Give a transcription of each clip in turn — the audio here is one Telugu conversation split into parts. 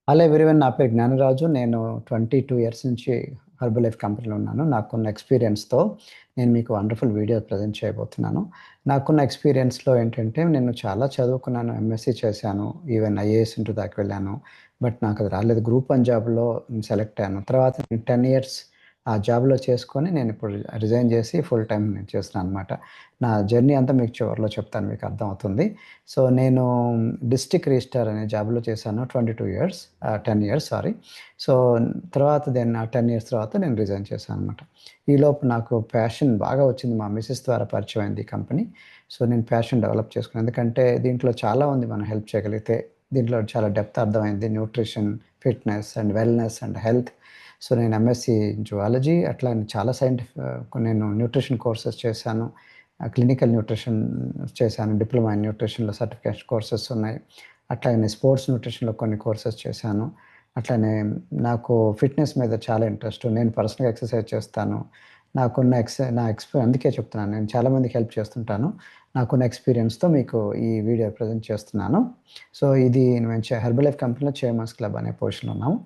Hello everyone. నా పేరు జ్ఞానరాజు. నేను 22 ఇయర్స్ నుంచి హెర్బల్ లైఫ్ కంపెనీలో ఉన్నాను. నాకున్న ఎక్స్‌పీరియన్స్‌తో నేను మీకు వండర్‌ఫుల్ వీడియో ప్రజెంట్ చేయబోతున్నాను. నాకున్న ఎక్స్‌పీరియన్స్‌లో ఏంటంటే, నేను చాలా చదువుకున్నాను. ఎంఎస్సీ చేశాను. ఈవెన్ ఐఏఎస్ ఇంటర్ దాకా వెళ్ళాను. బట్ నాకది రాలేదు. గ్రూప్ 1 జాబ్‌లో సెలెక్ట్ అయ్యాను. తర్వాత నేను 10 ఇయర్స్ ఆ జాబ్‌లో చేసుకొని నేనిప్పుడు రిజైన్ చేసి ఫుల్ టైమ్ నేను చేస్తున్నాననమాట. నా జర్నీ అంతా మీకు చివరిలో చెప్తాను. మీకు అర్థమవుతుంది. సో, నేను డిస్ట్రిక్ట్ రిజిస్ట్రార్ అనే జాబ్‌లో చేశాను 22 ఇయర్స్ 10 ఇయర్స్ సారీ. సో, తర్వాత దెన్ ఆ 10 ఇయర్స్ తర్వాత నేను రిజైన్ చేశాననమాట. ఈలోపు నాకు ప్యాషన్ బాగా వచ్చింది. మా మిసెస్ ద్వారా పరిచయం అయింది ఈ కంపెనీ. సో, నేను ప్యాషన్ డెవలప్ చేసుకున్నాను. ఎందుకంటే దీంట్లో చాలా ఉంది మనం హెల్ప్ చేయగలిగితే. దీంట్లో చాలా డెప్త్ అర్థమైంది. Nutrition, fitness and wellness and health. So, నేను ఎంఎస్సీ జువాలజీ అట్లా చాలా నేను న్యూట్రిషన్ కోర్సెస్ చేశాను. క్లినికల్ న్యూట్రిషన్ చేశాను. డిప్లొమా ఇన్ న్యూట్రిషన్‌లో సర్టిఫికేషన్ కోర్సెస్ ఉన్నాయి. అట్లాగనే స్పోర్ట్స్ న్యూట్రిషన్‌లో కొన్ని కోర్సెస్ చేశాను. అట్లనే నాకు ఫిట్‌నెస్ మీద చాలా ఇంట్రెస్ట్. నేను పర్సనల్‌గా ఎక్సర్సైజ్ చేస్తాను. నాకున్న అందుకే చెప్తున్నాను. నేను చాలా మందికి హెల్ప్ చేస్తుంటాను. నాకున్న ఎక్స్‌పీరియన్స్‌తో మీకు ఈ వీడియో ప్రజెంట్ చేస్తున్నాను. సో, ఇది మేము హెర్బల్ లైఫ్ కంపెనీలో చైర్మన్స్ క్లబ్ అనే పొజిషన్‌లో ఉన్నాము.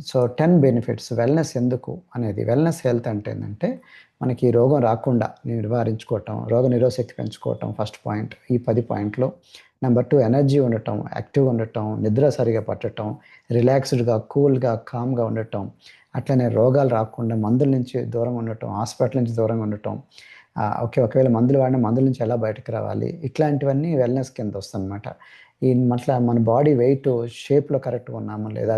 సో, 10 బెనిఫిట్స్ వెల్‌నెస్ ఎందుకు అనేది. వెల్‌నెస్ హెల్త్ అంటే ఏందంటే, మనకి రోగం రాకుండా నివారించుకోవటం, రోగనిరోధక శక్తి పెంచుకోవటం ఫస్ట్ పాయింట్. ఈ 10 పాయింట్లు. నంబర్ 2 ఎనర్జీ ఉండటం, యాక్టివ్‌గా ఉండటం, నిద్ర సరిగ్గా పట్టటం, రిలాక్స్‌డ్‌గా, కూల్‌గా, కామ్‌గా ఉండటం. అట్లనే రోగాలు రాకుండా మందుల నుంచి దూరంగా ఉండటం, హాస్పిటల్ నుంచి దూరంగా ఉండటం. ఒకవేళ మందులు వాడినా మందుల నుంచి ఎలా బయటకు రావాలి. ఇట్లాంటివన్నీ వెల్‌నెస్ కిందొస్తాయనమాట. మన బాడీ వెయిట్ షేప్‌లో కరెక్ట్‌గా ఉన్నామా లేదా,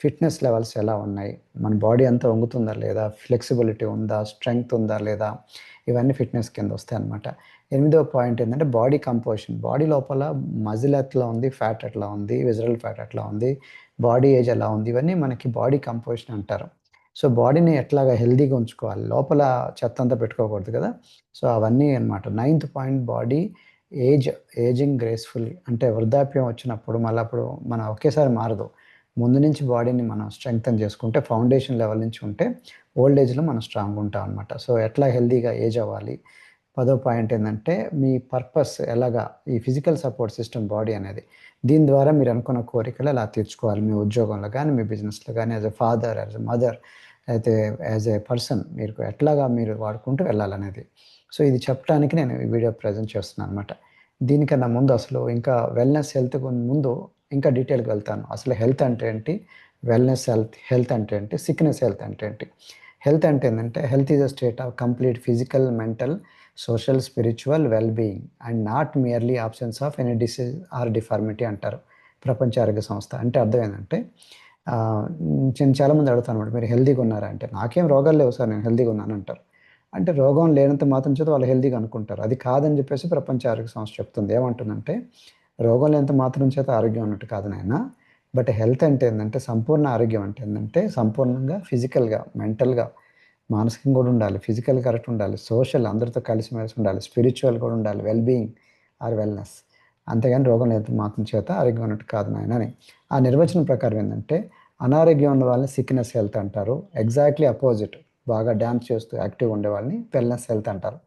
ఫిట్‌నెస్ లెవెల్స్ ఎలా ఉన్నాయి, మన బాడీ అంతా వంగుతుందా లేదా, ఫ్లెక్సిబిలిటీ ఉందా, స్ట్రెంగ్త్ ఉందా లేదా, ఇవన్నీ ఫిట్‌నెస్ కిందొస్తాయనమాట. ఎనిమిదవ పాయింట్ ఏంటంటే బాడీ కంపోజిషన్. బాడీ లోపల మజిల్ ఎట్లా ఉంది, ఫ్యాట్ ఎట్లా ఉంది, విజరల్ ఫ్యాట్ ఎట్లా ఉంది, బాడీ ఏజ్ ఎలా ఉంది, ఇవన్నీ మనకి బాడీ కంపోజిషన్ అంటారు. సో, బాడీని ఎట్లాగా హెల్తీగా ఉంచుకోవాలి. లోపల చెత్తంతా పెట్టుకోకూడదు కదా! సో, అవన్నీ అనమాట. Ninth point body age ageing graceful. అంటే వృద్ధాప్యం వచ్చినప్పుడు మళ్ళప్పుడు మనం ఒకేసారి మారదు. ముందు నుంచి బాడీని మనం స్ట్రెంగ్తెన్ చేసుకుంటే ఫౌండేషన్ లెవెల్ నుంచి ఉంటే ఓల్డ్ ఏజ్‌లో మనం స్ట్రాంగ్‌గా ఉంటాం అనమాట. సో, ఎట్లా హెల్తీగా ఏజ్ అవ్వాలి. పదో పాయింట్ ఏందంటే, మీ పర్పస్ ఎలాగా ఈ ఫిజికల్ సపోర్ట్ సిస్టమ్ బాడీ అనేది. దీని ద్వారా మీరు అనుకున్న కోరికలు ఎలా తీర్చుకోవాలి. మీ ఉద్యోగంలో గానీ, మీ బిజినెస్‌లో గానీ, as a father, as a mother, అయితే యాస్ ఎ పర్సన్ మీరు వాడుకుంటూ వెళ్ళాలనేది. సో, ఇది చెప్పడానికి నేను ఈ వీడియో ప్రెజెంట్ చేస్తున్నాననమాట. దీనికన్నా ముందు అసలు ఇంకా వెల్‌నెస్ హెల్త్‌కు ముందు ఇంకా డీటెయిల్‌గా వెళ్తాను. అసలు హెల్త్ అంటే ఏంటి? హెల్త్ అంటే ఏంటి? సిక్‌నెస్ హెల్త్ అంటే ఏంటి? హెల్త్ అంటే ఏందంటే, health is a state of complete physical, mental, social, spiritual well being and not merely absence of any disease are deformity అంటారు ప్రపంచ ఆరోగ్య సంస్థ. అంటే అర్థం ఏందంటే, నేను చాలామంది అడుగుతానన్నమాట, మీరు హెల్తీగా ఉన్నారా అంటే, నాకేం రోగాలు లేవు సార్, నేను హెల్తీగా ఉన్నాను అంటారు. అంటే రోగం లేనంత మాత్రం చేత వాళ్ళు హెల్తీగా అనుకుంటారు. అది కాదని చెప్పేసి ప్రపంచ ఆరోగ్య సంస్థ చెప్తుంది. ఏమంటుందంటే, రోగం లేనంత మాత్రం చేత ఆరోగ్యం ఉన్నట్టు కాదు నాయనా. బట్ హెల్త్ అంటే ఏందంటే, సంపూర్ణ ఆరోగ్యం అంటే ఏందంటే, సంపూర్ణంగా ఫిజికల్‌గా, మెంటల్‌గా, మానసికంగా కూడా ఉండాలి. ఫిజికల్ కరెక్ట్ ఉండాలి. సోషల్ అందరితో కలిసిమెలిసి ఉండాలి. స్పిరిచ్యువల్ కూడా ఉండాలి. Well being or wellness. అంతేగాని రోగం లేనంత మాత్రం చేత ఆరోగ్యం ఉన్నట్టు కాదు నాయనా అని. ఆ నిర్వచనం ప్రకారం ఏందంటే, అనారోగ్యం ఉన్న వాళ్ళని సిక్‌నెస్ హెల్త్ అంటారు. Exactly opposite. బాగా డాన్స్ చేస్తూ యాక్టివ్‌గా ఉండేవాళ్ళని వెల్‌నెస్ హెల్త్ అంటారు.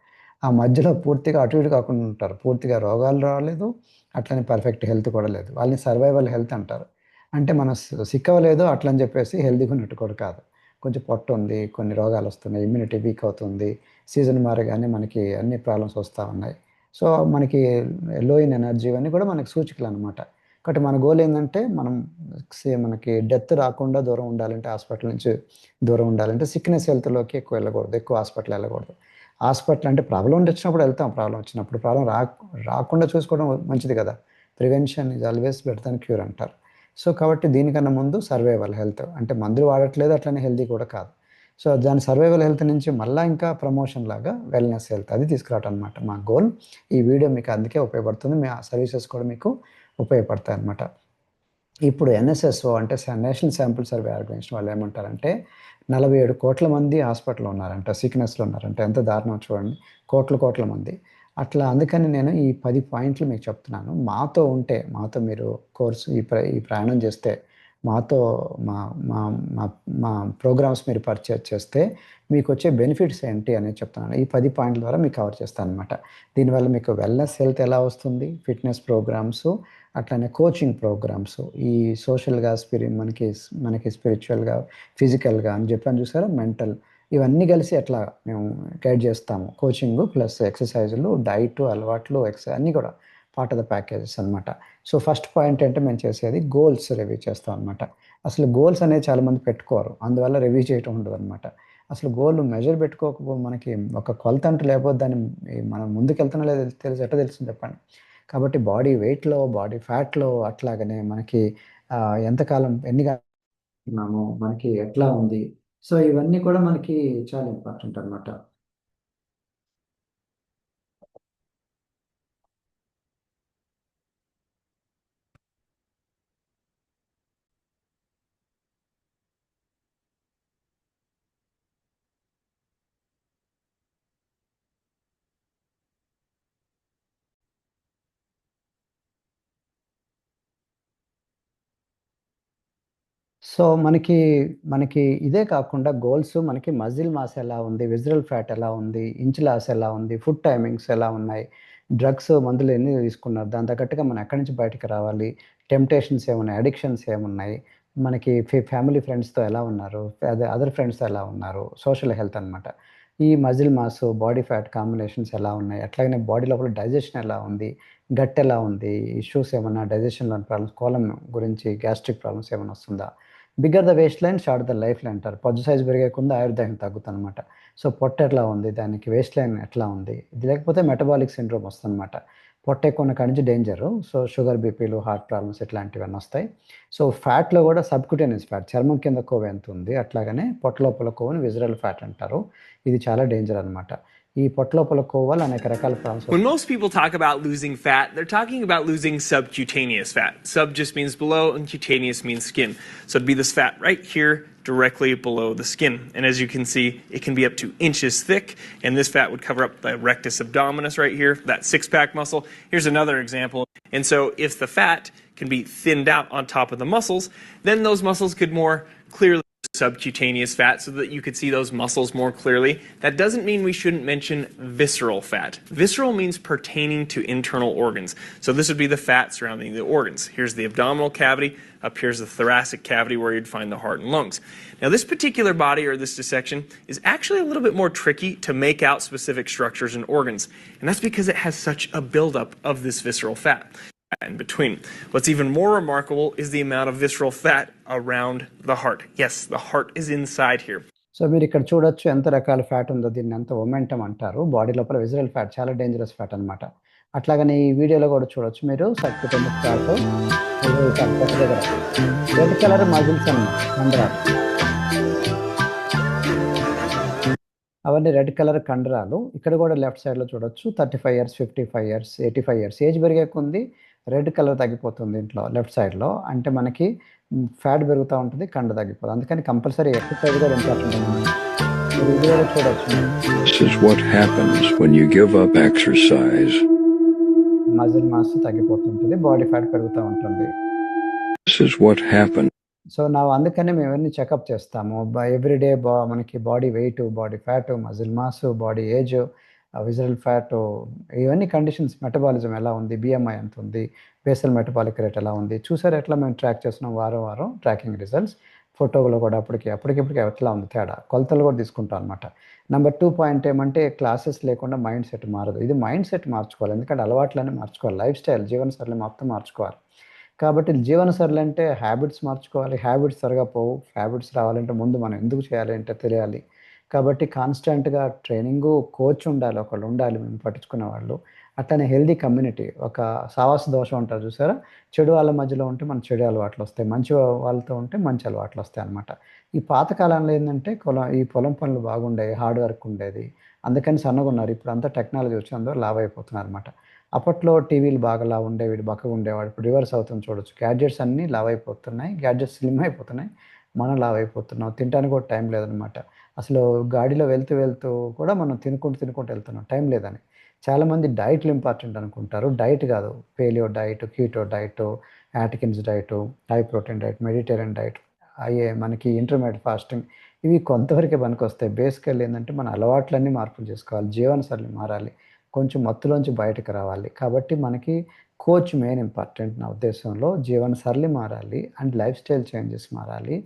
ఆ మధ్యలో పూర్తిగా అటు ఇటు కాకుండా ఉంటారు. పూర్తిగా రోగాలు రాలేదు. అట్లనే పర్ఫెక్ట్ హెల్త్ కూడా లేదు. వాళ్ళని సర్వైవల్ హెల్త్ అంటారు. అంటే మనం సిక్ అవ్వలేదు అట్లని చెప్పేసి హెల్తీగా ఉన్నట్టు కూడా కాదు. కొంచెం పొట్టుంది, కొన్ని రోగాలొస్తున్నాయి, ఇమ్యూనిటీ వీక్ అవుతుంది. సీజన్ మారగానే మనకి అన్ని ప్రాబ్లమ్స్ వస్తా ఉన్నాయి. సో, మనకి లో ఇన్ ఎనర్జీ ఇవన్నీ కూడా మనకు సూచికలనమాట. కాబట్టి మన గోల్ ఏందంటే, మనకి డెత్ రాకుండా దూరం ఉండాలంటే, హాస్పిటల్ నుంచి దూరం ఉండాలంటే, సిక్‌నెస్ హెల్త్‌లోకి ఎక్కువ వెళ్ళకూడదు. ఎక్కువ హాస్పిటల్ ఎళ్ళకూడదు. హాస్పిటల్ అంటే ప్రాబ్లమ్ వచ్చినప్పుడు ఎళ్తాం. ప్రాబ్లమ్ వచ్చినప్పుడు. రాకుండా చూసుకోవడం మంచిది కదా! Prevention is always better than cure అంటారు. సో, కాబట్టి దీనికన్నా ముందు సర్వైవల్ హెల్త్. అంటే మందులు వాడట్లేదు, అట్లనే హెల్తీ కూడా కాదు. సో, దాని సర్వైవల్ హెల్త్ నుంచి మళ్ళా ఇంకా ప్రమోషన్ లాగా వెల్‌నెస్ హెల్త్ అది తీసుకురావటం అనమాట మా గోల్. ఈ వీడియో మీకు అందుకే ఉపయోగపడుతుంది. మీ సర్వీసెస్ కూడా మీకు ఉపయోగపడతాయన్నమాట. ఇప్పుడు ఎన్ఎస్ఎస్ఓ అంటే నేషనల్ శాంపుల్ సర్వే ఆర్గనైజేషన్ వాళ్ళు ఏమంటారంటే, 47,00,00,000 మంది హాస్పిటల్‌లో ఉన్నారంట. సిక్‌నెస్‌లో ఉన్నారంట. ఎంత దారుణమో చూడండి. కోట్ల మంది. అట్లా అందుకని నేను ఈ 10 పాయింట్లు మీకు చెప్తున్నాను. మాతో మీరు ఈ ప్రయాణం చేస్తే, మాతో మా మా మా మా ప్రోగ్రామ్స్ మీరు పర్చేజ్ చేస్తే మీకొచ్చే బెనిఫిట్స్ ఏంటి అనేది చెప్తున్నాను. ఈ 10 పాయింట్ల ద్వారా మీకు కవర్ చేస్తాననమాట. దీనివల్ల మీకు వెల్‌నెస్ హెల్త్ ఎలా వస్తుంది, ఫిట్‌నెస్ ప్రోగ్రామ్స్ అట్లనే కోచింగ్ ప్రోగ్రామ్స్, ఈ సోషల్‌గా మనకి స్పిరిచ్యువల్‌గా, ఫిజికల్‌గా అని చెప్పాను చూసారా? మెంటల్ ఇవన్నీ కలిసి ఎట్లా మేము గైడ్ చేస్తాము. కోచింగు ప్లస్ ఎక్సర్‌సైజులు, డైటు, అలవాట్లు, అన్నీ కూడా పార్ట్ ఆఫ్ ద ప్యాకేజెస్ అనమాట. సో, ఫస్ట్ పాయింట్ అంటే మేము చేసేది గోల్స్ రివ్యూ చేస్తాం అనమాట. అసలు గోల్స్ అనేవి చాలామంది పెట్టుకోరు. అందువల్ల రివ్యూ చేయటం ఉండదనమాట. అసలు గోల్ మెజర్ మనకి ఒక కొలత అంటూ లేకపోతే దాన్ని మనం ముందుకెళ్తున్నా లేదో ఎట్టా తెలుస్తుంది చెప్పండి? కాబట్టి బాడీ వెయిట్‌లో, బాడీ ఫ్యాట్‌లో అట్లాగనే మనకి ఎంతకాలం ఉన్నాము, మనకి ఎట్లా ఉంది. సో, ఇవన్నీ కూడా మనకి చాలా ఇంపార్టెంట్ అనమాట. సో, మనకి ఇదే కాకుండా గోల్స్ మనకి మజిల్ మాస్ ఎలా ఉంది, విజరల్ ఫ్యాట్ ఎలా ఉంది, ఇంచ్ లాస్ ఎలా ఉంది, ఫుడ్ టైమింగ్స్ ఎలా ఉన్నాయి, డ్రగ్స్, మందులు ఎన్ని తీసుకున్నారు, దానికి తగ్గట్టుగా మనం ఎక్కడి నుంచి బయటికి రావాలి, టెంప్టేషన్స్ ఏమున్నాయి, అడిక్షన్స్ ఏమున్నాయి, మనకి ఫ్యామిలీ ఫ్రెండ్స్‌తో ఎలా ఉన్నారు, అదే అదర్ ఫ్రెండ్స్‌తో ఎలా ఉన్నారు, సోషల్ హెల్త్ అనమాట. ఈ muscle mass, body fat combinations ఎలా ఉన్నాయి, అట్లాగనే బాడీ లోపల డైజెషన్ ఎలా ఉంది, గట్ ఎలా ఉంది, ఇష్యూస్ ఏమన్నా డైజెషన్‌లోని ప్రాబ్లమ్స్, కోలన్ గురించి గ్యాస్ట్రిక్ ప్రాబ్లమ్స్ ఏమైనా వస్తుందా? Bigger the waist line, short the life line అంటారు. పొజ్జు సైజ్ పెరిగే కొంది ఆయుర్దాయం తగ్గుతనమాట. సో, పొట్ట ఎట్లా ఉంది? దానికి వేస్ట్ లైన్ ఎట్లా ఉంది? ఇది లేకపోతే మెటబాలిక్ సిండ్రోమ్ వస్తదనమాట. పొట్ట ఎక్కువ ఉన్న కాడి నుంచి డేంజరు. సో, షుగర్, బీపీలు, హార్ట్ ప్రాబ్లమ్స్ ఇట్లాంటివన్నీ వస్తాయి. సో, ఫ్యాట్‌లో కూడా సబ్‌క్యూటేనియస్ ఫ్యాట్, చర్మం కింద కొవ్వు ఎంతుంది, అట్లాగనే పొట్ట లోపల కొవ్వుని విసరల్ ఫ్యాట్ అంటారు. ఇది చాలా డేంజర్ అనమాట. ఈ పొట్ట లోపల కొవ్వు వల్ల అనేక రకాల problems When most people talk about losing fat, they're talking about losing subcutaneous fat. Sub just means below, and cutaneous means skin. So it'd be this fat right here, directly below the skin. And as you can see, it can be up to inches thick, and this fat would cover up the rectus abdominis right here, that six-pack muscle. Here's another example. And so if the fat can be thinned out on top of the muscles, then those muscles could more clearly subcutaneous fat so that you could see those muscles more clearly. That doesn't mean we shouldn't mention visceral fat. Visceral means pertaining to internal organs. So this would be the fat surrounding the organs. Here's the abdominal cavity. Up here's the thoracic cavity where you'd find the heart and lungs. Now this particular body or this dissection is actually a little bit more tricky to make out specific structures and organs. And that's because it has such a buildup of this visceral fat in between. What's even more remarkable is the amount of visceral fat around the heart. Yes, the heart is inside here. So, మీరిక్కడ చూడొచ్చు ఎంత రకాల ఫ్యాట్ ఉందో. దీన్నంతా ఒమెంటమ్ అంటారు. బాడీ లోపల విసరల్ ఫ్యాట్ చాలా డేంజరస్ ఫ్యాట్ అనమాట. అట్లాగనే ఈ వీడియోలో కూడా చూడొచ్చు మీరు సబ్‌క్యూటేనియస్ ఫ్యాట్ దగ్గర రెడ్ కలర్ మజిల్స్ అన్నమాట, కండరాలు. అవన్నీ రెడ్ కలర్ కండరాలు. ఇక్కడ కూడా లెఫ్ట్ సైడ్‌లో చూడొచ్చు. 35 ఇయర్స్, 55 ఇయర్స్, 85 ఇయర్స్ ఏజ్ పెరిగే కొద్దీ రెడ్ కలర్ తగ్గిపోతుంది దీంట్లో లెఫ్ట్ సైడ్‌లో. అంటే మనకి ఫ్యాట్ పెరుగుతా ఉంటుంది, కండ తగ్గిపోతుంది. అందుకని కంపల్సరీ ఎక్సర్‌సైజ్ కూడా ఇంపార్టెంట్ అనమాట. మీరు ఇది కూడా చూడొచ్చు. This is what happens when you give up exercise. Muscle mass తగ్గిపోతుంటది. బాడీ ఫ్యాట్ పెరుగుతా ఉంటుంది. This is what happens. So, అందుకనే మేమన్నీ చెకప్ చేస్తాము. ఎవ్రీ డే మనకి body weight, body fat, muscle mass, body age, visceral fat, ఇవన్నీ కండిషన్స్, మెటబాలిజం ఎలా ఉంది, బీఎంఐ ఎంత ఉంది, బేసల్ మెటబాలిక్ రేట్ ఎలా ఉంది, చూసారా ఎట్లా మేము ట్రాక్ చేస్తున్నాం వారం వారం ట్రాకింగ్ రిజల్ట్స్. ఫోటోలో కూడా అప్పటికిప్పటికి ఎట్లా ఉంది తేడా, కొలతలు కూడా తీసుకుంటాం అనమాట. నెంబర్ 2 పాయింట్ ఏమంటే క్లాసెస్ లేకుండా మైండ్ సెట్ మారదు. ఇది మైండ్ సెట్ మార్చుకోవాలి. ఎందుకంటే అలవాట్లన్నీ మార్చుకోవాలి. లైఫ్ స్టైల్, జీవనశైలి మొత్తం మార్చుకోవాలి. కాబట్టి జీవనశైలి అంటే హ్యాబిట్స్ మార్చుకోవాలి. హ్యాబిట్స్ త్వరగా పోవు. హ్యాబిట్స్ రావాలంటే ముందు మనం ఎందుకు చేయాలి అంటే తెలియాలి. కాబట్టి కాన్స్టెంట్‌గా ట్రైనింగు, కోచ్ ఉండాలి. ఒకళ్ళు ఉండాలి మేము పట్టించుకునేవాళ్ళు. అట్లనే హెల్తీ కమ్యూనిటీ, ఒక సావాస దోషం అంటారు చూసారా? చెడు వాళ్ళ మధ్యలో ఉంటే మనకు చెడు అలవాట్లొస్తాయి. మంచి వాళ్ళతో ఉంటే మంచి అలవాట్లొస్తాయన్నమాట. ఈ పాత కాలంలో ఏందంటే ఈ పొలం పనులు బాగుండేవి. హార్డ్ వర్క్ ఉండేది. అందుకని సన్నగున్నారు. ఇప్పుడంతా టెక్నాలజీ వచ్చినందువల్ల లావయిపోతున్నారన్నమాట. అప్పట్లో టీవీలు బాగా లావుండేవి. వీడు బక్కగుండేవాడు. ఇప్పుడు రివర్స్ అవుతుంది చూడొచ్చు. గ్యాడ్జెట్స్ అన్నీ లావయిపోతున్నాయి. గ్యాడ్జెట్స్ స్లిమ్ అయిపోతున్నాయి. మనం లావయిపోతున్నాం. తినటానికి కూడా టైం లేదనమాట. అసలు గాడిలో వెళ్తూ కూడా మనం తినుకుంటూ వెళ్తున్నాం టైం లేదని. చాలామంది డైట్‌లు ఇంపార్టెంట్ అనుకుంటారు. డైట్ కాదు. Palaeo diet, keto diet, Atkins diet, high protein diet, Mediterranean diet, మనకి ఇంటర్మీడియేట్ ఫాస్టింగ్, ఇవి కొంతవరకే పనికొస్తాయి. బేసికల్లీ ఏందంటే మన అలవాట్లన్నీ మార్పులు చేసుకోవాలి. జీవనశైలి మారాలి. కొంచెం మత్తులోంచి బయటకు రావాలి. కాబట్టి మనకి కోచ్ మెయిన్ ఇంపార్టెంట్ నా ఉద్దేశంలో. జీవన సరళి మారాలి అండ్ లైఫ్ స్టైల్ చేంజెస్ మారాలి.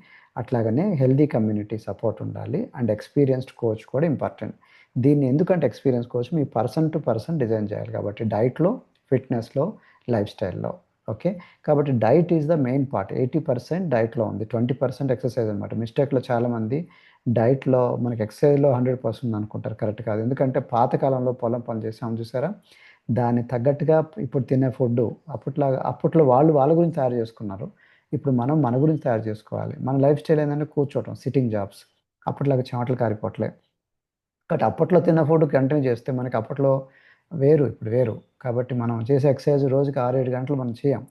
అట్లాగనే హెల్తీ కమ్యూనిటీ సపోర్ట్ ఉండాలి అండ్ ఎక్స్‌పీరియన్స్‌డ్ కోచ్ కూడా ఇంపార్టెంట్. దీన్ని ఎందుకంటే experience coach me person to person design చేయాలి కాబట్టి డైట్‌లో, ఫిట్‌నెస్‌లో, లైఫ్ స్టైల్‌లో. ఓకే. కాబట్టి diet is the main part. 80% డైట్‌లో ఉంది. 20% ఎక్సర్సైజ్ అనమాట. మిస్టేక్‌లో చాలామంది డైట్‌లో మనకి ఎక్సర్సైజ్‌లో 100% ఉందనుకుంటారు. కరెక్ట్ కాదు. ఎందుకంటే పాత కాలంలో పొలం పని చేసాం చూసారా? దానికి తగ్గట్టుగా ఇప్పుడు తినే ఫుడ్డు అప్పట్లో వాళ్ళు వాళ్ళ గురించి తయారు చేసుకున్నారు. ఇప్పుడు మనం మన గురించి తయారు చేసుకోవాలి. మన లైఫ్ స్టైల్ ఏందంటే కూర్చోవటం, సిట్టింగ్ జాబ్స్. అప్పట్లాగా చెమటలు కారిపోవట్లే. బట్ అప్పట్లో తిన్న ఫుడ్ కంటిన్యూ చేస్తే మనకి అప్పట్లో వేరు, ఇప్పుడు వేరు. కాబట్టి మనం చేసే ఎక్సర్సైజ్ రోజుకి 6, 7 గంటలు మనం చేయం.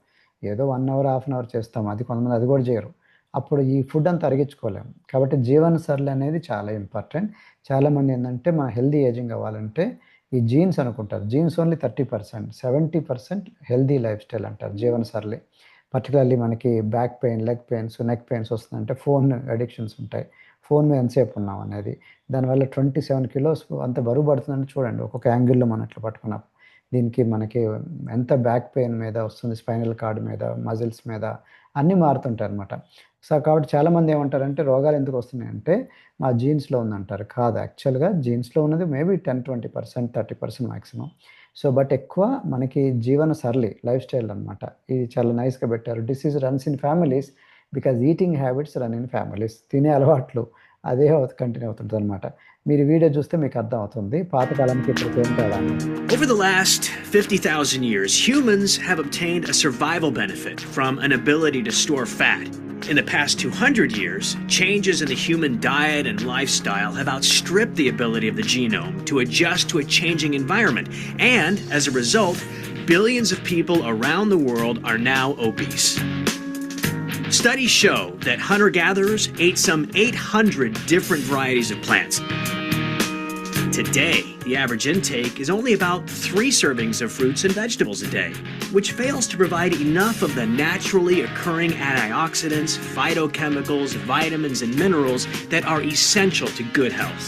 ఏదో 1 అవర్, హాఫ్ అన్ అవర్ చేస్తాం. అది కొంతమంది అది కూడా చేయరు. అప్పుడు ఈ ఫుడ్ అంతా అరిగించుకోలేము. కాబట్టి జీవన సరళి అనేది చాలా ఇంపార్టెంట్. చాలామంది ఏందంటే మన హెల్తీ ఏజింగ్ అవ్వాలంటే ఈ జీన్స్ అనుకుంటారు. Jeans only 30%, 70% healthy life style అంటారు జీవన సరళి. పర్టిక్యులర్లీ మనకి back pain, leg pains, neck pains వస్తుందంటే ఫోన్ అడిక్షన్స్ ఉంటాయి. ఫోన్ మీద ఎంతసేపు ఉన్నాం అనేది. దానివల్ల 27 కిలోస్ అంత బరువు పడుతుందంటే చూడండి. ఒక్కొక్క యాంగిల్‌లో మనం ఇట్లా పట్టుకున్నప్పుడు. దీనికి మనకి ఎంత బ్యాక్ పెయిన్ మీద వస్తుంది, స్పైనల్ కార్డ్ మీద, మజిల్స్ మీద అన్నీ మారుతుంటాయన్నమాట. సో, కాబట్టి చాలామంది ఏమంటారంటే రోగాలు ఎందుకు వస్తున్నాయంటే మా జీన్స్‌లో ఉందంటారు. కాదు యాక్చువల్‌గా జీన్స్‌లో ఉన్నది మేబీ 10, 20%, 30% మాక్సిమం. సో, బట్ ఎక్కువ మనకి జీవన సరళి లైఫ్ స్టైల్ అనమాట. ఇది చాలా నైస్‌గా పెట్టారు. Disease runs in families because eating habits run in families. తినే అలవాట్లు అదే కంటిన్యూ అవుతుంటదనమాట. మీరు ఈ వీడియో చూస్తే మీకు అర్థమవుతుంది. పాతకాలానికి ఇప్పటికి ఏం తేడా అనేది. Over the last 50,000 years, humans have obtained a survival benefit from an ability to store fat. In the past 200 years, changes in the human diet and lifestyle have outstripped the ability of the genome to adjust to a changing environment. And as a result, billions of people around the world are now obese. Studies show that hunter-gatherers ate some 800 different varieties of plants. Today, the average intake is only about 3 servings of fruits and vegetables a day, which fails to provide enough of the naturally occurring antioxidants, phytochemicals, vitamins, and minerals that are essential to good health.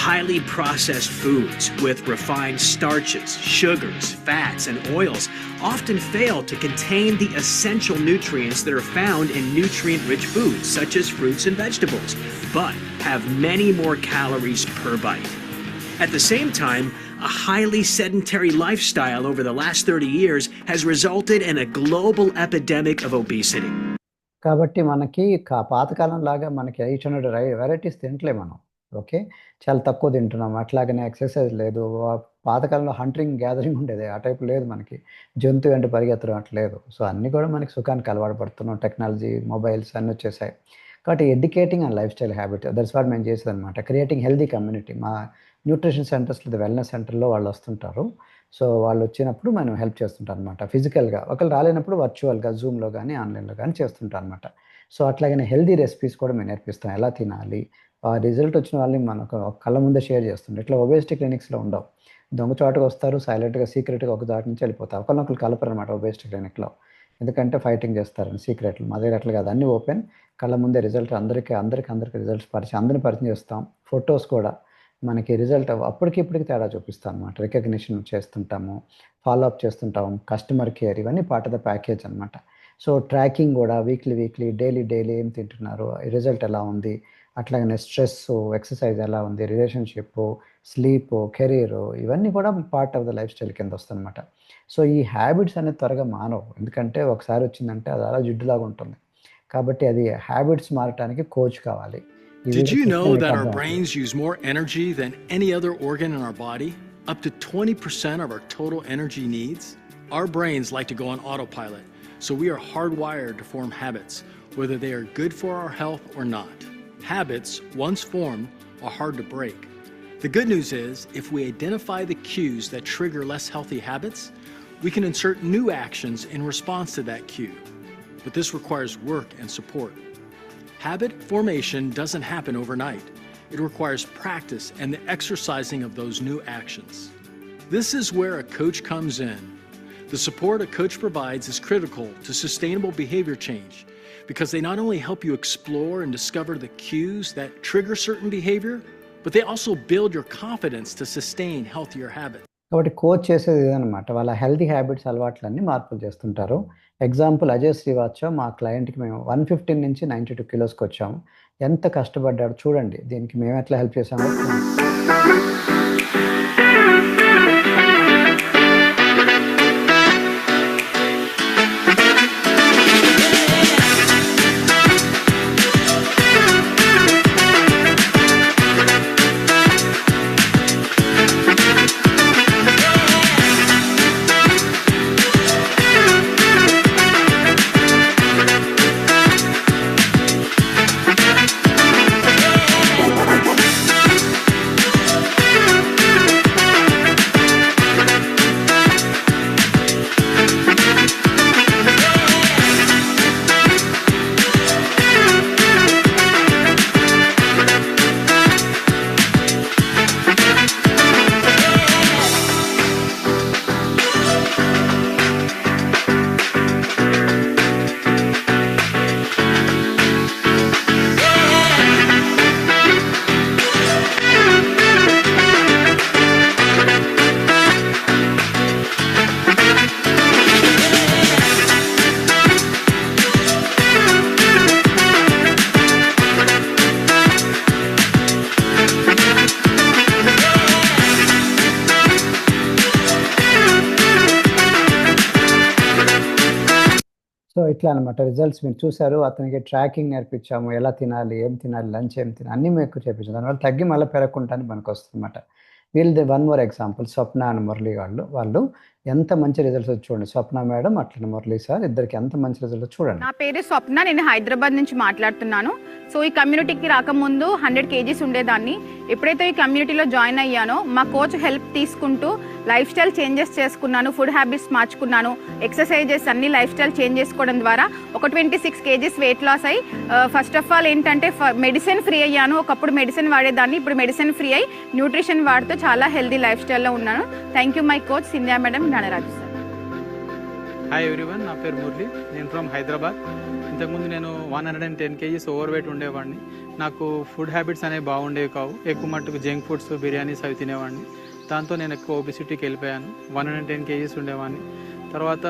Highly processed foods with refined starches, sugars, fats, and oils often fail to contain the essential nutrients that are found in nutrient-rich foods such as fruits and vegetables, but have many more calories per bite. At the same time, a highly sedentary lifestyle over the last 30 years has resulted in a global epidemic of obesity. కాబట్టి మనకి పాతకాలంలాగా మనకి 800 వెరైటీస్ తినట్లే మనం. ఓకే. చాలా తక్కువ తింటున్నాం. అట్లాగనే ఎక్సర్సైజ్ లేదు. పాతకాలంలో హంటింగ్, గ్యాదరింగ్ ఉండేది. ఆ టైప్ లేదు మనకి. జంతువు వెంట పరిగెత్తడం అట్లా లేదు. సో, అన్నీ కూడా మనకి సుఖానికి అలవాటు పడుతున్నాం. టెక్నాలజీ, మొబైల్స్ అన్నీ వచ్చేసాయి. కాబట్టి educating and life style habit that's what మేము చేసేదనమాట. Creating healthy community. మా న్యూట్రిషన్ సెంటర్స్ లేదా వెల్‌నెస్ సెంటర్‌లో వాళ్ళు వస్తుంటారు. సో, వాళ్ళు వచ్చినప్పుడు మనం హెల్ప్ చేస్తుంటాం అనమాట. ఫిజికల్‌గా ఒకళ్ళు రాలేనప్పుడు వర్చువల్‌గా జూమ్‌లో గానీ, ఆన్‌లైన్‌లో గానీ చేస్తుంటాం అనమాట. సో, అట్లాగనే హెల్తీ రెసిపీస్ కూడా మేము నేర్పిస్తాం. ఎలా తినాలి? ఆ రిజల్ట్ వచ్చిన వాళ్ళని మనకు కళ్ళ ముందే షేర్ చేస్తుంటాం. ఇట్లా ఒబేసిటీ క్లినిక్స్‌లో ఉండవు. దొంగచాటుగా వస్తారు. సైలెంట్‌గా, సీక్రెట్‌గా ఒక దాటి నుంచి వెళ్ళిపోతారు. ఒకళ్ళనొకళ్ళు కలపరనమాట ఒబేసిటీ క్లినిక్‌లో. ఎందుకంటే ఫైటింగ్ చేస్తారని సీక్రెట్లు. మా దగ్గర అట్లా కాదు. అన్నీ ఓపెన్. కళ్ళ ముందే రిజల్ట్ అందరికి రిజల్ట్స్ అందరిని పరిచయం చేస్తాం. ఫోటోస్ కూడా మనకి రిజల్ట్ అప్పటికి ఇప్పటికి తేడా చూపిస్తాం అనమాట. రికగ్నిషన్ చేస్తుంటాము. ఫాలో అప్ చేస్తుంటాం. కస్టమర్ కేర్ ఇవన్నీ పార్ట్ ఆఫ్ ద ప్యాకేజ్ అనమాట. సో, ట్రాకింగ్ కూడా వీక్లీ, డైలీ ఏం తింటున్నారు? రిజల్ట్ ఎలా ఉంది? అట్లాగనే స్ట్రెస్సు, ఎక్సర్సైజ్ ఎలా ఉంది? రిలేషన్‌షిప్పు, స్లీపు, కెరీరు ఇవన్నీ కూడా part of the life style కింద వస్తదనమాట. సో, ఈ హ్యాబిట్స్ అనేది త్వరగా మానవు. ఎందుకంటే ఒకసారి వచ్చిందంటే అది అలా జిడ్డులాగా ఉంటుంది. కాబట్టి అది హ్యాబిట్స్ మారటానికి కోచ్ కావాలి. ఈ Did వీడియో you చూస్తే know మీకు that our అర్థమవుతుంది. brains use more energy than any other organ in our body? Up to 20% of our total energy needs? Our brains like to go on autopilot, so we are hardwired to form habits, whether they are good for our health or not. Habits, once formed, are hard to break. The good news is, if we identify the cues that trigger less healthy habits, we can insert new actions in response to that cue. But this requires work and support. Habit formation doesn't happen overnight. It requires practice and the exercising of those new actions. This is where a coach comes in. The support a coach provides is critical to sustainable behavior change because they not only help you explore and discover the cues that trigger certain behavior, but they also build your confidence to sustain healthier habits. కాబట్టి కోచ్ చేసేది ఇదనమాట. వాళ్ళ హెల్తీ హ్యాబిట్స్ అలవాట్లన్నీ మార్పులు చేస్తుంటారు. ఎగ్జాంపుల్ అజయ్ శ్రీవాత్సవ్ మా క్లయింట్‌కి మేము 115 నుంచి 92 కిలోస్‌కొచ్చాము. ఎంత కష్టపడ్డాడో చూడండి. దీనికి మేము ఎట్లా హెల్ప్ చేసామో సో ఇట్లా అనమాట రిజల్ట్స్ మీరు చూసారు. అతనికి ట్రాకింగ్ నేర్పించాము. ఎలా తినాలి, ఏం తినాలి, లంచ్ ఏం తినాలి అన్నీ మీకు చేపించాం. దానివల్ల తగ్గి మళ్ళీ పెరగకుంటానికి పనికొస్తుందన్నమాట. వీళ్ళది one more example Swapna and Murali వాళ్ళు ఎంత మంచి రిజల్ట్స్ వచ్చి చూడండి. స్వప్న మేడం అట్లనే మురళి సార్ ఇద్దరికి ఎంత మంచి రిజల్ట్స్ చూడండి. నా పేరు స్వప్న, నేను హైదరాబాద్ నుంచి మాట్లాడుతున్నాను. సో ఈ కమ్యూనిటీకి రాకముందు 100 kgs ఉండేదాన్ని. ఎప్పుడైతే ఈ కమ్యూనిటీలో జాయిన్ అయ్యానో మా కోచ్ హెల్ప్ తీసుకుంటూ లైఫ్ స్టైల్ చేంజెస్ చేసుకున్నాను, ఫుడ్ హ్యాబిట్స్ మార్చుకున్నాను, ఎక్సర్సైజెస్ అన్ని లైఫ్ స్టైల్ చేంజ్ చేసుకోవడం ద్వారా ఒక 26 kgs వెయిట్ లాస్ అయ్యి ఫస్ట్ ఆఫ్ ఆల్ ఏంటంటే మెడిసిన్ ఫ్రీ అయ్యాను. ఒకప్పుడు మెడిసిన్ వాడేదాన్ని, ఇప్పుడు మెడిసిన్ ఫ్రీ అయ్యి న్యూట్రిషన్ వాడుతూ చాలా హెల్దీ లైఫ్ స్టైల్లో ఉన్నాను. Thank you my coach Scindia madam, Gnanaraju sir. Hi everyone, నా పేరు మురళి, నేను ఫ్రమ్ హైదరాబాద్. ఇంతకుముందు నేను 110 kgs ఓవర్ వెయిట్ ఉండేవాడిని. నాకు ఫుడ్ హ్యాబిట్స్ అనేవి బాగుండేవి కావు. ఎక్కువ మట్టుకు జంక్ ఫుడ్స్, బిర్యానీస్ అవి తినేవాడిని. దాంతో నేను ఎక్కువ ఒబిసిటీకి వెళ్ళిపోయాను. 110 kgs ఉండేవాడిని. తర్వాత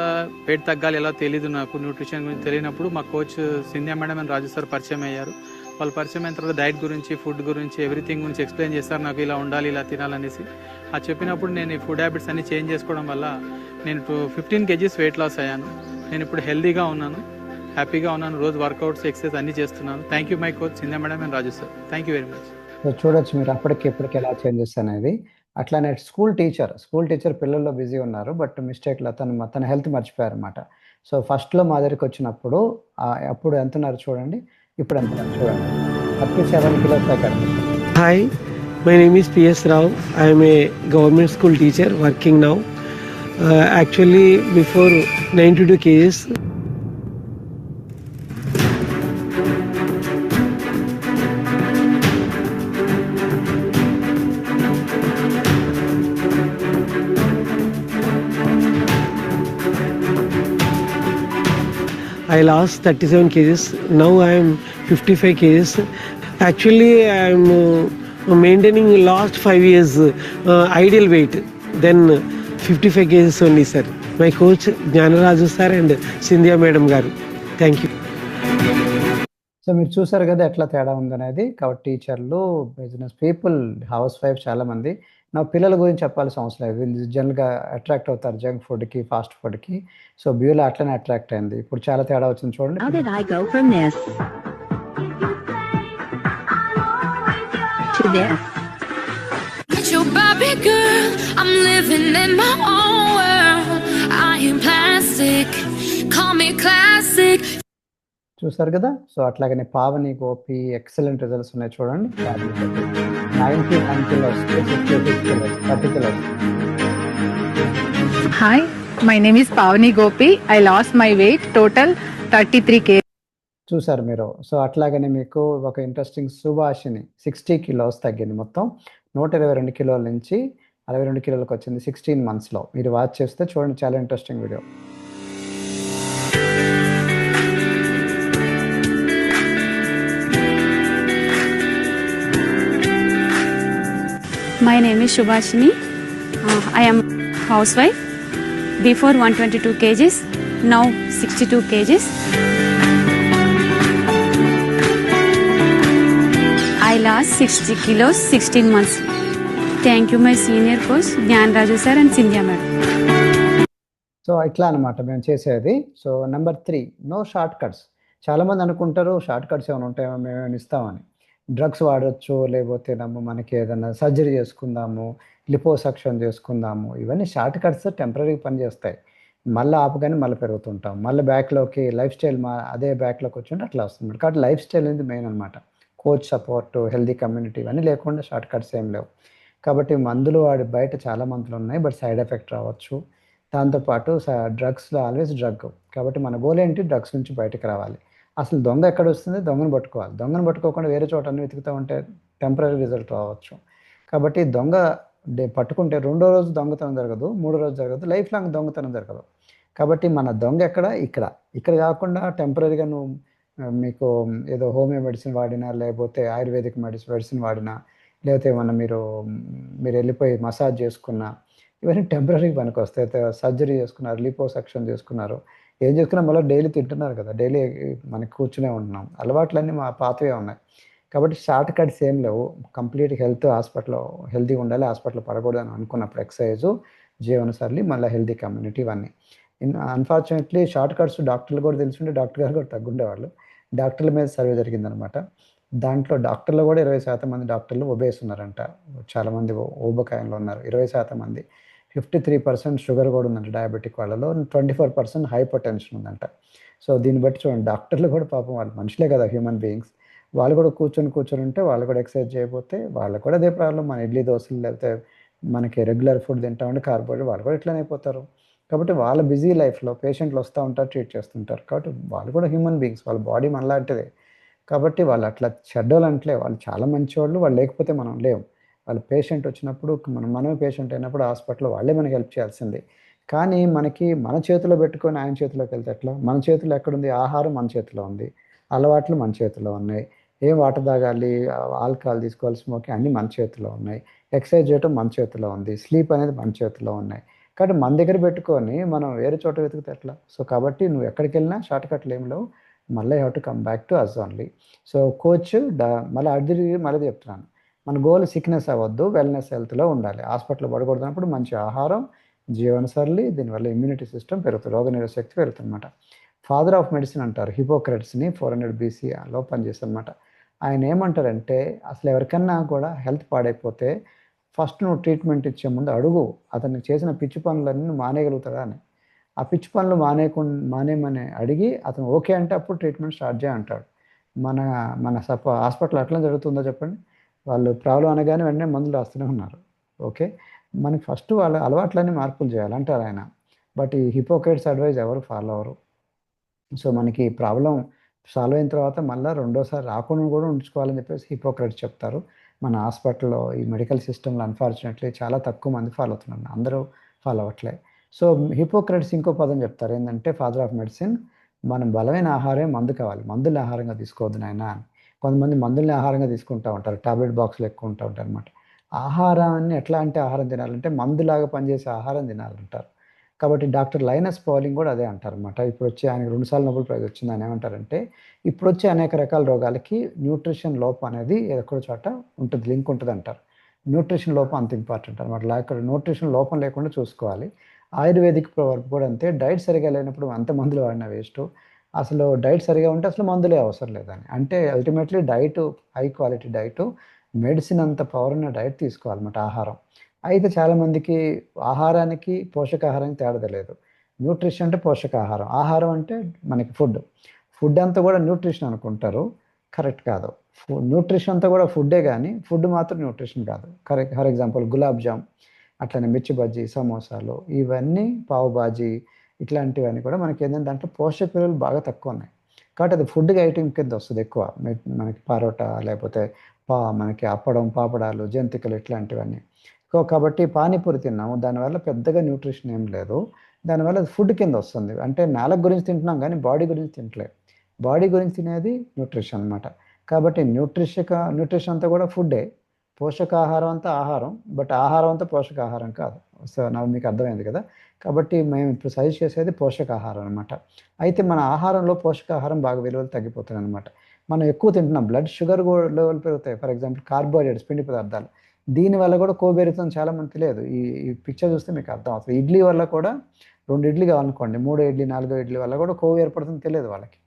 వెయిట్ తగ్గాలి ఎలా తెలీదు, నాకు న్యూట్రిషన్ గురించి తెలియనప్పుడు మా coach Scindia madam and Raju sir పరిచయం అయ్యారు. వాళ్ళు పరిచయం అయిన తర్వాత డైట్ గురించి, ఫుడ్ గురించి, ఎవ్రీథింగ్ గురించి ఎక్స్ప్లెయిన్ చేస్తారు. నాకు ఇలా ఉండాలి, ఇలా తినాలనేసి అది చెప్పినప్పుడు నేను ఈ ఫుడ్ హ్యాబిట్స్ అన్ని చేంజ్ చేసుకోవడం వల్ల నేను 15 kgs వెయిట్ లాస్ అయ్యాను. నేను ఇప్పుడు హెల్దీగా ఉన్నాను, హ్యాపీగా ఉన్నాను. రోజు వర్కౌట్స్, ఎక్సర్సైజ్ అన్ని చేస్తున్నాను. Thank you my coach Scindia madam and Raju sir. Thank you very much. So చూడొచ్చు మీరు అప్పటికి ఇప్పటికి ఎలా చేంజెస్ అనేది. అట్లానే స్కూల్ టీచర్ పిల్లల్లో బిజీ ఉన్నారు. బట్ మిస్టేక్లో తన హెల్త్ మర్చిపోయారన్నమాట. సో ఫస్ట్లో మా దగ్గరికి వచ్చినప్పుడు అప్పుడు ఎంత ఉన్నారు చూడండి, ఇప్పుడు ఎంత ఉన్నారు చూడండి. 37 kilos తగ్గారు. Hi, my name is P.S. Rao. I am a government school teacher working now. Actually, before 92 kgs. I lost 37 kgs. Now I am 55 kgs. Actually, I am maintaining last 5 years ideal weight. Then 55 kgs only, sir. My coach Jnanaraju sir and Sindhya madam garu. Thank you. So మీరు చూసారు కదా ఎట్లా తేడా ఉందనేది. కాబట్టి టీచర్లు, బిజినెస్ పీపుల్, హౌస్ వైఫ్ చాలామంది నా పిల్లల గురించి చెప్పాల్సిన అవసరం లేదు. వీళ్ళు జనరల్గా అట్రాక్ట్ అవుతారు జంక్ ఫుడ్కి, ఫాస్ట్ ఫుడ్కి. సో బ్యూలా అట్లనే అట్రాక్ట్ అయింది. ఇప్పుడు చాలా తేడా వచ్చింది చూడండి. How did I go from this to this? Your Barbie girl, I'm living in my own world. I am plastic, call me classic. చూసారు కదా. సో అట్లాగనే పావని గోపి ఎక్సలెంట్ రిజల్ట్స్ ఉన్నాయి చూడండి. 99 kilos, 66 kilos, 30 kilos. Hi, my name is Pavani Gopi. I lost my weight total 33 kg. చూసారు మీరు. సో అట్లాగనే మీకు ఒక ఇంట్రెస్టింగ్ సుభాషిని 60 kilos తగ్గింది. మొత్తం 122 కిలోల నుంచి 62 కిలోలకు వచ్చింది 16 monthsలో. మీరు వాచ్ చేస్తే చూడండి, చాలా interesting video. My name is Shubhashini. I am housewife. Before 122 kgs, now 62 kgs. I lost 60 kilos 16 months. Thank you my senior coach Gyan Raju sir and Cynthia madam. So ఇట్లా అనమాట మేము చేసేది. So number 3, no short cuts. చాలామంది అనుకుంటారు షార్ట్ కట్స్ ఏమైనా ఉంటాయేమో మేము ఏమైనా ఇస్తామని. డ్రగ్స్ వాడచ్చు, లేకపోతే మనకి ఏదైనా సర్జరీ చేసుకుందాము, లిపోసక్షన్ చేసుకుందాము, ఇవన్నీ షార్ట్ కట్స్ టెంపరీ పని చేస్తాయి. మళ్ళీ ఆపగానే మళ్ళీ పెరుగుతుంటాం, మళ్ళీ బ్యాక్లోకి లైఫ్ స్టైల్ అదే బ్యాక్లోకి వచ్చింటే అట్లా వస్తుంది. కాబట్టి లైఫ్ స్టైల్ అనేది మెయిన్ అనమాట. కోచ్ సపోర్టు, హెల్దీ కమ్యూనిటీ ఇవన్నీ లేకుండా షార్ట్ కట్స్ ఏం లేవు. కాబట్టి మందులు వాడి బయట చాలా మందులు ఉన్నాయి, బట్ సైడ్ ఎఫెక్ట్ రావచ్చు. దాంతోపాటు డ్రగ్స్లో ఆల్వేస్ డ్రగ్. కాబట్టి మన గోల్ ఏంటి, డ్రగ్స్ నుంచి బయటకు రావాలి. అసలు దొంగ ఎక్కడ వస్తుంది, దొంగను పట్టుకోవాలి. దొంగను పట్టుకోకుండా వేరే చోట అన్ని వెతుకుతూ ఉంటే టెంపరీ రిజల్ట్ రావచ్చు. కాబట్టి దొంగ పట్టుకుంటే 2వ రోజు దొంగతనం జరగదు, 3వ రోజు జరగదు, లైఫ్ లాంగ్ దొంగతనం జరగదు. కాబట్టి మన దొంగ ఎక్కడ, ఇక్కడ కాకుండా టెంపరీగా నువ్వు మీకు ఏదో హోమియో మెడిసిన్ వాడినా, లేకపోతే ఆయుర్వేదిక్ మెడిసిన్ వాడినా, లేకపోతే ఏమన్నా మీరు వెళ్ళిపోయి మసాజ్ చేసుకున్నా, ఇవన్నీ టెంపరీ పనికి వస్తాయి. సర్జరీ చేసుకున్నారు, లిపోసక్షన్ చేసుకున్నారు, ఏం చేసుకున్నా మళ్ళీ డైలీ తింటున్నారు కదా, డైలీ మనకి కూర్చునే ఉంటున్నాం, అలవాట్లన్నీ మా పాతవే ఉన్నాయి. కాబట్టి షార్ట్ కట్స్ ఏం లేవు. కంప్లీట్ హెల్తీ ఉండాలి, హాస్పిటల్లో పడకూడదు అని అనుకున్నప్పుడు ఎక్సర్సైజు, జీవనశైలి, మళ్ళీ హెల్తీ కమ్యూనిటీ ఇవన్నీ. అన్ఫార్చునేట్లీ షార్ట్ కట్స్ డాక్టర్లు కూడా తెలుసుంటే డాక్టర్ గారు కూడా తగ్గుండేవాళ్ళు. డాక్టర్ల మీద సర్వే జరిగిందనమాట. దాంట్లో డాక్టర్లు కూడా 20% మంది డాక్టర్లు ఒబేస్ ఉన్నారంట. చాలామంది ఊబకాయంలో ఉన్నారు 20% మంది. 53% షుగర్ కూడా ఉందంట డయాబెటిక్ వాళ్ళలో, 24% హైపర్ టెన్షన్ ఉందంట. సో దీన్ని బట్టి చూడండి, డాక్టర్లు కూడా పాపం వాళ్ళు మనుషులే కదా, హ్యూమన్ బీయింగ్స్. వాళ్ళు కూడా కూర్చొని ఉంటే, వాళ్ళు కూడా ఎక్సర్సైజ్ చేయకపోతే వాళ్ళకు కూడా అదే ప్రాబ్లం. మన ఇడ్లీ దోశలు లేకపోతే మనకి రెగ్యులర్ ఫుడ్ తింటా ఉంటే కార్బోహైడ్రేట్, వాళ్ళు కూడా ఇట్లనే అయిపోతారు. కాబట్టి వాళ్ళ బిజీ లైఫ్లో పేషెంట్లు వస్తూ ఉంటారు, ట్రీట్ చేస్తుంటారు. కాబట్టి వాళ్ళు కూడా హ్యూమన్ బీయింగ్స్, వాళ్ళ బాడీ మనలాంటిదే. కాబట్టి వాళ్ళు అట్లా చెడ్డోళ్ళు అంటలే, వాళ్ళు చాలా మంచివాళ్ళు. వాళ్ళు లేకపోతే మనం లేవు. వాళ్ళ పేషెంట్ వచ్చినప్పుడు మనమే పేషెంట్ అయినప్పుడు హాస్పిటల్లో వాళ్ళే మనకి హెల్ప్ చేయాల్సిందే. కానీ మన చేతిలో పెట్టుకొని ఆయన చేతిలోకి వెళ్తే ఎట్లా? మన చేతిలో ఎక్కడుంది? ఆహారం మన చేతిలో ఉంది, అలవాట్లు మన చేతిలో ఉన్నాయి, ఏం వాటర్ తాగాలి, ఆల్కహాల్ తీసుకోవాలి, స్మోకింగ్ అన్నీ మన చేతిలో ఉన్నాయి, ఎక్సర్సైజ్ చేయడం మన చేతిలో ఉంది, స్లీప్ అనేది మన చేతిలో ఉన్నాయి. కాబట్టి మన దగ్గర పెట్టుకొని మనం వేరే చోట వెతికితే ఎట్లా? సో కాబట్టి నువ్వు ఎక్కడికి వెళ్ళినా షార్ట్ కట్లు ఏం లేవు. మళ్ళీ have to come back to us only. So coach మళ్ళీ చెప్తున్నాను, మన గోల్ సిక్నెస్ అవ్వద్దు, వెల్నెస్ హెల్త్లో ఉండాలి. హాస్పిటల్లో పడకూడదన్నప్పుడు మంచి ఆహారం, జీవనశైలి, దీనివల్ల ఇమ్యూనిటీ సిస్టమ్ పెరుగుతుంది, రోగనిరోధక శక్తి పెరుగుతుంది అనమాట. ఫాదర్ ఆఫ్ మెడిసిన్ అంటారు హిపోక్రట్స్ని, 400 BCలో పనిచేస్తారనమాట. ఆయన ఏమంటారంటే, అసలు ఎవరికన్నా కూడా హెల్త్ పాడైపోతే ఫస్ట్ నువ్వు ట్రీట్మెంట్ ఇచ్చే ముందు అడుగు, అతనికి చేసిన పిచ్చి పనులన్నీ మానేయగలుగుతాడా అని. ఆ పిచ్చి పనులు మానేమని అడిగి అతను ఓకే అంటే అప్పుడు ట్రీట్మెంట్ స్టార్ట్ చేయంటాడు. మన హాస్పిటల్ అట్లా జరుగుతుందో చెప్పండి? వాళ్ళు ప్రాబ్లం అనగానే వెంటనే మందులు రాస్తూనే ఉన్నారు. ఓకే, మనకి ఫస్ట్ వాళ్ళ అలవాట్లన్నీ మార్పులు చేయాలంటారు ఆయన. బట్ ఈ హిపోక్రేట్స్ అడ్వైజ్ ఎవరు ఫాలో అవ్వరు. సో మనకి ప్రాబ్లం సాల్వ్ అయిన తర్వాత మళ్ళీ రెండోసారి రాకుండా కూడా ఉంచుకోవాలని చెప్పేసి హిపోక్రేట్స్ చెప్తారు. మన హాస్పిటల్లో ఈ మెడికల్ సిస్టంలో అన్ఫార్చునేట్లీ చాలా తక్కువ మంది ఫాలో అవుతున్నారు, అందరూ ఫాలో అవ్వట్లే. సో హిపోక్రేట్స్ ఇంకో పదం చెప్తారు ఏంటంటే, ఫాదర్ ఆఫ్ మెడిసిన్, మనం బలమైన ఆహారం మందు కావాలి, మందుల్ని ఆహారంగా తీసుకోవద్దు నాయన అని. కొంతమంది మందుల్ని ఆహారంగా తీసుకుంటూ ఉంటారు, టాబ్లెట్ బాక్స్లు ఎక్కువ ఉంటా ఉంటారు అనమాట. ఆహారాన్ని ఎట్లాంటి ఆహారం తినాలంటే మందులాగా పనిచేసే ఆహారం తినాలంటారు. కాబట్టి డాక్టర్ లైనస్ పౌలింగ్ కూడా అదే అంటారు అనమాట. ఇప్పుడు వచ్చే ఆయనకు 2 సార్లు నోబెల్ ప్రైజ్ వచ్చింది. ఆయన ఏమంటారంటే, ఇప్పుడు వచ్చే అనేక రకాల రోగాలకి న్యూట్రిషన్ లోపం అనేది ఎక్కడో చోట ఉంటుంది, లింక్ ఉంటుంది అంటారు. న్యూట్రిషన్ లోపం అంత ఇంపార్టెంట్ అనమాట. ఇక్కడ న్యూట్రిషన్ లోపం లేకుండా చూసుకోవాలి. ఆయుర్వేదిక్ వర్క్ కూడా అంతే, డైట్ సరిగా లేనప్పుడు అంత మందులు వాడిన వేస్ట్. అసలు డైట్ సరిగా ఉంటే అసలు మందులే అవసరం లేదని. అంటే ultimately diet, high quality diet, medicine అంత పవర్ ఉన్న డైట్ తీసుకోవాలన్నమాట, ఆహారం. అయితే చాలామందికి ఆహారానికి పోషకాహారానికి తేడా తెలియదు. న్యూట్రిషన్ అంటే పోషకాహారం, ఆహారం అంటే మనకి ఫుడ్ అంతా కూడా న్యూట్రిషన్ అనుకుంటారు. కరెక్ట్ కాదు. న్యూట్రిషన్ అంతా కూడా ఫుడ్డే, కానీ ఫుడ్ మాత్రం న్యూట్రిషన్ కాదు. ఫర్ ఎగ్జాంపుల్ గులాబ్ జామ్, అట్లనే మిర్చి బజ్జీ, సమోసాలు, ఇవన్నీ పావు బాజీ, ఇట్లాంటివన్నీ కూడా మనకి ఏంటంటే దాంట్లో పోషక విలువలు బాగా తక్కువ ఉన్నాయి. కాబట్టి అది ఫుడ్గా ఐటమ్ కింద వస్తుంది ఎక్కువ. మనకి పరోటా, లేకపోతే మనకి అప్పడం, పాపడాలు, జంతికలు ఇట్లాంటివన్నీ. కాబట్టి పానీపూరి తిన్నాము, దానివల్ల పెద్దగా న్యూట్రిషన్ ఏం లేదు, దానివల్ల అది ఫుడ్ కింద వస్తుంది. అంటే నాలుగు గురించి తింటున్నాం కానీ బాడీ గురించి తినట్లేదు. బాడీ గురించి తినేది న్యూట్రిషన్ అనమాట. కాబట్టి న్యూట్రిషన్ అంతా కూడా ఫుడ్డే, పోషకాహారం అంతా ఆహారం, బట్ ఆహారం అంతా పోషకాహారం కాదు. సో మీకు అర్థమైంది కదా. కాబట్టి మేము ఇప్పుడు సజెస్ట్ చేసేది పోషకాహారం అనమాట. అయితే మన ఆహారంలో పోషకాహారం బాగా విలువలు తగ్గిపోతుంది అనమాట. మనం ఎక్కువ తింటున్నాం, బ్లడ్ షుగర్ లెవెల్ పెరుగుతాయి. ఫర్ ఎగ్జాంపుల్ కార్బోహైడ్రేట్స్, పిండి పదార్థాలు, దీనివల్ల కూడా కొవ్వు పెరుగుతుంది. చాలామంది తెలియదు. ఈ పిక్చర్ చూస్తే మీకు అర్థం అవుతుంది. ఇడ్లీ వల్ల కూడా 2 ఇడ్లీ కావాలనుకోండి, 3 ఇడ్లీ 4 ఇడ్లీ వల్ల కూడా కొవ్వు ఏర్పడుతుంది, తెలియదు వాళ్ళకి.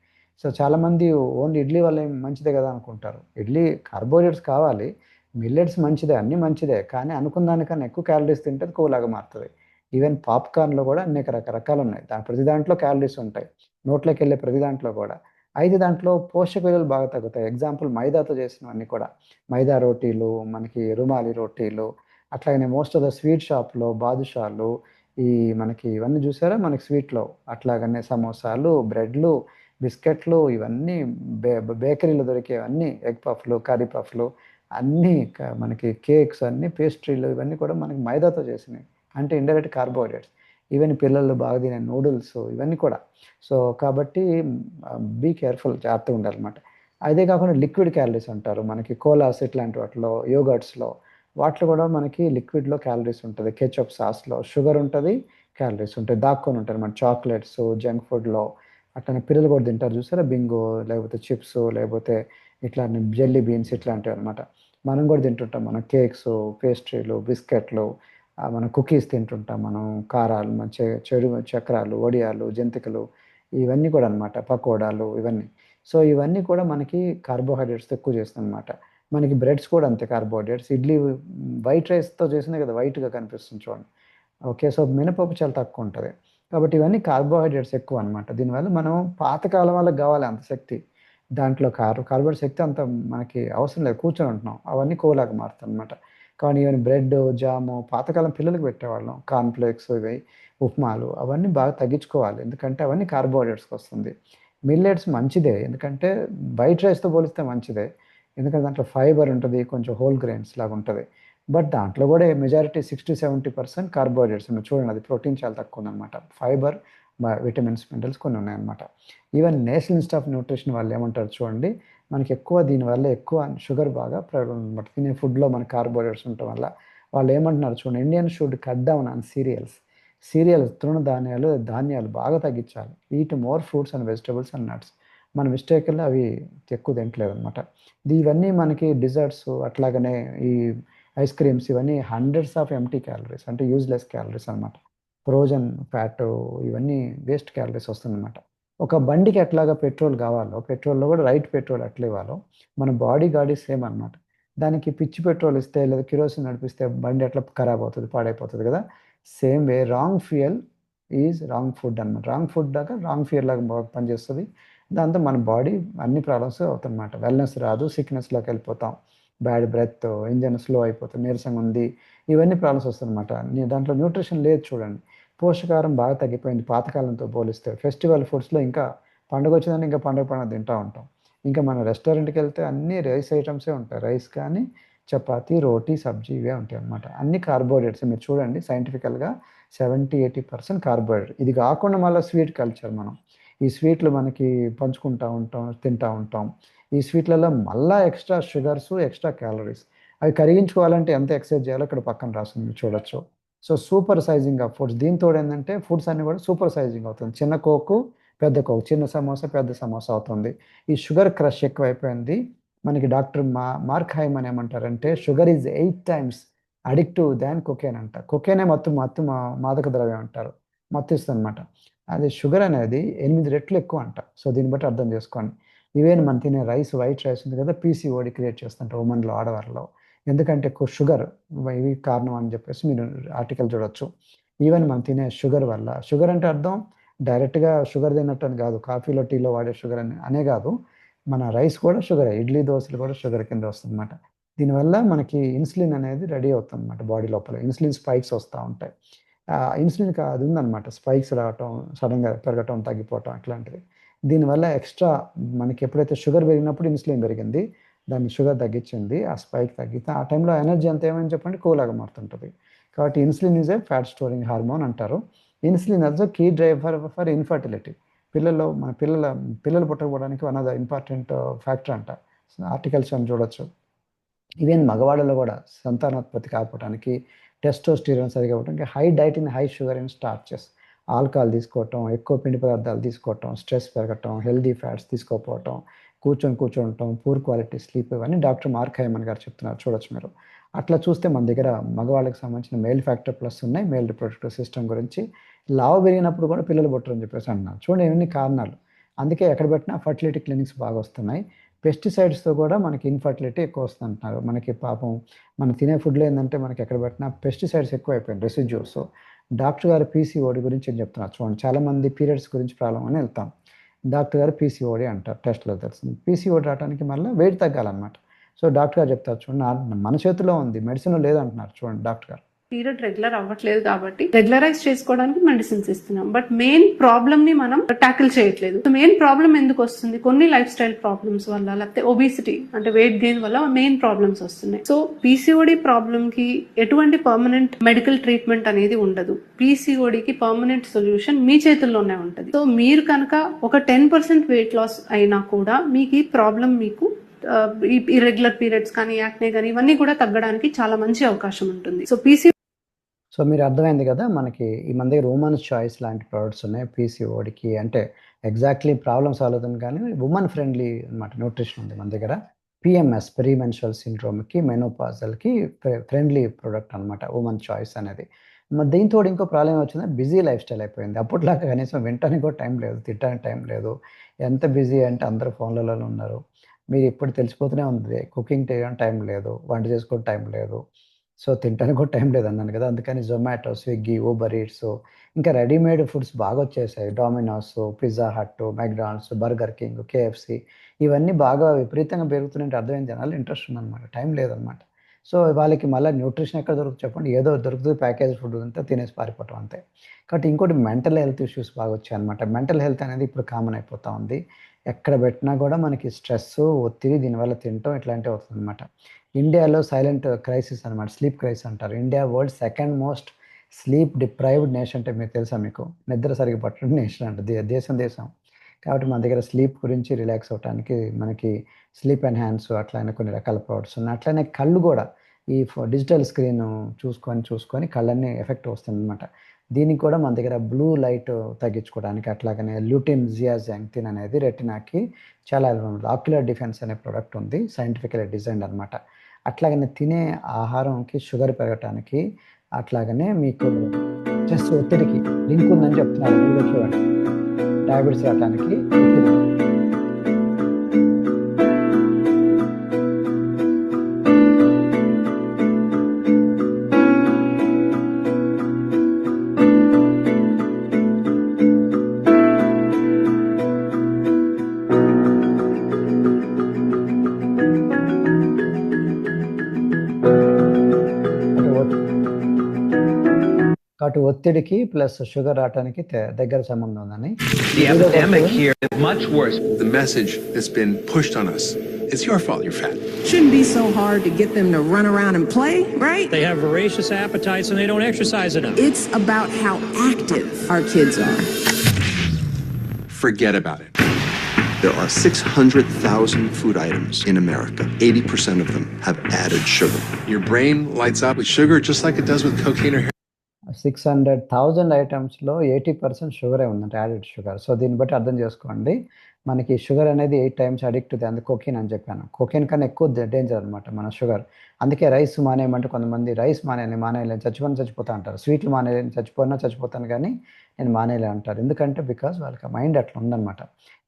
సో చాలామంది ఓన్లీ ఇడ్లీ వల్ల మంచిదే కదా అనుకుంటారు. ఇడ్లీ కార్బోహైడ్రేట్స్ కావాలి, మిల్లెట్స్ మంచిదే, అన్నీ మంచిదే, కానీ అనుకున్న దానికన్నా ఎక్కువ క్యాలరీస్ తింటే అది కొవ్వులాగా మారుతుంది. ఈవెన్ పాప్కార్న్లో కూడా అనేక రకరకాలు ఉన్నాయి. ప్రతి దాంట్లో క్యాలరీస్ ఉంటాయి, నోట్లోకి వెళ్ళే ప్రతి దాంట్లో కూడా. అయితే దాంట్లో పోషక విలువలు బాగా తగ్గుతాయి. ఎగ్జాంపుల్ మైదాతో చేసినవన్నీ కూడా, మైదా రోటీలు, మనకి రుమాలి రోటీలు, అట్లాగనే మోస్ట్ ఆఫ్ ద స్వీట్ షాప్లో బాదుషాలు, ఈ మనకి ఇవన్నీ చూసారా మనకి స్వీట్లో, అట్లాగనే సమోసాలు, బ్రెడ్లు, బిస్కెట్లు, ఇవన్నీ బేకరీలో దొరికేవన్నీ, ఎగ్ పఫ్లు, కర్రీ పఫ్లు, అన్నీ మనకి కేక్స్, అన్నీ పేస్ట్రీలు, ఇవన్నీ కూడా మనకి మైదాతో చేసినవి, అంటే ఇండైరెక్ట్ కార్బోహైడ్రేట్స్. ఈవెన్ పిల్లలు బాగా తినే నూడిల్స్, ఇవన్నీ కూడా. సో కాబట్టి బీ కేర్ఫుల్, జాగ్రత్తగా ఉండాలన్నమాట. అదే కాకుండా లిక్విడ్ క్యాలరీస్ అంటారు, మనకి కోలాస్ ఇట్లాంటి వాటిలో, యోగర్ట్స్లో, వాటిలో కూడా మనకి లిక్విడ్లో క్యాలరీస్ ఉంటుంది. కెచప్ సాస్లో షుగర్ ఉంటుంది, క్యాలరీస్ ఉంటాయి, దాక్కొని ఉంటాయి మన చాక్లెట్స్, జంక్ ఫుడ్లో. అట్లనే పిల్లలు కూడా తింటారు చూసారా, బింగో, లేకపోతే చిప్స్, లేకపోతే ఇట్లా జెల్లీ బీన్స్, ఇట్లాంటివి అనమాట. మనం కూడా తింటుంటాం, మనం కేక్స్, పేస్ట్రీలు, బిస్కెట్లు, మనం కుకీస్ తింటుంటాం, మనం కారాలు, మన చెడు చక్రాలు, వడియాలు, జంతికలు, ఇవన్నీ కూడా అనమాట, పకోడాలు, ఇవన్నీ. సో ఇవన్నీ కూడా మనకి కార్బోహైడ్రేట్స్ ఎక్కువ చేస్తుంది అనమాట. మనకి బ్రెడ్స్ కూడా అంతే కార్బోహైడ్రేట్స్. ఇడ్లీ వైట్ రైస్తో చేసినాయి కదా, వైట్గా కనిపిస్తుంది చూడండి. ఓకే, సో మినపప్పు చాలా తక్కువ ఉంటుంది. కాబట్టి ఇవన్నీ కార్బోహైడ్రేట్స్ ఎక్కువ అనమాట. దీనివల్ల మనం పాతకాలం వాళ్ళకి కావాలి అంత శక్తి, దాంట్లో కార్బోహైడ్రేట్ శక్తి అంత మనకి అవసరం లేదు, కూర్చొని ఉంటున్నాం, అవన్నీ కోలాగా మారుతాయి అనమాట. కానీ ఈవెన్ బ్రెడ్, జాము పాతకాలం పిల్లలకు పెట్టేవాళ్ళం, కార్న్ఫ్లేక్స్, ఇవి ఉప్మాలు, అవన్నీ బాగా తగ్గించుకోవాలి, ఎందుకంటే అవన్నీ కార్బోహైడ్రేట్స్కి వస్తుంది. మిల్లెట్స్ మంచిదే, ఎందుకంటే వైట్ రైస్తో పోలిస్తే మంచిదే, ఎందుకంటే దాంట్లో ఫైబర్ ఉంటుంది, కొంచెం హోల్ గ్రెయిన్స్ లాగా ఉంటుంది. బట్ దాంట్లో కూడా మెజారిటీ 60-70% కార్బోహైడ్రేట్స్ ఉన్నాయి చూడండి. అది ప్రోటీన్ చాలా తక్కువ ఉందన్నమాట. ఫైబర్, విటమిన్స్, మినరల్స్ కొన్ని ఉన్నాయన్నమాట. Even national institute of nutrition వాళ్ళు ఏమంటారు చూడండి, మనకి ఎక్కువ దీనివల్ల ఎక్కువ షుగర్ బాగా ప్రాబ్లం అనమాట. తినే ఫుడ్లో మన కార్బోహైడ్రేట్స్ ఉండటం వల్ల వాళ్ళు ఏమంటున్నారు చూడండి, Indian should cut down on serials, ధాన్యాలు బాగా తగ్గించాలి. Eat more fruits and vegetables and nuts. మన మిస్టేక్లో అవి ఎక్కువ తింటలేదు అనమాట. ఇవన్నీ మనకి డిజర్ట్స్, అట్లాగనే ఈ ఐస్ క్రీమ్స్, ఇవన్నీ హండ్రెడ్స్ ఆఫ్ ఎంటీ క్యాలరీస్, అంటే యూజ్లెస్ క్యాలరీస్ అనమాట. ఫ్రోజన్ ఫ్యాట్, ఇవన్నీ వేస్ట్ క్యాలరీస్ వస్తుందన్నమాట. ఒక బండికి ఎట్లాగా పెట్రోల్ కావాలో, పెట్రోల్లో కూడా రైట్ పెట్రోల్ ఎట్లా ఇవ్వాలో, మన బాడీ సేమ్ అనమాట. దానికి పిచ్చి పెట్రోల్ ఇస్తే లేదా కిరోసిన్ నడిపిస్తే బండి ఎట్లా ఖరాబ్ అవుతుంది, పాడైపోతుంది కదా. Same way wrong fuel is wrong food అనమాట. రాంగ్ ఫుడ్ దాకా రాంగ్ ఫ్యూయల్ లాగా బాగా పనిచేస్తుంది. దాంతో మన బాడీ అన్ని ప్రాబ్లమ్స్ అవుతుందన్నమాట. వెల్నెస్ రాదు, సిక్నెస్లోకి వెళ్ళిపోతాం, బ్యాడ్ బ్రెత్, ఇంజన్ స్లో అయిపోతుంది, నీరసంగా ఉంది, ఇవన్నీ ప్రాబ్లమ్స్ వస్తుందన్నమాట. దాంట్లో న్యూట్రిషన్ లేదు చూడండి. పోషకాహారం బాగా తగ్గిపోయింది పాతకాలంతో పోలిస్తే. ఫెస్టివల్ ఫుడ్స్లో ఇంకా పండుగ వచ్చిందని ఇంకా పండుగ తింటూ ఉంటాం. ఇంకా మన రెస్టారెంట్కి వెళ్తే అన్ని రైస్ ఐటమ్సే ఉంటాయి, రైస్ కానీ చపాతీ, రోటీ, సబ్జీ, ఇవే ఉంటాయి అన్నమాట. అన్ని కార్బోహైడ్రేట్స్. మీరు చూడండి సైంటిఫికల్గా 70-80% కార్బోహైడ్రేట్. ఇది కాకుండా మళ్ళీ స్వీట్ కల్చర్, మనం ఈ స్వీట్లు మనకి పంచుకుంటూ ఉంటాం, తింటూ ఉంటాం. ఈ స్వీట్లలో మళ్ళీ ఎక్స్ట్రా షుగర్స్, ఎక్స్ట్రా క్యాలరీస్. అవి కరిగించుకోవాలంటే ఎంత ఎక్సర్సైజ్ చేయాలో ఇక్కడ పక్కన రాస్తుంది, మీరు చూడొచ్చు. So super sizing of foods. దీంతో ఏంటంటే ఫుడ్స్ అన్నీ కూడా సూపర్ సైజింగ్ అవుతుంది. చిన్న కోకు, పెద్ద కోక్, చిన్న సమోసా, పెద్ద సమోసా అవుతుంది. ఈ షుగర్ క్రష్ ఎక్కువైపోయింది. మనకి డాక్టర్ మార్క్ హైమన్ ఏమంటారంటే, sugar is 8 times addictive than cocaine అంట. కొకేనే మాదక ద్రవ్యం అంటారు, మత్తు ఇస్తుంది అనమాట. అది షుగర్ అనేది 8 రెట్లు ఎక్కువ అంట. సో దీన్ని బట్టి అర్థం చేసుకోండి. ఈవెన్ మనం తినే రైస్, వైట్ రైస్ ఉంది కదా, పీసీఓడి క్రియేట్ చేస్తుంటారు ఉమెన్లో, ఆడవారిలో. ఎందుకంటే ఎక్కువ షుగర్, ఇవి కారణం అని చెప్పేసి మీరు ఆర్టికల్ చూడొచ్చు. ఈవెన్ మనం తినే షుగర్ వల్ల, షుగర్ అంటే అర్థం డైరెక్ట్గా షుగర్ తిన్నట్టు అని కాదు, కాఫీలో, టీలో వాడే షుగర్ అనే కాదు, మన రైస్ కూడా షుగరే, ఇడ్లీ దోశలు కూడా షుగర్ కింద వస్తుంది అనమాట. దీనివల్ల మనకి ఇన్సులిన్ అనేది రెడీ అవుతుంది అనమాట బాడీ లోపల. ఇన్సులిన్ స్పైక్స్ వస్తూ ఉంటాయి. ఇన్సులిన్కి అది ఉందన్నమాట, స్పైక్స్ రావటం, సడన్గా పెరగటం, తగ్గిపోవటం, అట్లాంటివి. దీనివల్ల ఎక్స్ట్రా మనకి ఎప్పుడైతే షుగర్ పెరిగినప్పుడు ఇన్సులిన్ పెరిగింది, దాన్ని షుగర్ తగ్గించింది, ఆ స్పైక్ తగ్గితే ఆ టైంలో ఎనర్జీ అంతా ఏమని చెప్పండి, కూలాగా మారుతుంటుంది. కాబట్టి insulin is a fat storing hormone అంటారు. Insulin also key driver for infertility. మన పిల్లలు పుట్టకపోవడానికి one of the important factor అంట. ఆర్టికల్స్ అని చూడొచ్చు. ఈవెన్ మగవాళ్ళలో కూడా సంతానోత్పత్తి కాకపోవడానికి, టెస్టోస్టిరాన్ సరిగా ఇవ్వటం, ఇంకా high diet in high sugar in starches, alcohol తీసుకోవటం, ఎక్కువ పిండి పదార్థాలు తీసుకోవటం, స్ట్రెస్ పెరగటం, హెల్దీ ఫ్యాట్స్ తీసుకోకపోవటం, కూర్చోవటం, పూర్ క్వాలిటీ స్లీప్, ఇవన్నీ డాక్టర్ మార్క్ హైమన్ గారు చెప్తున్నారు, చూడొచ్చు మీరు. అట్లా చూస్తే మన దగ్గర మగవాళ్ళకి సంబంధించిన మేల్ ఫ్యాక్టర్ ప్లస్ ఉన్నాయి, మేల్ రిప్రొడక్టివ్ సిస్టమ్ గురించి. లావు పెరిగినప్పుడు కూడా పిల్లలు పుట్టరని చెప్పేసి అంటున్నారు. చూడండి ఇవన్నీ కారణాలు. అందుకే ఎక్కడ పెట్టినా ఫర్టిలిటీ క్లినిక్స్ బాగా వస్తున్నాయి. పెస్టిసైడ్స్తో కూడా మనకి ఇన్ఫర్టిలిటీ ఎక్కువ వస్తుంది అంటున్నారు. మనకి పాపం మనం తినే ఫుడ్లో ఏంటంటే మనకి ఎక్కడ పెట్టినా పెస్టిసైడ్స్ ఎక్కువ అయిపోయింది, రెసిడ్యూస్. డాక్టర్ గారు పీసీఓడి గురించి ఏం చెప్తున్నారు చూడండి. చాలామంది పీరియడ్స్ గురించి ప్రాబ్లం అని వెళ్తాం, డాక్టర్ గారు పీసీఓడి అంటారు, టెస్ట్లో తెలుస్తుంది. పీసీఓడి రావడానికి మళ్ళీ వెయిట్ తగ్గాలన్నమాట. సో డాక్టర్ గారు చెప్తారు చూడండి, మన చేతిలో ఉంది, మెడిసిన్ లేదంటున్నారు చూడండి డాక్టర్ గారు. పీరియడ్ రెగ్యులర్ అవ్వట్లేదు కాబట్టి రెగ్యులరైజ్ చేసుకోవడానికి మెడిసిన్స్ ఇస్తున్నాం, బట్ మెయిన్ ప్రాబ్లమ్ ని మనం టాకిల్ చేయట్లేదు. మెయిన్ ప్రాబ్లం ఎందుకు వస్తుంది? కొన్ని లైఫ్ స్టైల్ ప్రాబ్లమ్స్ వల్ల, లేకపోతే ఒబిసిటీ అంటే వెయిట్ గెయిన్ వల్ల మెయిన్ ప్రాబ్లమ్స్ వస్తున్నాయి. సో పీసీఓడి ప్రాబ్లమ్ కి ఎటువంటి పర్మనెంట్ మెడికల్ ట్రీట్మెంట్ అనేది ఉండదు. పీసీఓడికి పర్మనెంట్ సొల్యూషన్ మీ చేతుల్లోనే ఉంటుంది. సో మీరు కనుక ఒక 10% వెయిట్ లాస్ అయినా కూడా మీకు ఈ ప్రాబ్లం మీకు ఇర్రెగ్యులర్ పీరియడ్స్ కానీ, యాక్నే కానీ ఇవన్నీ కూడా తగ్గడానికి చాలా మంచి అవకాశం ఉంటుంది. సో మీరు అర్థమైంది కదా, మనకి ఈ మన దగ్గర ఉమెన్స్ చాయిస్ లాంటి ప్రోడక్ట్స్ ఉన్నాయి పీసీఓడికి. అంటే ఎగ్జాక్ట్లీ ప్రాబ్లమ్ సాల్వ్ అవుతుంది కానీ ఉమెన్ ఫ్రెండ్లీ అనమాట న్యూట్రిషన్ ఉంది మన దగ్గర. పిఎంఎస్ ప్రీమెన్స్ట్రువల్ సిండ్రోమ్కి, మెనోపాజల్కి ఫ్రెండ్లీ ప్రోడక్ట్ అనమాట ఉమెన్ చాయిస్ అనేది. మరి దీంతో ఇంకో ప్రాబ్లం వచ్చింది, బిజీ లైఫ్ స్టైల్ అయిపోయింది. అప్పట్లాగా కనీసం వినటానికి కూడా టైం లేదు, తినడానికి టైం లేదు. ఎంత బిజీ అంటే అందరూ ఫోన్లలో ఉన్నారు. మీరు ఇప్పుడు తెలిసిపోతూనే ఉంది, కుకింగ్ చేయడానికి టైం లేదు, వంట చేసుకోవడం టైం లేదు, సో తినడానికి కూడా టైం లేదన్నాను కదా. అందుకని జొమాటో, స్విగ్గీ, ఊబర్ ఈట్స్, ఇంకా రెడీమేడ్ ఫుడ్స్ బాగా వచ్చేసాయి. Domino's, Pizza Hut, McDonald's, Burger King, KFC, ఇవన్నీ బాగా విపరీతంగా పెరుగుతున్నాయంటే అర్థమైంది జనాలు ఇంట్రెస్ట్ ఉందన్నమాట, టైం లేదనమాట. సో వాళ్ళకి మళ్ళీ న్యూట్రిషన్ ఎక్కడ దొరుకుతుంది చెప్పండి, ఏదో దొరుకుతుంది ప్యాకేజ్ ఫుడ్ అంతా తినేసి పారిపోవటం అంతే. కాబట్టి ఇంకోటి మెంటల్ హెల్త్ ఇష్యూస్ బాగా వచ్చాయి అనమాట. మెంటల్ హెల్త్ అనేది ఇప్పుడు కామన్ అయిపోతూ ఉంది. ఎక్కడ పెట్టినా కూడా మనకి స్ట్రెస్, ఒత్తిడి, దీనివల్ల తినటం ఇట్లాంటివి అవుతుంది అనమాట. ఇండియాలో సైలెంట్ క్రైసిస్ అనమాట, స్లీప్ క్రైసిస్ అంటారు. India world second most sleep deprived nation అంటే మీకు తెలుసా? మీకు నిద్ర సరిగ్గా పట్టడం నేషన్ అంటే దేశం. కాబట్టి మన దగ్గర స్లీప్ గురించి రిలాక్స్ అవ్వడానికి మనకి స్లీప్ ఎన్హాన్స్ అట్లనే కొన్ని రకాల ప్రోడక్ట్స్ ఉన్నాయి. అట్లనే కళ్ళు కూడా ఈ డిజిటల్ స్క్రీన్ చూసుకొని కళ్ళన్నీ ఎఫెక్ట్ వస్తుంది అనమాట. దీనికి కూడా మన దగ్గర బ్లూ లైట్ తగ్గించుకోవడానికి, అట్లాగనే ల్యూటిన్ జియాజాంగ్థిన్ అనేది రెటినాకి చాలా ఆక్యులర్ డిఫెన్స్ అనే ప్రోడక్ట్ ఉంది, సైంటిఫికల్ డిజైన్ అనమాట. అట్లాగనే తినే ఆహారంకి షుగర్ పెరగటానికి, అట్లాగనే మీకు స్ట్రెస్ ఒత్తిడికి లింక్ ఉందని చెప్తున్నారు. మీరు చూడండి, డయాబెటీస్ రావడానికి ఒత్తిడి. కాబట్టి ఒత్తిడికి ప్లస్ షుగర్ రావడానికి దగ్గర సంబంధం ఉందని. The epidemic here is much worse. The message that's been pushed on us, it's your fault you're fat. Shouldn't be so hard to get them to run around and play, right? They have voracious appetites and they don't exercise enough. It's about how active our kids are. Forget about it. There are 600,000 food items in America. 80% of them have added sugar. Your brain lights up with sugar just like it does with cocaine or heroin. 600,000 ఐటమ్స్లో 80% షుగరే ఉందంటే, యాడెడ్ షుగర్. సో దీన్ని బట్టి అర్థం చేసుకోండి, మనకి షుగర్ అనేది 8 times అడిక్ట్ ఉంది. అందుకే కోకేన్ అని చెప్పాను. కోకేన్ కన్నా ఎక్కువ డేంజర్ అనమాట మన షుగర్. అందుకే రైస్ మానేయమంటే కొంతమంది రైస్ మానేయలేని చచ్చిపోతా అంటారు. స్వీట్లు మానేయలేని చచ్చిపోతాను కానీ నేను మానేయలే అంటారు. ఎందుకంటే బికాజ్ వాళ్ళకి మైండ్ అట్లా ఉందన్నమాట.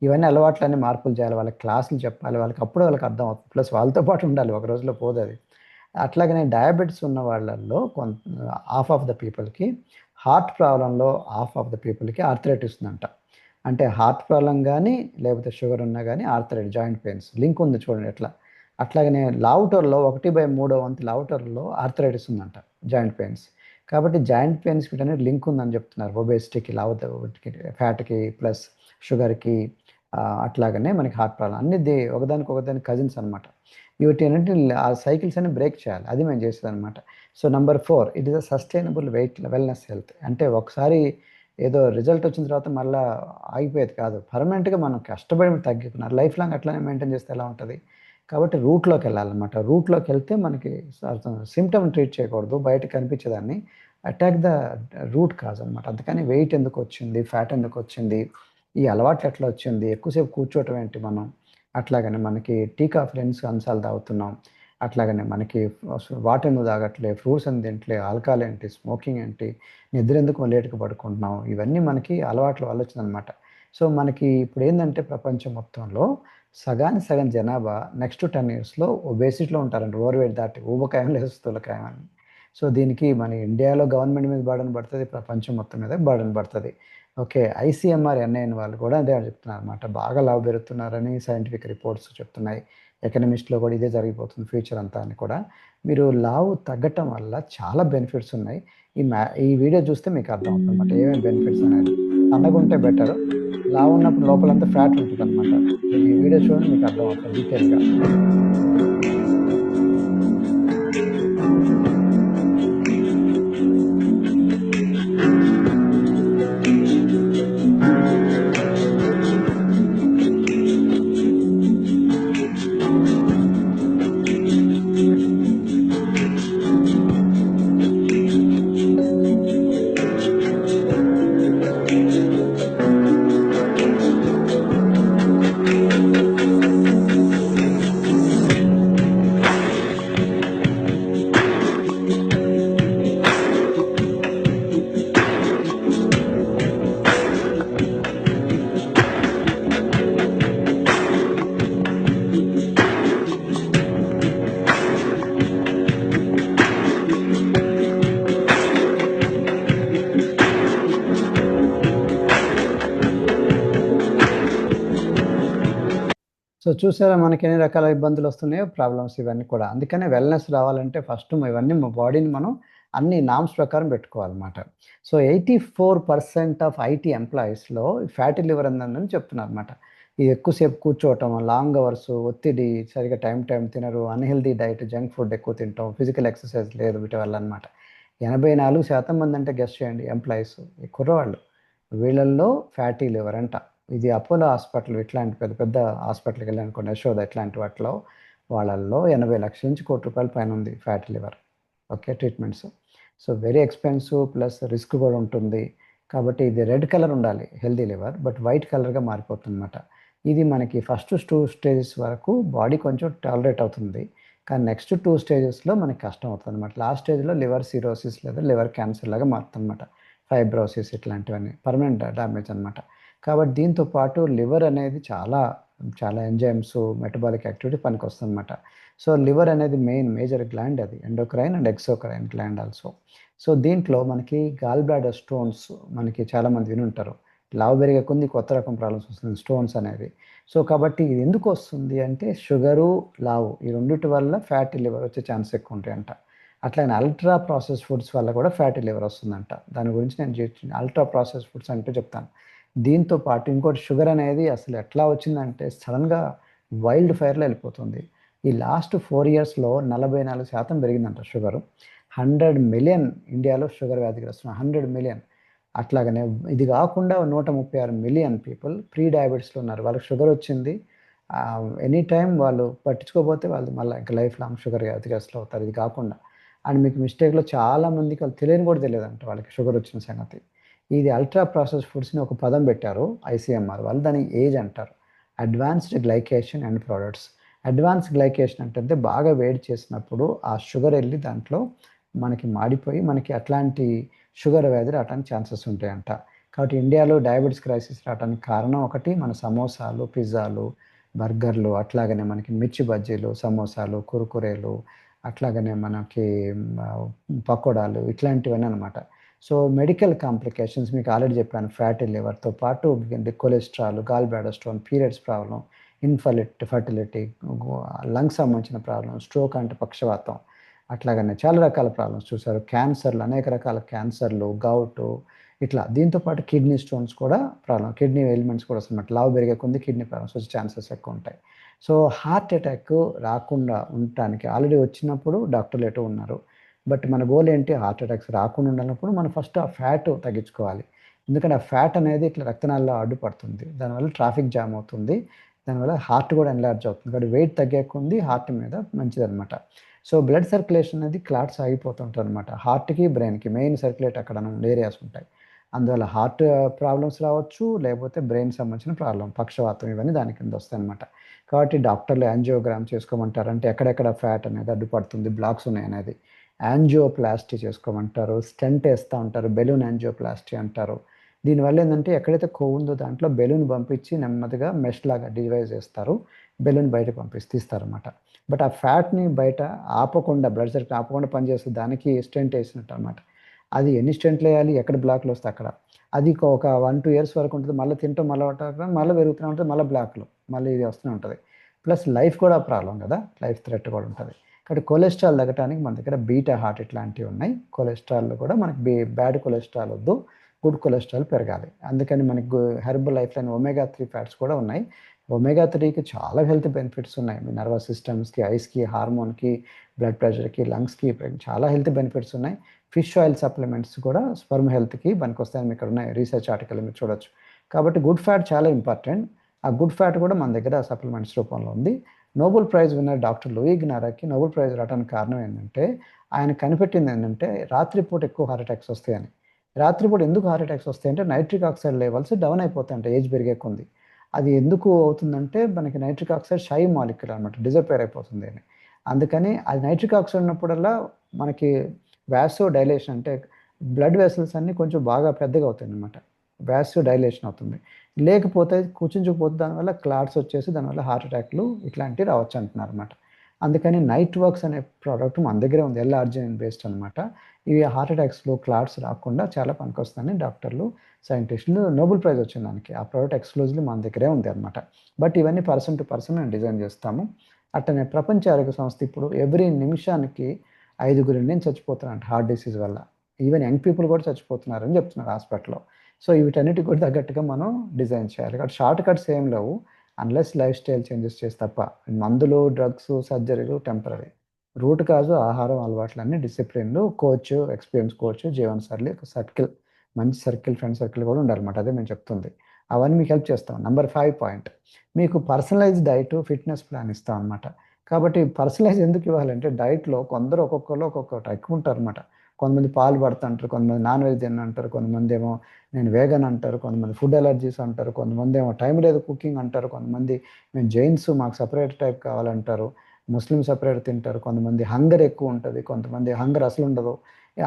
ఇవన్నీ అలవాట్లన్నీ మార్పులు చేయాలి, వాళ్ళకి క్లాసులు చెప్పాలి, వాళ్ళకి అప్పుడు వాళ్ళకి అర్థం అవుతుంది. ప్లస్ వాళ్ళతో పాటు ఉండాలి, ఒక రోజులో పోదు అది. అట్లాగనే డయాబెటీస్ ఉన్న వాళ్ళల్లో హాఫ్ ఆఫ్ ద పీపుల్కి, హార్ట్ ప్రాబ్లంలో హాఫ్ ఆఫ్ ద పీపుల్కి ఆర్థరైటిస్ ఉందంట. అంటే హార్ట్ ప్రాబ్లం కానీ లేకపోతే షుగర్ ఉన్నా కానీ ఆర్థరైటిస్, జాయింట్ పెయిన్స్ లింక్ ఉంది చూడండి ఎట్లా. అట్లాగనే లావుటర్లో 1/3 వంతు లావుటర్లో ఆర్థరైటిస్ ఉందంట, జాయింట్ పెయిన్స్. కాబట్టి జాయింట్ పెయిన్స్కి అనేది లింక్ ఉందని చెప్తున్నారు. ఒబేసిటీకి, ఫ్యాట్కి ప్లస్ షుగర్కి, అట్లాగనే మనకి హార్ట్ ప్రాబ్లం అన్ని ఒకదానికి కజిన్స్ అనమాట. వీటి అన్నింటి ఆ సైకిల్స్ అన్ని బ్రేక్ చేయాలి, అది మేము చేసేది అనమాట. So number 4, it is a sustainable wellness health. అంటే ఒకసారి ఏదో రిజల్ట్ వచ్చిన తర్వాత మళ్ళీ ఆగిపోయేది కాదు, పర్మనెంట్గా మనం కష్టపడి తగ్గుతున్నారు, లైఫ్ లాంగ్ అట్లానే మెయింటైన్ చేస్తే ఎలా ఉంటుంది. కాబట్టి రూట్లోకి వెళ్ళాలన్నమాట. రూట్లోకి వెళ్తే మనకి సిమ్టమ్ ట్రీట్ చేయకూడదు, బయట కనిపించేదాన్ని, అటాక్ ద రూట్ కాజ్ అనమాట. అందుకని వెయిట్ ఎందుకు వచ్చింది, ఫ్యాట్ ఎందుకు వచ్చింది, ఈ అలవాట్లు ఎట్లా వచ్చింది, ఎక్కువసేపు కూర్చోవటం ఏంటి మనం, అట్లాగనే మనకి టీ కాఫీ అన్నిసార్లు తాగుతున్నాం, అట్లాగనే మనకి వాటర్ ఎందుకు తాగట్లే, ఫ్రూట్స్ ఎందుకు తింటలే, ఆల్కహాల్ ఏంటి, స్మోకింగ్ ఏంటి, నిద్ర ఎందుకు లేటుగా పడుకుంటున్నాం, ఇవన్నీ మనకి అలవాట్ల వల్ల వచ్చిందనమాట. సో మనకి ఇప్పుడు ఏంటంటే ప్రపంచం మొత్తంలో సగానికి సగం జనాభా నెక్స్ట్ 10 yearsలో ఒబేసిటీలో ఉంటారండి, ఓవర్ వెయిట్ దాటి, ఊబకాయం లేదు స్థూలకాయం అని. సో దీనికి మన ఇండియాలో గవర్నమెంట్ మీద బర్డన్ పడుతుంది, ప్రపంచం మొత్తం మీద బర్డన్ పడుతుంది. ఓకే, ICMR ఎన్ఐఎన్ వాళ్ళు కూడా అదే చెప్తున్నారు అనమాట, బాగా లావు పెరుగుతున్నారని సైంటిఫిక్ రిపోర్ట్స్ చెప్తున్నాయి. ఎకనమిస్ట్లో కూడా ఇదే జరిగిపోతుంది ఫ్యూచర్ అంతా అని కూడా. మీరు లావు తగ్గటం వల్ల చాలా బెనిఫిట్స్ ఉన్నాయి. ఈ వీడియో చూస్తే మీకు అర్థం అవుతుంది అనమాట ఏమేమి బెనిఫిట్స్ అనేది. సన్నగుంటే బెటర్, లావు ఉన్నప్పుడు లోపలంతా ఫ్యాట్ ఉంటుంది అనమాట. ఈ వీడియో చూడండి, మీకు అర్థం అవుతుంది డీటెయిల్గా. సో చూసారా మనకి ఎన్ని రకాల ఇబ్బందులు వస్తున్నాయో, ప్రాబ్లమ్స్ ఇవన్నీ కూడా. అందుకనే వెల్నెస్ రావాలంటే ఫస్ట్ ఇవన్నీ మా బాడీని మనం అన్ని నామ్స్ ప్రకారం పెట్టుకోవాలన్నమాట. సో 84% ఆఫ్ IT ఎంప్లాయీస్లో ఫ్యాటీ లివర్ ఉందని చెప్తున్నారు అనమాట. ఈ ఎక్కువసేపు కూర్చోవటం, లాంగ్ అవర్స్, ఒత్తిడి, సరిగా టైం తినరు, అన్హెల్దీ డైట్, జంక్ ఫుడ్ ఎక్కువ తింటాం, ఫిజికల్ ఎక్సర్సైజ్ లేదు, వీటి వల్ల అనమాట. 84% మంది అంటే గెస్ట్ చేయండి ఎంప్లాయీస్, ఈ కుర్రవాళ్ళు, వీళ్ళల్లో ఫ్యాటీ లివర్ అంట. ఇది అపోలో హాస్పిటల్ ఇట్లాంటి పెద్ద పెద్ద హాస్పిటల్కి వెళ్ళాలనుకోండి, యశోద ఇట్లాంటి వాటిలో వాళ్ళల్లో 80 లక్షల నుంచి ₹1 కోటి పైన ఉంది fatty liver. Okay, treatments. So very expensive plus risk కూడా ఉంటుంది. కాబట్టి ఇది రెడ్ కలర్ ఉండాలి హెల్దీ లివర్, బట్ వైట్ కలర్గా మారిపోతుంది అనమాట. ఇది మనకి ఫస్ట్ 2 స్టేజెస్ వరకు బాడీ కొంచెం టాలరేట్ అవుతుంది, కానీ నెక్స్ట్ 2 స్టేజెస్లో మనకి కష్టం అవుతుంది అనమాట. లాస్ట్ స్టేజ్లో లివర్ సిరోసిస్ లేదా లివర్ క్యాన్సర్ లాగా మారుతుంది అనమాట, ఫైబ్రోసిస్ ఇట్లాంటివన్నీ పర్మనెంట్ డ్యామేజ్ అనమాట. కాబట్టి దీంతో పాటు లివర్ అనేది చాలా చాలా ఎంజైమ్స్, మెటబాలిక్ యాక్టివిటీ పనికి వస్తుందన్నమాట. సో లివర్ అనేది మేజర్ గ్లాండ్, అది endocrine and exocrine gland also. So దీంట్లో మనకి గాల్ బ్లాడర్ స్టోన్స్, మనకి చాలామంది వినుంటారు, లావు పెరిగే కొద్ది కొత్త రకం ప్రాబ్లమ్స్ వస్తుంది స్టోన్స్ అనేది. సో కాబట్టి ఇది ఎందుకు వస్తుంది అంటే షుగరు, లావు, ఈ రెండింటి వల్ల ఫ్యాటీ లివర్ వచ్చే ఛాన్స్ ఎక్కువ ఉంటాయంట. అట్లానే అల్ట్రా ప్రాసెస్ ఫుడ్స్ వల్ల కూడా ఫ్యాటీ లివర్ వస్తుందంట. దాని గురించి నేను అల్ట్రా ప్రాసెస్ ఫుడ్స్ అంటే చెప్తాను. దీంతో పాటు ఇంకోటి, షుగర్ అనేది అసలు ఎట్లా వచ్చిందంటే సడన్గా వైల్డ్ ఫైర్లో వెళ్ళిపోతుంది. ఈ లాస్ట్ 4 yearsలో 44% పెరిగిందంట షుగరు. 100 million ఇండియాలో షుగర్ వ్యాధిగ్రస్తున్నారు, 100 million. అట్లాగనే ఇది కాకుండా 136 million పీపుల్ ప్రీ డయాబెటీస్లో ఉన్నారు, వాళ్ళకి షుగర్ వచ్చింది. ఎనీ టైం వాళ్ళు పట్టించుకోకపోతే వాళ్ళు మళ్ళీ ఇంకా లైఫ్ లాంగ్ షుగర్ వ్యాధిగ్రస్తులు అవుతారు. ఇది కాకుండా అండ్ మీకు మిస్టేక్లో చాలామందికి వాళ్ళు తెలియని తెలియదంట వాళ్ళకి షుగర్ వచ్చిన సంగతి. ఇది అల్ట్రా ప్రాసెస్ ఫుడ్స్ని ఒక పదం పెట్టారు ICMR వాళ్ళు, దాని ఏజ్ అంటారు, advanced glycation and products. Advanced glycation అంటే బాగా వేడి చేసినప్పుడు ఆ షుగర్ వెళ్ళి దాంట్లో మనకి మాడిపోయి మనకి అట్లాంటి షుగర్ వ్యాధి రావడానికి ఛాన్సెస్ ఉంటాయంట. కాబట్టి ఇండియాలో డయాబెటీస్ క్రైసిస్ రావడానికి కారణం ఒకటి, మన సమోసాలు, పిజ్జాలు, బర్గర్లు, అట్లాగనే మనకి మిర్చి బజ్జీలు, సమోసాలు, కురుకురేలు, అట్లాగనే మనకి పకోడాలు, ఇట్లాంటివన్నీ అనమాట. సో మెడికల్ కాంప్లికేషన్స్ మీకు ఆల్రెడీ చెప్పాను, ఫ్యాటీ లివర్తో పాటు cholesterol, gall bladder stone, periods problem, fertility, lungs సంబంధించిన ప్రాబ్లం, స్ట్రోక్ అంటే పక్షవాతం, అట్లాగనే చాలా రకాల ప్రాబ్లమ్స్ చూసారు, క్యాన్సర్లు, అనేక రకాల క్యాన్సర్లు, గౌటు, ఇట్లా. దీంతోపాటు కిడ్నీ స్టోన్స్ కూడా ప్రాబ్లం, కిడ్నీ ఎలిమెంట్స్ కూడా వస్తున్నమాట. లావు పెరిగే కొద్ది కిడ్నీ ప్రాబ్లమ్స్ వచ్చే ఛాన్సెస్ ఎక్కువ ఉంటాయి. సో హార్ట్ అటాక్ రాకుండా ఉండటానికి ఆల్రెడీ వచ్చినప్పుడు డాక్టర్లు ఎటు ఉన్నారు, బట్ మన గోల్ ఏంటి, హార్ట్ అటాక్స్ రాకుండా ఉండాలన్నప్పుడు మనం ఫస్ట్ ఆ ఫ్యాట్ తగ్గించుకోవాలి. ఎందుకంటే ఆ ఫ్యాట్ అనేది ఇట్లా రక్తనాళాల్లో అడ్డుపడుతుంది, దానివల్ల ట్రాఫిక్ జామ్ అవుతుంది, దానివల్ల హార్ట్ కూడా ఎన్లార్జ్ అవుతుంది. కాబట్టి వెయిట్ తగ్గే కొంది హార్ట్ మీద మంచిదనమాట. సో బ్లడ్ సర్క్యులేషన్ అనేది క్లాట్స్ ఆగిపోతుంటుంది అనమాట. హార్ట్కి బ్రెయిన్కి మెయిన్ సర్క్యులేట్ అక్కడ ఏరియాస్ ఉంటాయి. అందువల్ల హార్ట్ ప్రాబ్లమ్స్ రావచ్చు, లేకపోతే బ్రెయిన్ సంబంధించిన ప్రాబ్లం, పక్షవాతం ఇవన్నీ దాని కింద వస్తాయి అనమాట. కాబట్టి డాక్టర్లు యాంజియోగ్రామ్ చేసుకోమంటారు, అంటే ఎక్కడెక్కడ ఫ్యాట్ అనేది అడ్డుపడుతుంది, బ్లాక్స్ ఉన్నాయనేది. యాంజియోప్లాస్టీ చేసుకోమంటారు, స్టెంట్ వేస్తూ ఉంటారు, బెలూన్ యాంజియోప్లాస్టీ అంటారు. దీనివల్ల ఏంటంటే ఎక్కడైతే కొవ్వు ఉందో దాంట్లో బెలూన్ పంపించి నెమ్మదిగా మెష్ లాగా డివైజ్ చేస్తారు, బెలూన్ బయట తీస్తారనమాట. బట్ ఆ ఫ్యాట్ని బయట ఆపకుండా, బ్లడ్ సర్కిల్ ఆపకుండా పనిచేస్తే దానికి స్టెంట్ వేసినట్టు అనమాట. అది ఎన్ని స్టెంట్లు వేయాలి, ఎక్కడ బ్లాక్లు వస్తాయి అక్కడ. అది ఒక 1-2 years వరకు ఉంటుంది. మళ్ళీ తింటాం, మళ్ళీ పెరుగుతూనే ఉంటుంది, మళ్ళీ బ్లాక్లు, మళ్ళీ ఇది వస్తూనే ఉంటుంది. ప్లస్ లైఫ్ కూడా ప్రాబ్లం కదా, లైఫ్ థ్రెట్ కూడా ఉంటుంది. కాబట్టి కొలెస్ట్రాల్ తగ్గడానికి మన దగ్గర బీటా హార్ట్ ఇట్లాంటివి ఉన్నాయి. కొలెస్ట్రాల్ కూడా మనకి బ్యాడ్ కొలెస్ట్రాల్ వద్దు, గుడ్ కొలెస్ట్రాల్ పెరగాలి. అందుకని మనకి హెర్బల్ లైఫ్ లైన్ ఒమేగా-3 ఫ్యాట్స్ కూడా ఉన్నాయి. ఒమేగా-3కి చాలా హెల్త్ బెనిఫిట్స్ ఉన్నాయి. మీ నర్వస్ సిస్టమ్స్కి, ఐస్కి, హార్మోన్కి, బ్లడ్ ప్రెషర్కి, లంగ్స్కి చాలా హెల్త్ బెనిఫిట్స్ ఉన్నాయి. ఫిష్ ఆయిల్ సప్లిమెంట్స్ కూడా స్పర్మ్ హెల్త్కి పనికొస్తాయని ఇక్కడ ఉన్నాయి, రీసెర్చ్ ఆర్టికల్ మీరు చూడొచ్చు. కాబట్టి గుడ్ ఫ్యాట్ చాలా ఇంపార్టెంట్. ఆ గుడ్ ఫ్యాట్ కూడా మన దగ్గర సప్లిమెంట్స్ రూపంలో ఉంది. Nobel prize winner doctor Louis గ్నారాకి నోబెల్ ప్రైజ్ రావడానికి కారణం ఏంటంటే, ఆయన కనిపెట్టింది ఏంటంటే రాత్రిపూట ఎక్కువ హార్ట్ అటాక్స్ వస్తాయని. రాత్రిపూట ఎందుకు హార్ట్ అటాక్స్ వస్తాయంటే నైట్రిక్ ఆక్సైడ్ లెవెల్స్ డౌన్ అయిపోతాయంట ఏజ్ పెరిగే కొంది. అది ఎందుకు అవుతుందంటే మనకి నైట్రిక్ ఆక్సైడ్ షై మాలిక్యూల్ అనమాట, డిజపేర్ అయిపోతుంది అని. అందుకని అది నైట్రిక్ ఆక్సైడ్ ఉన్నప్పుడల్లా మనకి వ్యాసో డైలేషన్, అంటే బ్లడ్ వెసల్స్ అన్నీ కొంచెం బాగా పెద్దగా అవుతాయి అనమాట, వ్యాసో డైలేషన్ అవుతుంది. లేకపోతే కూర్చుంచుకుపోతే దానివల్ల క్లాట్స్ వచ్చేసి దానివల్ల హార్ట్ అటాక్లు ఇట్లాంటివి రావచ్చు అంటున్నారు అనమాట. అందుకని నైట్ వర్క్స్ అనే ప్రోడక్ట్ మన దగ్గరే ఉంది, ఎల్-ఆర్జినిన్ బేస్డ్ అనమాట. ఇవి హార్ట్ అటాక్స్లో క్లాట్స్ రాకుండా చాలా పనికొస్తాయని డాక్టర్లు, సైంటిస్టులు, నోబెల్ ప్రైజ్ వచ్చిన దానికి ఆ ప్రోడక్ట్ ఎక్స్క్లూజివ్లీ మన దగ్గరే ఉంది అనమాట. బట్ ఇవన్నీ పర్సన్ టు పర్సన్ మేము డిజైన్ చేస్తాము. అట్లనే ప్రపంచ ఆరోగ్య సంస్థ ఇప్పుడు ఎవ్రీ నిమిషానికి 5 ఇండియన్స్ చచ్చిపోతున్నారంట హార్ట్ డిసీజ్ వల్ల. ఈవెన్ యంగ్ పీపుల్ కూడా చచ్చిపోతున్నారని చెప్తున్నారు హాస్పిటల్లో. సో వీటన్నిటికి కూడా తగ్గట్టుగా మనం డిజైన్ చేయాలి. కాబట్టి షార్ట్ కట్స్ ఏం లేవు, అన్లెస్ లైఫ్ స్టైల్ చేంజెస్ చేసి తప్ప. మందులు, డ్రగ్స్, సర్జరీలు టెంపరీ. రూట్ కాజు ఆహారం అలవాట్లన్నీ, డిసిప్లిన్లు, కోచ్, ఎక్స్పీరియన్స్ కోచ్, జీవన్ సర్లీ, సర్కిల్, మంచి సర్కిల్, ఫ్రెండ్ సర్కిల్ కూడా ఉండాలన్నమాట. అదే మేము చెప్తుంది. అవన్నీ మీకు హెల్ప్ చేస్తాం. నెంబర్ 5 పాయింట్, మీకు పర్సనలైజ్ డైట్, ఫిట్నెస్ ప్లాన్ ఇస్తాం అనమాట. కాబట్టి పర్సనలైజ్ ఎందుకు ఇవ్వాలంటే డైట్లో కొందరు ఒక్కొక్కరు ఒక్కొక్కటి ఎక్కువ ఉంటారు అనమాట. కొంతమంది పాలు పడుతుంటారు, కొంతమంది నాన్ వెజ్ తినంటారు, కొంతమంది ఏమో నేను వేగన్ అంటారు, కొంతమంది ఫుడ్ అలర్జీస్ అంటారు, కొంతమంది ఏమో టైం లేదు కుకింగ్ అంటారు, కొంతమంది మేము జైన్స్ మాకు సపరేట్ టైప్ కావాలంటారు, ముస్లిం సపరేట్ తింటారు, కొంతమంది హంగర్ ఎక్కువ ఉంటుంది, కొంతమంది హంగర్ అసలు ఉండదు.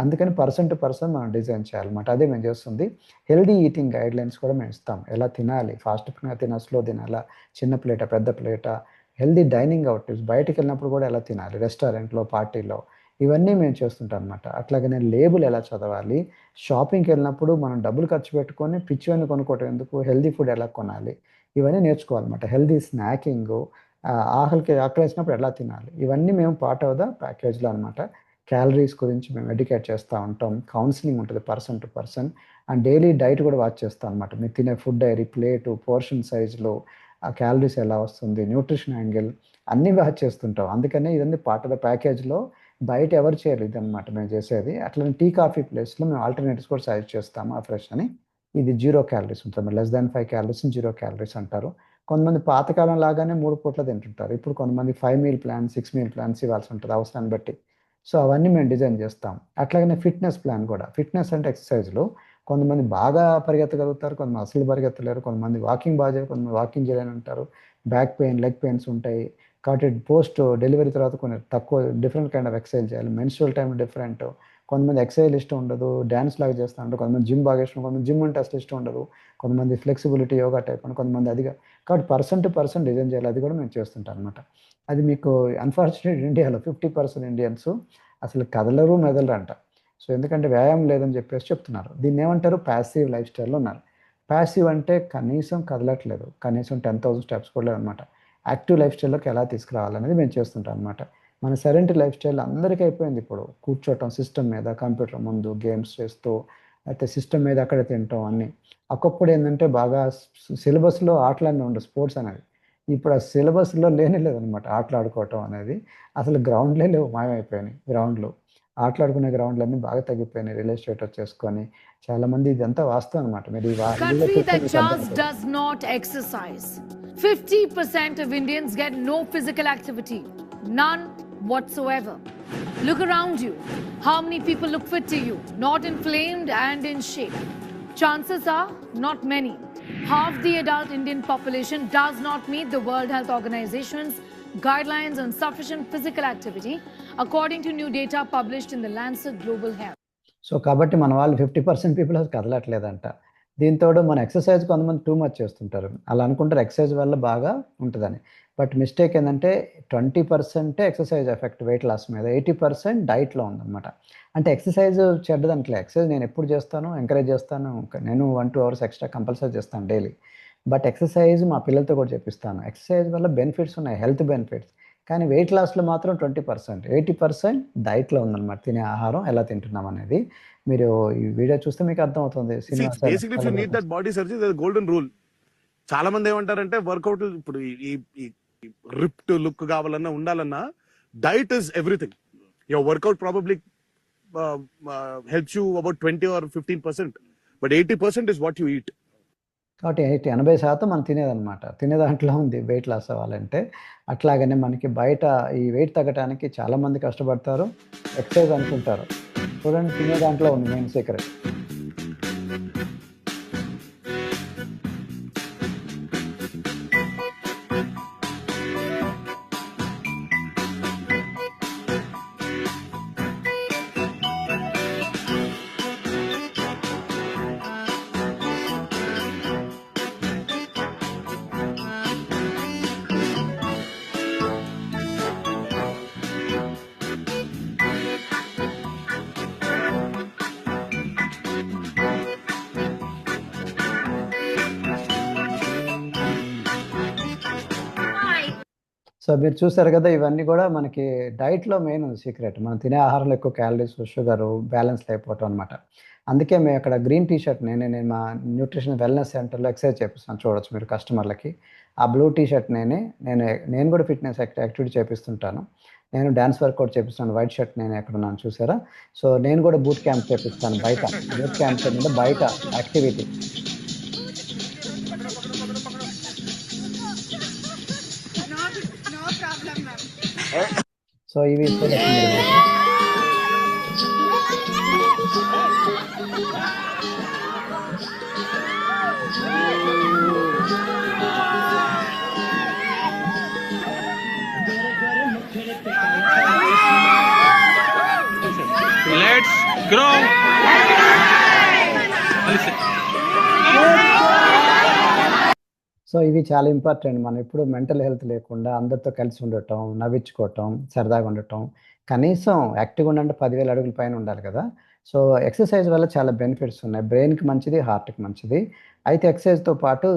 అందుకని పర్సన్ టు పర్సన్ మనం డిజైన్ చేయాలన్నమాట. అదే మేము చేస్తుంది. హెల్దీ ఈటింగ్ గైడ్ లైన్స్ కూడా మేము ఇస్తాం. ఎలా తినాలి, ఫాస్ట్గా తినా, స్లో తినాలా, చిన్న ప్లేటా, పెద్ద ప్లేటా, హెల్దీ డైనింగ్ అవుట్స్, బయటికి వెళ్ళినప్పుడు కూడా ఎలా తినాలి, రెస్టారెంట్లో, పార్టీలో, ఇవన్నీ మేము చేస్తుంటాం అనమాట. అట్లాగే నేను లేబుల్ ఎలా చదవాలి, షాపింగ్కి వెళ్ళినప్పుడు మనం డబ్బులు ఖర్చు పెట్టుకొని పిచ్చివన్నీ కొనుక్కోవటం ఎందుకు, హెల్దీ ఫుడ్ ఎలా కొనాలి, ఇవన్నీ నేర్చుకోవాలన్నమాట. హెల్దీ స్నాకింగ్, ఆకలేసినప్పుడు ఎలా తినాలి, ఇవన్నీ మేము పార్ట్ ఆఫ్ ద ప్యాకేజ్లో అనమాట. క్యాలరీస్ గురించి మేము ఎడ్యుకేట్ చేస్తూ ఉంటాం. కౌన్సిలింగ్ ఉంటుంది person to person. And daily diet కూడా వాచ్ చేస్తాం అనమాట. మీరు తినే ఫుడ్ డైరీ, ప్లేటు, పోర్షన్ సైజులో, ఆ క్యాలరీస్ ఎలా వస్తుంది, న్యూట్రిషన్ యాంగిల్ అన్నీ వాచ్ చేస్తుంటాం. అందుకనే ఇదన్నీ పార్ట్ ఆఫ్ ద ప్యాకేజ్లో. బయట ఎవరు చేయరు ఇదనమాట మేము చేసేది. అట్లనే టీ, కాఫీ ప్లేస్లో మేము ఆల్టర్నేటివ్స్ కూడా సజెస్ట్ చేస్తాము. ఆ ఫ్రెష్ అని ఇది 0 calories ఉంటుంది, less than 5 calories 0 calories అంటారు. కొంతమంది పాతకాలం లాగానే 3 పూట్ల తింటుంటారు. ఇప్పుడు కొంతమంది 5 meal ప్లాన్, 6 meal ప్లాన్స్ ఇవ్వాల్సి ఉంటుంది అవసరాన్ని బట్టి. సో అవన్నీ మేము డిజైన్ చేస్తాం. అట్లాగనే ఫిట్నెస్ ప్లాన్ కూడా. ఫిట్నెస్ అంటే ఎక్సర్సైజ్లో కొంతమంది బాగా పరిగెత్తగలుగుతారు, కొంతమంది అసలు పరిగెత్తలేరు, కొంతమంది వాకింగ్ బాగా చేయరు, కొంతమంది వాకింగ్ చేయలేని ఉంటారు, బ్యాక్ పెయిన్, లెగ్ పెయిన్స్ ఉంటాయి. కాబట్టి పోస్ట్ డెలివరీ తర్వాత కొన్ని తక్కువ డిఫరెంట్ కైండ్ ఆఫ్ ఎక్సర్సైజ్ చేయాలి. Menstrual time different. కొంతమంది ఎక్సర్సైజ్ ఇష్టం ఉండదు, డ్యాన్స్ లాగా చేస్తూ ఉంటారు, కొంతమంది జిమ్ బాగా ఇష్టం, కొంతమంది జిమ్ అంటే అసలు ఇష్టం ఉండదు, కొంతమంది ఫ్లెక్సిబిలిటీ యోగా టైప్ అని, కొంతమంది అదిగా. కాబట్టి పర్సన్ టు పర్సన్ డిజైన్ చేయాలి. అది కూడా మేము చేస్తుంటాం అనమాట. అది మీకు అన్ఫార్చునేట్ ఇండియాలో 50% ఇండియన్స్ అసలు కదలరు, మెదలరు అంట. సో ఎందుకంటే వ్యాయామం లేదని చెప్పేసి చెప్తున్నారు. దీన్ని ఏమంటారు, ప్యాసివ్ లైఫ్ స్టైల్లో ఉన్నారు. ప్యాసివ్ అంటే కనీసం కదలట్లేదు, కనీసం 10,000 steps కూడా లేదనమాట. యాక్టివ్ లైఫ్ స్టైల్లోకి ఎలా తీసుకురావాలనేది మేము చేస్తుంటాం అనమాట. మన సెడెంటరీ లైఫ్ స్టైల్ అందరికీ అయిపోయింది ఇప్పుడు. కూర్చోవటం సిస్టమ్ మీద, కంప్యూటర్ ముందు గేమ్స్ చేస్తూ, అయితే సిస్టమ్ మీద అక్కడ తింటాం అన్నీ. ఒకప్పుడు ఏంటంటే బాగా సిలబస్లో ఆటలన్నీ ఉండవు, స్పోర్ట్స్ అనేది. ఇప్పుడు ఆ సిలబస్లో లేదనమాట ఆటలు ఆడుకోవటం అనేది. అసలు గ్రౌండ్లే లేవు, మాయమైపోయినాయి గ్రౌండ్లు. ఆటలాడుకునే గ్రౌండ్లన్నీ బాగా తగ్గిపోయినాయి రియల్ ఎస్టేట్ వచ్చేసుకొని. చాలామంది ఇదంతా వాస్తవం అనమాట. మీరు ఈ Country that just does not exercise. 50% of Indians get no physical activity, none whatsoever. Look around you. How many people look fit to you? Not inflamed and in shape. Chances are not many. Half the adult Indian population does not meet the World Health Organization's guidelines on sufficient physical activity, according to new data published in the Lancet Global Health. So కాబట్టి మన వాళ్ళు 50% పీపుల్ అసలు కదలట్లేదంట. దీంతోడు మన ఎక్సర్సైజ్ కొంతమంది టూ మచ్ చేస్తుంటారు. అలా అనుకుంటారు ఎక్సర్సైజ్ వల్ల బాగా ఉంటుందని. బట్ మిస్టేక్ ఏంటంటే 20% ఎక్సర్సైజ్ ఎఫెక్ట్ వెయిట్ లాస్ మీద, 80% డైట్లో ఉందన్నమాట. అంటే ఎక్సర్సైజ్ చెడ్డదంటలే. ఎక్సర్సైజ్ నేను ఎప్పుడు చేస్తాను, ఎంకరేజ్ చేస్తాను. నేను 1-2 అవర్స్ ఎక్స్ట్రా కంపల్సరీ చేస్తాను డైలీ. బట్ ఎక్సర్సైజ్ మా పిల్లలతో కూడా చెప్పిస్తాను. ఎక్సర్సైజ్ వల్ల బెనిఫిట్స్ ఉన్నాయి, హెల్త్ బెనిఫిట్స్. కానీ వెయిట్ లాస్లో మాత్రం 20%, 80% డైట్లో ఉందన్నమాట. తినే ఆహారం ఎలా తింటున్నాం అనేది. మీరు ఈ వీడియో చూస్తే మీకు అర్థమవుతుంది. Basically if you need that body surgery the golden rule. చాలా మంది ఏమంటారంటే వర్కౌట్ ఇప్పుడు ఈ రిప్డ్ లుక్ కావాలన్నా ఉండాలన్నా diet is everything. Your workout probably helps you about 20 or 15%, but 80% is what you eat. కాబట్టి 80% మనం తినేదన్నమాట. తినే దాంట్లో ఉంది వెయిట్ లాస్ అవ్వాలంటే. అట్లాగనే మనకి బయట ఈ వెయిట్ తగ్గడానికి చాలామంది కష్టపడతారు, ఎక్సర్సైజ్ అనుకుంటారు. చూడండి, తినే దాంట్లో ఉంది మెయిన్ సీక్రెట్. సో మీరు చూసారు కదా, ఇవన్నీ కూడా మనకి డైట్లో మెయిన్ సీక్రెట్. మనం తినే ఆహారంలో ఎక్కువ క్యాలరీస్, షుగరు బ్యాలెన్స్ లేకపోవటం అనమాట. అందుకే మేము అక్కడ గ్రీన్ టీషర్ట్ నేను మా న్యూట్రిషన్ వెల్నెస్ సెంటర్లో ఎక్సర్సైజ్ చేపిస్తాను, చూడొచ్చు మీరు కస్టమర్లకి. ఆ బ్లూ టీషర్ట్ నేను కూడా ఫిట్నెస్ యాక్టివిటీ చేపిస్తుంటాను. నేను డ్యాన్స్ వర్కౌట్ చేపిస్తాను. వైట్ షర్ట్ నేను ఎక్కడున్నాను చూసారా. సో నేను కూడా బూట్ క్యాంప్ చేపిస్తాను బయట. బూట్ క్యాంప్ అంటే బయట యాక్టివిటీ. సో ఇవి Let's grow. సో ఇవి చాలా ఇంపార్టెంట్. మనం ఎప్పుడు మెంటల్ హెల్త్ లేకుండా అందరితో కలిసి ఉండటం, నవ్వించుకోవటం, సరదాగా ఉండటం. కనీసం యాక్టివ్గా ఉండాలంటే 10,000 అడుగుల పైన ఉండాలి కదా. సో ఎక్సర్సైజ్ వల్ల చాలా బెనిఫిట్స్ ఉన్నాయి. బ్రెయిన్కి మంచిది, హార్ట్కి మంచిది. అయితే ఎక్సర్సైజ్తో పాటు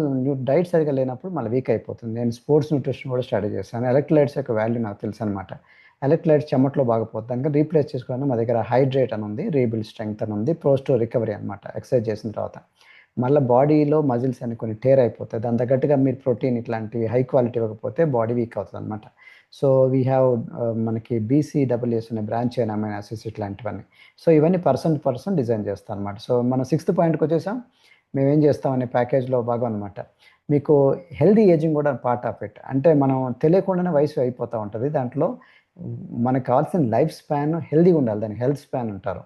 డైట్ సరిగా లేనప్పుడు మళ్ళీ వీక్ అయిపోతుంది. నేను స్పోర్ట్స్ న్యూట్రిషన్ కూడా స్టడీ చేశాను. ఎలక్ట్రోలైట్స్ యొక్క వాల్యూ నాకు తెలుసు అనమాట. ఎలక్ట్రోలైట్స్ చెమట్లో బాగపోతుంది. దానికి రీప్లేస్ చేసుకోవడానికి మా దగ్గర హైడ్రేట్ అని ఉంది, రీబిల్డ్ స్ట్రెంగ్త్ అని ఉంది, ప్రోస్టో రికవరీ అనమాట. ఎక్సర్సైజ్ చేసిన తర్వాత మళ్ళీ బాడీలో మజిల్స్ అని కొన్ని టేర్ అయిపోతాయి. దాని తగ్గట్టుగా మీరు ప్రోటీన్ ఇట్లాంటివి హై క్వాలిటీ ఇవ్వకపోతే బాడీ వీక్ అవుతుంది అనమాట. సో వీ హ్యావ్ మనకి BCAAs అనే బ్రాంచ్ అయిన అమైనో యాసిడ్స్ ఇట్లాంటివన్నీ. సో ఇవన్నీ పర్సన్ డిజైన్ చేస్తాం అనమాట. సో మనం 6th పాయింట్కి వచ్చేసాం. మేమేం చేస్తామనే ప్యాకేజ్లో భాగం అనమాట. మీకు హెల్దీ ఏజింగ్ కూడా పార్ట్ ఆఫ్ ఇట్. అంటే మనం తెలియకుండానే వయసు అయిపోతూ ఉంటుంది. దాంట్లో మనకు కావాల్సిన లైఫ్ స్పాన్ హెల్దీగా ఉండాలి. దాన్ని హెల్త్ స్పాన్ అంటారు.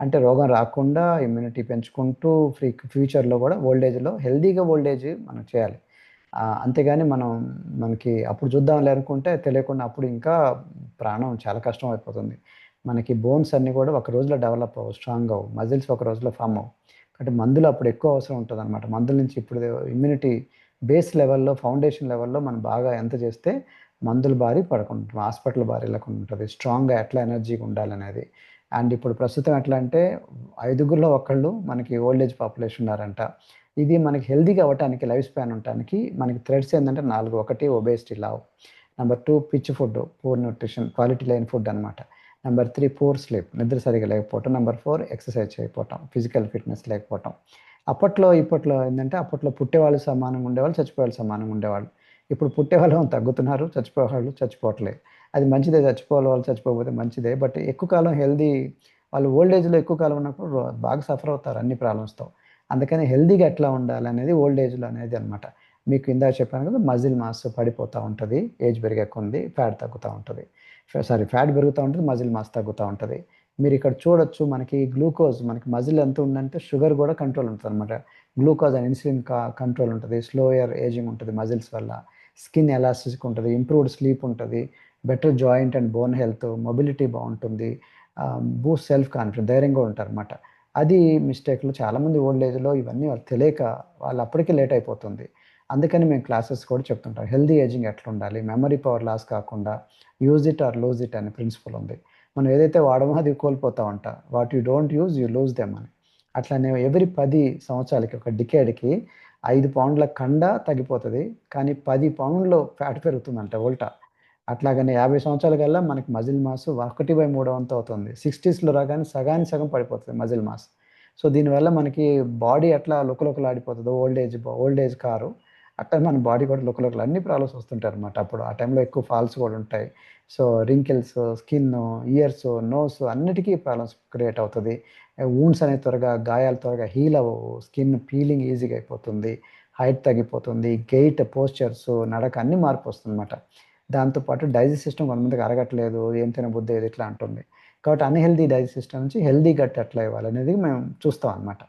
అంటే రోగం రాకుండా ఇమ్యూనిటీ పెంచుకుంటూ ఫ్యూచర్లో కూడా ఓల్డేజ్లో హెల్దీగా ఓల్డేజ్ మనం చేయాలి. అంతేగాని మనకి అప్పుడు చూద్దాంలే అనుకుంటే తెలియకుండా అప్పుడు ఇంకా ప్రాణం చాలా కష్టం అయిపోతుంది. మనకి బోన్స్ అన్నీ కూడా ఒక రోజులో డెవలప్ అవ్వవు, స్ట్రాంగ్ అవ్వవు, మజిల్స్ ఒక రోజులో ఫామ్ అవ్వవు. కాబట్టి మందులు అప్పుడు ఎక్కువ అవసరం ఉంటుంది అనమాట. మందుల నుంచి ఇప్పుడు ఇమ్యూనిటీ బేస్ లెవెల్లో, ఫౌండేషన్ లెవెల్లో మనం బాగా ఎంత చేస్తే మందులు బారి పడకుండా, హాస్పిటల్ బారి వెళ్ళకుండా ఉంటుంది. స్ట్రాంగ్గా ఎట్లా ఎనర్జీగా ఉండాలనేది. అండ్ ఇప్పుడు ప్రస్తుతం ఎట్లా అంటే 5గురిలో ఒకళ్ళు మనకి ఓల్డ్ ఏజ్ పాపులేషన్ ఉన్నారంట. ఇది మనకి హెల్దీగా అవ్వటానికి, లైఫ్ స్పాన్ ఉండటానికి మనకి థ్రెడ్స్ ఏంటంటే 4. 1 ఒబేసిటీ, లావ్. Number 2 pitch food, poor nutrition, quality లేని ఫుడ్ అనమాట. నెంబర్ 3 పూర్ స్లీప్, నిద్ర సరిగా లేకపోవటం. నెంబర్ 4 ఎక్సర్సైజ్ చేయకపోవటం, ఫిజికల్ ఫిట్నెస్ లేకపోవటం. ఇప్పట్లో ఏంటంటే అప్పట్లో పుట్టేవాళ్ళు సమానంగా ఉండేవాళ్ళు, చచ్చిపోయేవాళ్ళు సమానంగా ఉండేవాళ్ళు. ఇప్పుడు పుట్టే వాళ్ళు తగ్గుతున్నారు, చచ్చిపోయే వాళ్ళు చచ్చిపోవట్లేదు. అది మంచిదే, చచ్చిపోవాలి వాళ్ళు చచ్చిపోకపోతే మంచిదే. బట్ ఎక్కువ కాలం హెల్తీ వాళ్ళు ఓల్డ్ ఏజ్‌లో ఎక్కువ కాలం ఉన్నప్పుడు బాగా సఫర్ అవుతారు అన్ని ప్రాబ్లమ్స్‌తో. అందుకని హెల్తీగా ఎట్లా ఉండాలనేది ఓల్డ్ ఏజ్‌లో అనేది అనమాట. మీకు ఇందాక చెప్పాను కదా, మజిల్ మాస్ పడిపోతా ఉంటది. ఏజ్ పెరిగే కొద్దీ ఫ్యాట్ తగ్గుతా ఉంటది. ఫ్యాట్ పెరుగుతా ఉంటది, మజిల్ మాస్ తగ్గుతా ఉంటది. మీరిక్కడ చూడొచ్చు, మనకి గ్లూకోజ్, మనకి మజిల్ ఎంత ఉందంటే షుగర్ కూడా కంట్రోల్ ఉంటదనమాట. గ్లూకోజ్ అండ్ ఇన్సులిన్ కంట్రోల్ ఉంటది. స్లోయర్ ఏజింగ్ ఉంటది మజిల్స్ వల్ల. స్కిన్ ఎలాస్టిసిటీ ఉంటది. ఇంప్రూవ్డ్ స్లీప్ ఉంటది. Better joint and bone health, mobility బావుంటుంది. బూస్ట్ సెల్ఫ్ కాన్ఫిడెన్స్, ధైర్యంగా ఉంటారనమాట. అది మిస్టేక్‌లు చాలామంది ఓల్డ్ ఏజ్‌లో ఇవన్నీ వాళ్ళకి తెలియక వాళ్ళు అప్పటికే లేట్ అయిపోతుంది. అందుకని మేము క్లాసెస్ కూడా చెప్తుంటాం. హెల్తీ ఏజింగ్ ఎట్లుండాలి, మెమరీ పవర్ లాస్ కాకుండా use it or lose it అనే ప్రిన్సిపల్ ఉంది. మనం ఏదైతే వాడమో అది కోల్పోతా ఉంటాం. What you don't use you lose them అని. అట్లనే ఎవ్రీ 10 సంవత్సరాలకి, ఒక డికేడ్‌కి 5 పౌండ్ల కండ తగ్గిపోతది. కానీ 10 పౌండ్లు ఫ్యాట్ పెరుగుతుందంట ఉల్టా. అట్లాగనే 50 సంవత్సరాలకల్లా మనకి మజిల్ మాస్ 1/3 వంతు అవుతుంది. 60స్‌లో రాగానే సగానికి సగం పడిపోతది మజిల్ మాస్. సో, దీనివల్ల మనకి బాడీ ఎట్లా లుకలుకలాడిపోతదో ఓల్డ్ ఏజ్ కారు, అట్లా మన బాడీ కూడా లుకలుకలు అన్ని ప్రాబ్లమ్స్ వస్తుంటాయన్నమాట. అప్పుడు ఆ టైంలో ఎక్కువ ఫాల్స్ కూడా ఉంటాయి. సో, రింకిల్స్, స్కిన్ను, ఇయర్స్, నోస్ అన్నిటికీ ప్రాబ్లమ్స్ క్రియేట్ అవుతది. వూండ్స్ అనేవి గాయాలు త్వరగా హీల్ అవ్వవు. స్కిన్ పీలింగ్ ఈజీగా అయిపోతుంది. హైట్ తగ్గిపోతుంది. గెయిట్, పోస్చర్స్, నడక అన్నీ మార్పు వస్తుందన్నమాట. దాంతో పాటు డైజెస్ట్ సిస్టమ్ కొంతమందికి అరగట్లేదు, ఏం తినబుద్ధి అయ్యేది ఇట్లా అంటుంది. కాబట్టి అన్‌హెల్తీ డైజెస్ట్ సిస్టమ్ నుంచి హెల్తీ గట్ ఎట్లా ఇవ్వాలనేది మేము చూస్తాం అనమాట.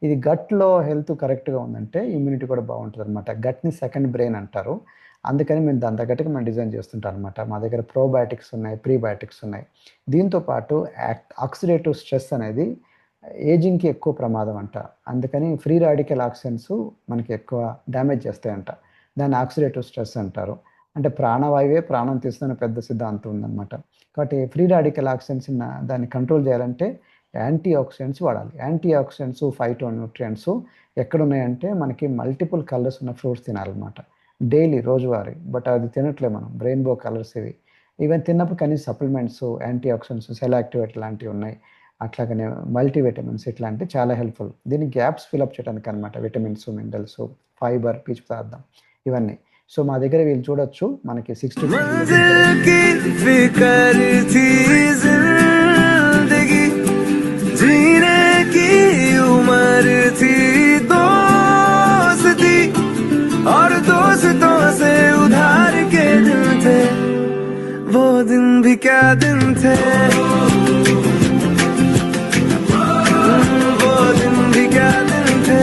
ఇది గట్‌లో హెల్త్ కరెక్ట్‌గా ఉందంటే ఇమ్యూనిటీ కూడా బావుంటదనమాట. గట్‌ని సెకండ్ బ్రెయిన్ అంటారు. అందుకని మేము దాని తగ్గట్టుగా మేము డిజైన్ చేస్తుంటాం అనమాట. మా దగ్గర ప్రోబయాటిక్స్ ఉన్నాయి, ప్రీబయాటిక్స్ ఉన్నాయి. దీంతో పాటు ఆక్సిడేటివ్ స్ట్రెస్ అనేది ఏజింగ్‌కి ఎక్కువ ప్రమాదం అంట. అందుకని ఫ్రీ రాడికల్ ఆక్సిజన్స్ మనకి ఎక్కువ డ్యామేజ్ చేస్తాయంట. దాన్ని ఆక్సిడేటివ్ స్ట్రెస్ అంటారు. అంటే ప్రాణవాయువే ప్రాణం తీస్తున్న పెద్ద సిద్ధాంతం ఉందనమాట. కాబట్టి ఫ్రీ రాడికల్ ఆక్సిజన్స్ దాన్ని కంట్రోల్ చేయాలంటే యాంటీ ఆక్సిడెంట్స్ వాడాలి. యాంటీ ఆక్సిడెంట్స్, ఫైటోన్యూట్రియంట్స్ ఎక్కడున్నాయంటే మనకి మల్టిపుల్ కలర్స్ ఉన్న ఫ్రూట్స్ తినాలన్నమాట. డైలీ రోజువారీ. బట్ అది తినట్లే మనం. రెయిన్బో కలర్స్ ఇవి. ఈవెన్ తిన్నప్పుడు కనీసం సప్లిమెంట్స్, యాంటీ ఆక్సిడెంట్స్, సెలాక్టివేట్ లాంటివి ఉన్నాయి. అట్లాగనే మల్టీవిటమిన్స్ ఇట్లాంటివి చాలా హెల్ప్‌ఫుల్. దీని గ్యాప్స్ ఫిలప్ చేయడానికి అనమాట. విటమిన్స్, మినరల్స్, ఫైబర్, పీచు పదార్థం ఇవన్నీ. సో, మా దగ్గర వీళ్ళు చూడొచ్చు మనకి 65 और दोस्तों से उधार के दिन थे, वो दिन भी क्या दिन थे, वो दिन भी क्या दिन थे,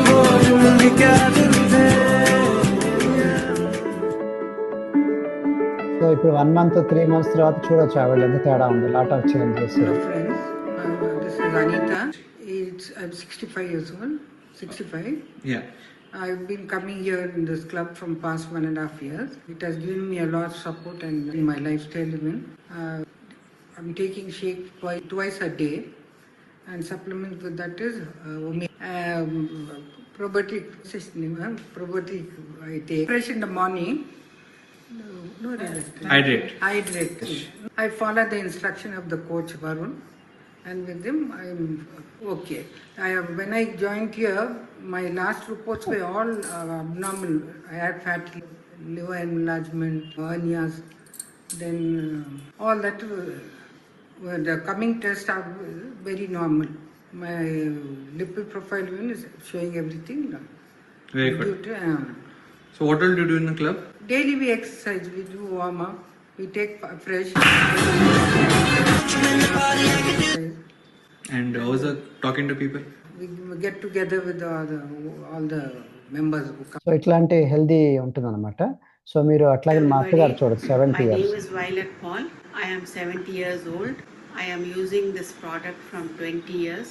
वो दिन भी क्या दिन थे. సో, ఇప్పుడు 1 మంత్, 3 మంత్స్ తర్వాత చూడొచ్చు ఆవిడ ఎంత తేడా ఉంది. Lot of changes. This is Anita. I'm 65 years old. 65. Yeah. I've been coming here in this club from past 1.5 years. It has given me a lot of support and in my lifestyle even. I'm taking shake twice a day, and supplement with that is probiotic I take fresh in the morning. Hydrate. I follow the instruction of the coach Varun, and with him I'm okay. When I joined here, my last reports were all abnormal. I had fat liver enlargement, hernias, then all that. The coming tests are very normal. My lipid profile even is showing everything. Very good. So what all do you do in the club? Daily we exercise, we do warm up, we take fresh. And how is it talking to people? We get together with all the members who come. So, ఇట్లాంటి హెల్తీ ఉంటుందన్నమాట. సో, మీరు అట్లాగే మా అత్తగారు చూడొచ్చు 70 My years. name is Violet Paul. I am 70 years old. I am using this product from 20 years.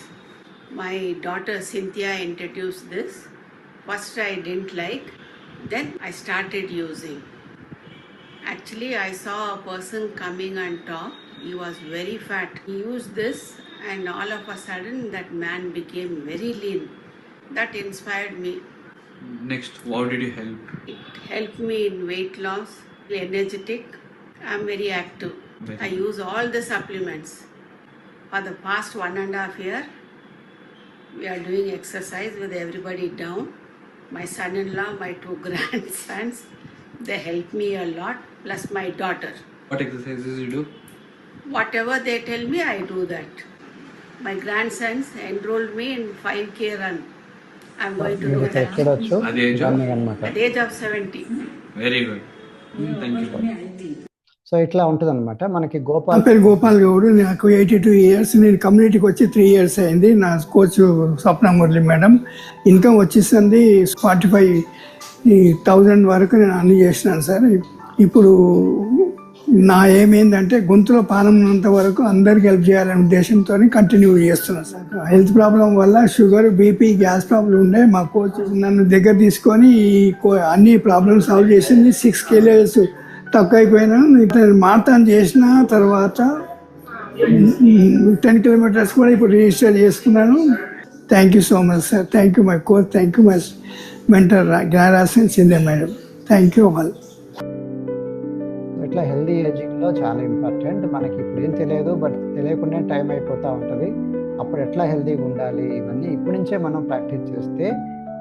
My daughter Cynthia introduced this. First I didn't like, then I started using. Actually, I saw a person coming on top. He was very fat. He used this and all of a sudden that man became very lean. That inspired me. Next, how did you help? It helped me in weight loss, energetic. I'm very active. I use all the supplements. For the past 1.5 years, We are doing exercise with everybody down. My son-in-law, my 2 grandsons, they help me a lot, plus my daughter. What exercises you do? Whatever they tell me, I do that. My grandsons enrolled me in 5K run. I'm going to do మీరు that చూడొచ్చు At the age of? దాన్ని అనమాట. at the age of 70. Very good. Thank you. So ఇట్లా ఉంటుంది అనమాట. మనకి నా గోపాల్ పేరు గోపాల్ గౌడ్, నాకు 82 ఇయర్స్. నేను కమ్యూనిటీకి వచ్చి 3 ఇయర్స్ అయింది. నా కోచ్ స్వప్న మురళి మేడం. ఇన్కమ్ వచ్చేసింది 45,000 వరకు నేను అన్ని చేసినాను సార్. ఇప్పుడు నా ఏమేందంటే గొంతులో పానం ఉన్నంత వరకు అందరికి హెల్ప్ చేయాలనే ఉద్దేశంతో కంటిన్యూ చేస్తున్నాను సార్. హెల్త్ ప్రాబ్లం వల్ల షుగర్, బీపీ, గ్యాస్ ప్రాబ్లం ఉండే. మా కోచ్ నన్ను దగ్గర తీసుకొని అన్ని ప్రాబ్లమ్స్ సాల్వ్ చేసింది. 6 kilos తక్కువ అయిపోయినా నేను మారథాన్ చేసిన తర్వాత 10 kilometers కూడా ఇప్పుడు రిజిస్టర్ చేసుకున్నాను. Thank you so much sir. Thank you my coach. Thank you my mentor Gnanarajan Shinde madam. Thank you all. ఇట్లా హెల్దీ ఏజింగ్లో చాలా ఇంపార్టెంట్. మనకి ఇప్పుడు ఏం తెలియదు, బట్ తెలియకుండా టైం అయిపోతూ ఉంటుంది. అప్పుడు ఎట్లా హెల్దీగా ఉండాలి ఇవన్నీ ఇప్పటి నుంచే మనం ప్రాక్టీస్ చేస్తే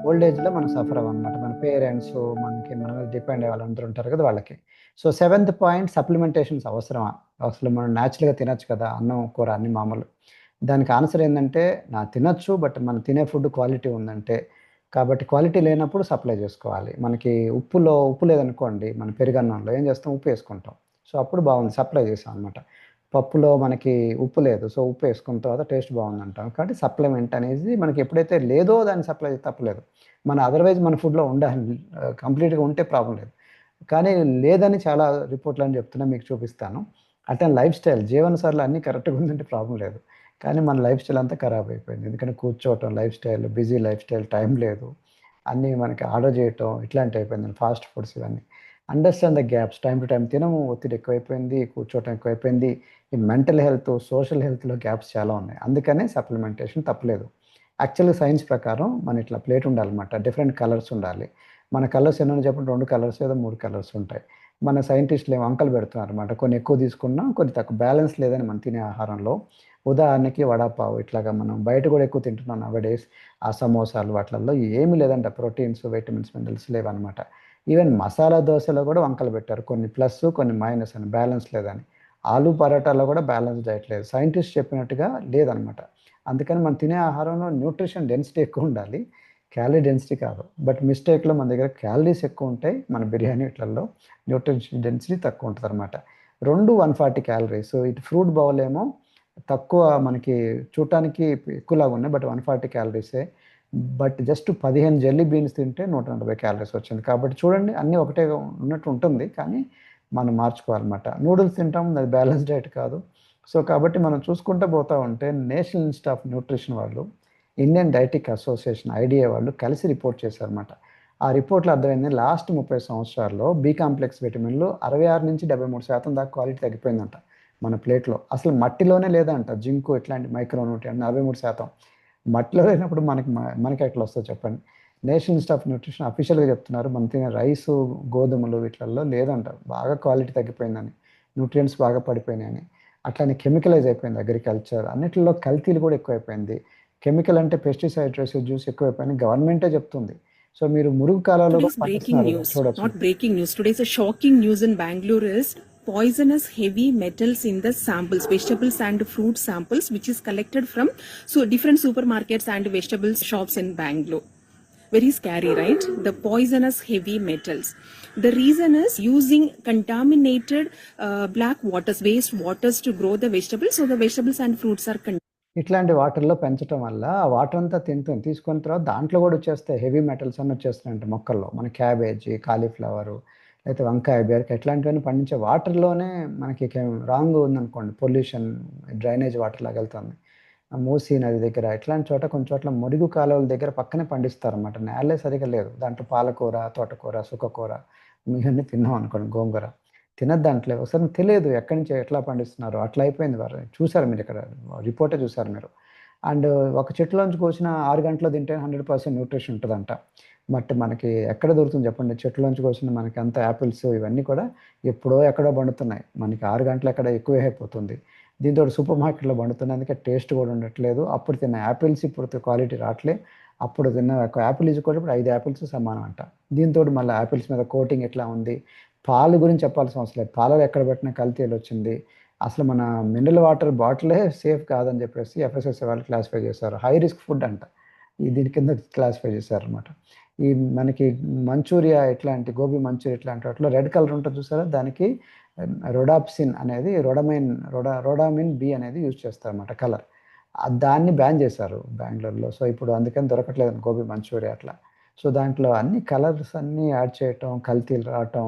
ఓల్డ్ ఏజ్లో మనం సఫర్ అవ్వనమాట. మన పేరెంట్స్, మనకి మన మీద డిపెండ్ అయ్యే వాళ్ళందరూ ఉంటారు కదా వాళ్ళకి. సో 7th పాయింట్, సప్లిమెంటేషన్స్ అవసరమా? అసలు మనం న్యాచురల్గా తినచ్చు కదా అన్నం, కూర అన్ని మామూలు. దానికి ఆన్సర్ ఏంటంటే తినచ్చు, బట్ మనం తినే ఫుడ్ క్వాలిటీ ఉందంటే. కాబట్టి క్వాలిటీ లేనప్పుడు సప్లై చేసుకోవాలి. మనకి ఉప్పు లేదనుకోండి, మన పెరుగన్నంలో ఏం చేస్తాం, ఉప్పు వేసుకుంటాం. సో అప్పుడు బాగుంది, సప్లై చేసాం అనమాట. పప్పులో మనకి ఉప్పు లేదు, సో ఉప్పు వేసుకున్న తర్వాత టేస్ట్ బాగుంది అంటాం. కాబట్టి సప్లిమెంట్ అనేది మనకి ఎప్పుడైతే లేదో దాన్ని సప్లై తప్పలేదు. మన అదర్వైజ్ మన ఫుడ్లో ఉండాలి, కంప్లీట్గా ఉంటే ప్రాబ్లం లేదు. కానీ లేదని చాలా రిపోర్ట్లు అని చెప్తున్నా, మీకు చూపిస్తాను. అట్లా లైఫ్ స్టైల్, జీవనశైలి అన్నీ కరెక్ట్గా ఉందంటే ప్రాబ్లం లేదు. కానీ మన లైఫ్ స్టైల్ అంతా ఖరాబ్ అయిపోయింది. ఎందుకంటే కూర్చోవటం, life style, busy life style, time లేదు, అన్నీ మనకి ఆర్డర్ చేయటం ఇట్లాంటి అయిపోయింది. ఫాస్ట్ ఫుడ్స్ ఇవన్నీ. Understand the gaps. Time to time తినము, ఒత్తిడి ఎక్కువైపోయింది, కూర్చోవటం ఎక్కువైపోయింది. ఈ మెంటల్ హెల్త్, సోషల్ హెల్త్లో గ్యాప్స్ చాలా ఉన్నాయి. అందుకనే సప్లిమెంటేషన్ తప్పలేదు. యాక్చువల్గా సైన్స్ ప్రకారం మన ఇట్లా ప్లేట్ ఉండాలన్నమాట. డిఫరెంట్ కలర్స్ ఉండాలి. మన కలర్స్ ఎన్నో చెప్పండి, 2 కలర్స్ ఏదో 3 కలర్స్ ఉంటాయి. మన సైంటిస్టులు ఏమో అంకలు పెడుతున్నారు అనమాట. కొన్ని ఎక్కువ తీసుకున్నా కొన్ని తక్కువ. బ్యాలెన్స్ లేదని మనం తినే ఆహారంలో. ఉదాహరణకి వడాపావు, ఇట్లాగా మనం బయట కూడా ఎక్కువ తింటున్నాం నవడేస్. ఆ సమోసాలు వాటిల్లో ఏమీ లేదంట, ప్రోటీన్స్, వైటమిన్స్, మినరల్స్ లేవన్నమాట. ఈవెన్ మసాలా దోశలో కూడా వంకలు పెట్టారు, కొన్ని ప్లస్ కొన్ని మైనస్ అని, బ్యాలెన్స్ లేదని. ఆలు పరోటాలో కూడా బ్యాలెన్స్ డైట్ లేదు, సైంటిస్ట్ చెప్పినట్టుగా లేదనమాట. అందుకని మనం తినే ఆహారంలో న్యూట్రిషన్ డెన్సిటీ ఎక్కువ ఉండాలి, క్యాలరీ డెన్సిటీ కాదు. బట్ మిస్టేక్లో మన దగ్గర క్యాలరీస్ ఎక్కువ ఉంటాయి, మన బిర్యానీ వీటిల్లో న్యూట్రిషన్ డెన్సిటీ తక్కువ ఉంటుంది అనమాట. 140 క్యాలరీస్. ఇటు ఫ్రూట్ బౌల్ ఏమో తక్కువ, మనకి చూడటానికి ఎక్కువలాగా ఉన్నాయి, బట్ 140 క్యాలరీసే. బట్ జస్ట్ 15 జెల్లీ బీన్స్ తింటే 140 క్యాలరీస్ వచ్చింది. కాబట్టి చూడండి, అన్నీ ఒకటే ఉన్నట్టు ఉంటుంది, కానీ మనం మార్చుకోవాలన్నమాట. నూడిల్స్ తింటాం, అది బ్యాలెన్స్ డైట్ కాదు. సో కాబట్టి మనం చూసుకుంటూ పోతూ ఉంటే నేషనల్ ఇన్స్టిట్యూట్ ఆఫ్ న్యూట్రిషన్ వాళ్ళు, ఇండియన్ డైటిక్ అసోసియేషన్, ఐడిఏ వాళ్ళు కలిసి రిపోర్ట్ చేశారన్నమాట. ఆ రిపోర్ట్లో అర్థమైంది, లాస్ట్ 30 సంవత్సరాల్లో బి కాంప్లెక్స్ విటమిన్లు 66 నుంచి 73% దాకా క్వాలిటీ తగ్గిపోయిందంట మన ప్లేట్లో. అసలు మట్టిలోనే లేదంట జింకు, ఇట్లాంటి మైక్రోన్యూట్రియన్ 43%. మట్టిలో లేనప్పుడు మనకి ఎట్లా వస్తుందో చెప్పండి. నేషనల్ ఇన్స్టిట్యూట్ ఆఫ్ న్యూట్రిషన్ అఫీషియల్గా చెప్తున్నారు, మనం తినే రైసు, గోధుమలు వీటిల్లో లేదంట, బాగా క్వాలిటీ తగ్గిపోయిందని, న్యూట్రియంట్స్ బాగా పడిపోయినాయని. అట్లానే కెమికలైజ్ అయిపోయింది అగ్రికల్చర్, అన్నిటిలో కల్తీలు కూడా ఎక్కువైపోయింది. కెమికల్ అంటే పెస్టిసైడ్ రెసిడ్యూస్ ఎక్కువైపోయినాయి, గవర్నమెంటే చెప్తుంది. సో మీరు మురుగు కాలాల్లో breaking news, not breaking news. Today's a shocking news in Bangalore is poisonous heavy metals in the samples, vegetables and fruit samples, which is collected from different supermarkets and vegetables shops in Bangalore. Very scary, right? The poisonous heavy metals. The reason is using contaminated black waters, waste waters to grow the vegetables. So the vegetables and fruits are ఇట్లాంటి వాటర్లో పెంచడం వల్ల ఆ వాటర్ అంతా తీసుకున్న తర్వాత దాంట్లో కూడా వచ్చేస్తాయి, హెవీ మెటల్స్ అన్నీ వచ్చేస్తున్నాయంట మొక్కల్లో. మన క్యాబేజీ, కాలీఫ్లవరు, లేకపోతే వంకాయ, బీరకాయ ఇట్లాంటివన్నీ పండించే వాటర్లోనే మనకి రాంగ్ ఉందనుకోండి, పొల్యూషన్, డ్రైనేజ్ వాటర్ లాగా వెళ్తుంది. మూసీ నది దగ్గర ఇట్లాంటి చోట, కొన్ని చోట్ల మురుగు కాలువల దగ్గర పక్కనే పండిస్తారన్నమాట. నేలే సరిగా లేదు, దాంట్లో పాలకూర, తోటకూర, సుక్కకూర ఇవన్నీ తిన్నాం అనుకోండి, గోంగూర తినద్దు. దాంట్లో ఒకసారి తెలియదు ఎక్కడి నుంచి ఎట్లా పండిస్తున్నారు, అట్లా అయిపోయింది. వారు చూసారు, మీరు ఇక్కడ రిపోర్టే చూసారు మీరు. అండ్ ఒక చెట్టులోంచి కోసిన 6 గంటలు తింటే 100% న్యూట్రిషన్ ఉంటుందంట. బట్ మనకి ఎక్కడ దొరుకుతుంది చెప్పండి, చెట్టులోంచి కోసిన మనకి అంత యాపిల్స్ ఇవన్నీ కూడా ఎప్పుడో ఎక్కడో పండుతున్నాయి, మనకి 6 గంటలు ఎక్కడ ఎక్కువే అయిపోతుంది. దీంతో సూపర్ మార్కెట్లో పండుతున్నాయి, అందుకే టేస్ట్ కూడా ఉండట్లేదు. అప్పుడు తిన్న యాపిల్స్ ఇప్పుడు క్వాలిటీ రావట్లే. అప్పుడు తిన్న ఒక యాపిల్ కూడా ఇప్పుడు 5 యాపిల్స్ సమానం అంట. దీంతో మళ్ళీ యాపిల్స్ మీద కోటింగ్ ఎట్లా ఉంది, పాలు గురించి చెప్పాల్సిన అవసరం లేదు, పాలలో ఎక్కడ పెట్టినా కల్తీ వచ్చింది. అసలు మన మినరల్ వాటర్ బాటిలే సేఫ్ కాదని చెప్పేసి ఎఫ్ఎస్ఎస్ఐ వాళ్ళు క్లాసిఫై చేశారు. హై రిస్క్ ఫుడ్ అంట, దీని కింద క్లాసిఫై చేశారనమాట. ఈ మనకి మంచూరియా ఇట్లాంటి గోబీ మంచూరియా ఇట్లాంటి వాటిలో రెడ్ కలర్ ఉంటుంది చూసారా, దానికి రొడాప్సిన్ అనేది రొడామిన్ బి అనేది యూజ్ చేస్తారన్నమాట కలర్. దాన్ని బ్యాన్ చేశారు బెంగళూరులో. సో ఇప్పుడు అందుకని దొరకట్లేదు గోబీ మంచూరియా అట్లా. సో దాంట్లో అన్ని కలర్స్ అన్నీ యాడ్ చేయటం, కల్తీలు రావటం,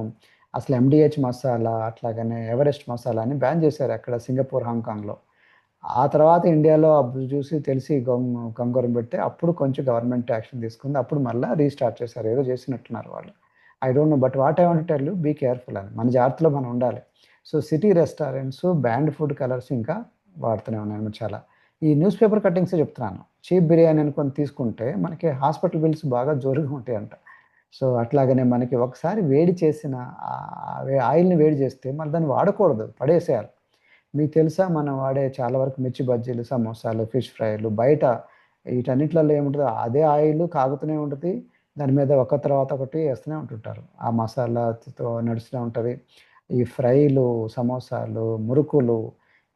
అసలు ఎండిహెచ్ మసాలా అట్లాగనే ఎవరెస్ట్ మసాలా అని బ్యాన్ చేశారు అక్కడ సింగపూర్, హాంకాంగ్లో. ఆ తర్వాత ఇండియాలో అప్పుడు చూసి తెలిసి గంగోరం పెడితే అప్పుడు కొంచెం గవర్నమెంట్ యాక్షన్ తీసుకుంది. అప్పుడు మళ్ళీ రీస్టార్ట్ చేశారు, ఏదో చేసినట్టున్నారు వాళ్ళు. I don't know, but what I want tell you, be careful అని, మన జాగ్రత్తలో మనం ఉండాలి. So city restaurants band food colours ఇంకా వాడుతూనే ఉన్నాను చాలా. ఈ న్యూస్ పేపర్ కట్టింగ్సే చెప్తున్నాను. చీప్ బిర్యానీ అనుకొని తీసుకుంటే మనకి హాస్పిటల్ బిల్స్ బాగా జోరుగా ఉంటాయంట. సో అట్లాగనే మనకి ఒకసారి వేడి చేసిన ఆయిల్ని వేడి చేస్తే మళ్ళీ దాన్ని వాడకూడదు, పడేసేయాలి. మీకు తెలుసా, మనం వాడే చాలా వరకు మిర్చి బజ్జీలు, సమోసాలు, ఫిష్ ఫ్రైలు బయట వీటన్నిటిలో ఏముంటుందో అదే ఆయిల్ కాగుతూనే ఉంటుంది, దాని మీద ఒక తర్వాత ఒకటి వేస్తూనే ఉంటుంటారు, ఆ మసాలాతో నడుస్తూనే ఉంటుంది. ఈ ఫ్రైలు, సమోసాలు, మురుకులు,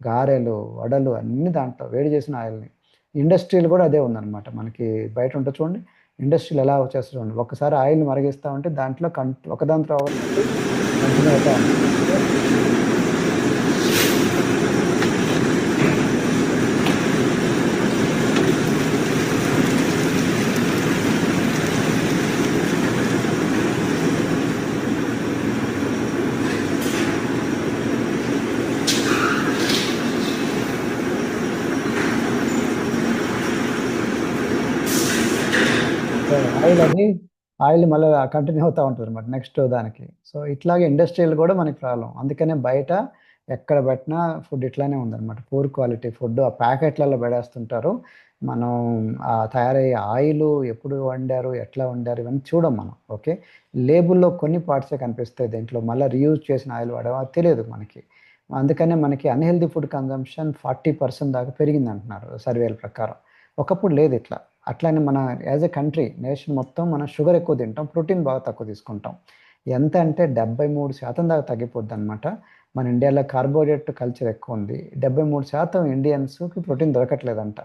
గారెలు, వడలు అన్నీ దాంట్లో వేడి చేసిన ఆయిల్ని. ఇండస్ట్రీలు కూడా అదే ఉందన్నమాట. మనకి బయట ఉంటుంది చూడండి, ఇండస్ట్రీలు ఎలా వచ్చేస్తుంది చూడండి, ఒకసారి ఆయిల్ని మరిగిస్తామంటే దాంట్లో ఒకదాని తర్వాత కంటిన్యూ అవుతా ఉంటుంది. ఆయిల్ మళ్ళీ కంటిన్యూ అవుతూ ఉంటుంది అనమాట నెక్స్ట్ దానికి. సో ఇట్లాగే ఇండస్ట్రియల్ కూడా మనకి ప్రాబ్లం. అందుకనే బయట ఎక్కడ పెట్టినా ఫుడ్ ఇట్లానే ఉందన్నమాట, పూర్ క్వాలిటీ ఫుడ్ ఆ ప్యాకెట్లలో పెడేస్తుంటారు. మనం ఆ తయారయ్యే ఆయిల్ ఎప్పుడు వండారు, ఎట్లా వండారు ఇవన్నీ చూడం మనం. ఓకే, లేబుల్లో కొన్ని పార్ట్సే కనిపిస్తాయి, దీంట్లో మళ్ళీ రీయూజ్ చేసిన ఆయిల్ వాడమో తెలియదు మనకి. అందుకనే మనకి అన్హెల్దీ ఫుడ్ కన్జంప్షన్ 40% దాకా పెరిగింది అంటున్నారు సర్వేల ప్రకారం. ఒకప్పుడు లేదు ఇట్లా. అట్లానే మన యాజ్ ఎ కంట్రీ, నేషన్ మొత్తం మనం షుగర్ ఎక్కువ తింటాం, ప్రోటీన్ బాగా తక్కువ తీసుకుంటాం. ఎంత అంటే 73% దాకా తగ్గిపోద్ది అనమాట. మన ఇండియాలో కార్బోహైడ్రేట్ కల్చర్ ఎక్కువ ఉంది. 73% ఇండియన్స్కి ప్రోటీన్ దొరకట్లేదంట.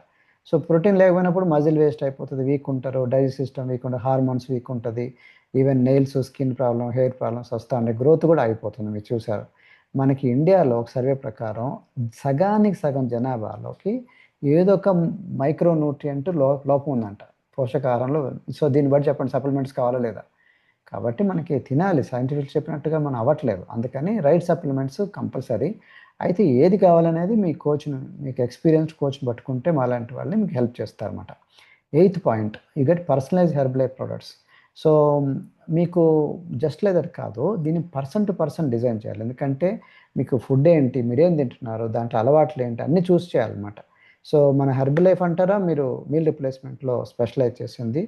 సో ప్రోటీన్ లేకపోయినప్పుడు మజిల్ వేస్ట్ అయిపోతుంది, వీక్ ఉంటారు, డైజెస్ట్ సిస్టమ్ వీక్ ఉంటుంది, హార్మోన్స్ వీక్ ఉంటుంది, even nails, skin problem, hair problems వస్తూ ఉంటాయి, గ్రోత్ కూడా అయిపోతుంది. మీరు చూసారు మనకి ఇండియాలో ఒక సర్వే ప్రకారం సగానికి సగం జనాభాలోకి ఏదో ఒక మైక్రో న్యూట్రియంట్ లోపం ఉందంట పోషకాహారంలో. సో దీన్ని బట్టి చెప్పండి సప్లిమెంట్స్ కావాలా లేదా. కాబట్టి మనకి తినాలి, సైంటిఫిక్ చెప్పినట్టుగా మనం అవ్వట్లేదు. అందుకని రైట్ సప్లిమెంట్స్ కంపల్సరీ. అయితే ఏది కావాలనేది మీ కోచ్ను, మీకు ఎక్స్పీరియన్స్డ్ కోచ్ని పట్టుకుంటే మాలాంటి వాళ్ళని మీకు హెల్ప్ చేస్తారన్నమాట. 8th point, you get personalise herbal life products. So మీకు జస్ట్ లేదర్ కాదు, దీన్ని పర్సన్ టు పర్సన్ డిజైన్ చేయాలి. ఎందుకంటే మీకు ఫుడ్ ఏంటి, మీరేం తింటున్నారు, దాంట్లో అలవాట్లు ఏంటి అన్నీ చూస్ చేయాలన్నమాట. సో మన హెర్బల్ లైఫ్ అంటారా, మీరు మీల్ రిప్లేస్మెంట్లో స్పెషలైజ్ చేసింది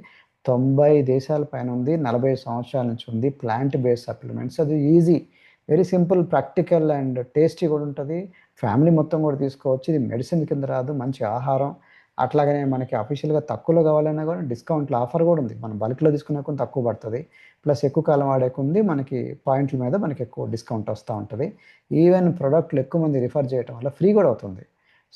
90 దేశాల పైన ఉంది, 40 సంవత్సరాల నుంచి ఉంది. ప్లాంట్ బేస్డ్ సప్లిమెంట్స్, అది easy, very simple, practical and tasty కూడా ఉంటుంది. ఫ్యామిలీ మొత్తం కూడా తీసుకోవచ్చు. ఇది మెడిసిన్ కింద రాదు, మంచి ఆహారం. అట్లాగనే మనకి అఫీషియల్గా తక్కువలో కావాలన్నా కూడా డిస్కౌంట్లో ఆఫర్ కూడా ఉంది. మనం బల్క్లో తీసుకునే కొంచెం తక్కువ పడుతుంది, ప్లస్ ఎక్కువ కాలం వాడేకుంది మనకి పాయింట్ల మీద మనకి ఎక్కువ డిస్కౌంట్ వస్తూ ఉంటుంది. ఈవెన్ ప్రోడక్ట్లు ఎక్కువ మంది రిఫర్ చేయడం వల్ల ఫ్రీ కూడా అవుతుంది.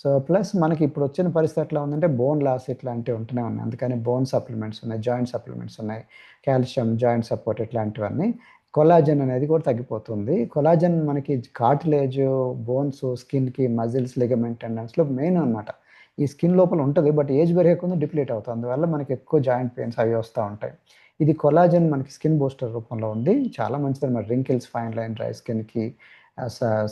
సో ప్లస్ మనకి ఇప్పుడు వచ్చిన పరిస్థితి ఎట్లా ఉందంటే బోన్ లాస్ ఇట్లాంటివి ఉంటూనే ఉన్నాయి. అందుకని బోన్ సప్లిమెంట్స్ ఉన్నాయి, జాయింట్ సప్లిమెంట్స్ ఉన్నాయి, కాల్షియం, జాయింట్ సపోర్ట్ ఇట్లాంటివన్నీ. కొలాజన్ అనేది కూడా తగ్గిపోతుంది. కొలాజన్ మనకి కార్టిలేజ్, బోన్స్, స్కిన్కి, మజిల్స్, లిగమెంట్, టెండన్స్లో మెయిన్ అనమాట. ఈ స్కిన్ లోపల ఉంటుంది, బట్ ఏజ్ పెరిగేకుండా డిప్లీట్ అవుతుంది. అందువల్ల మనకి ఎక్కువ జాయింట్ పెయిన్స్ అవి వస్తూ ఉంటాయి. ఇది కొలాజన్ మనకి స్కిన్ బూస్టర్ రూపంలో ఉంది, చాలా మంచిది అనమాట. రింకిల్స్, ఫైన్ లైన్, డ్రై స్కిన్కి,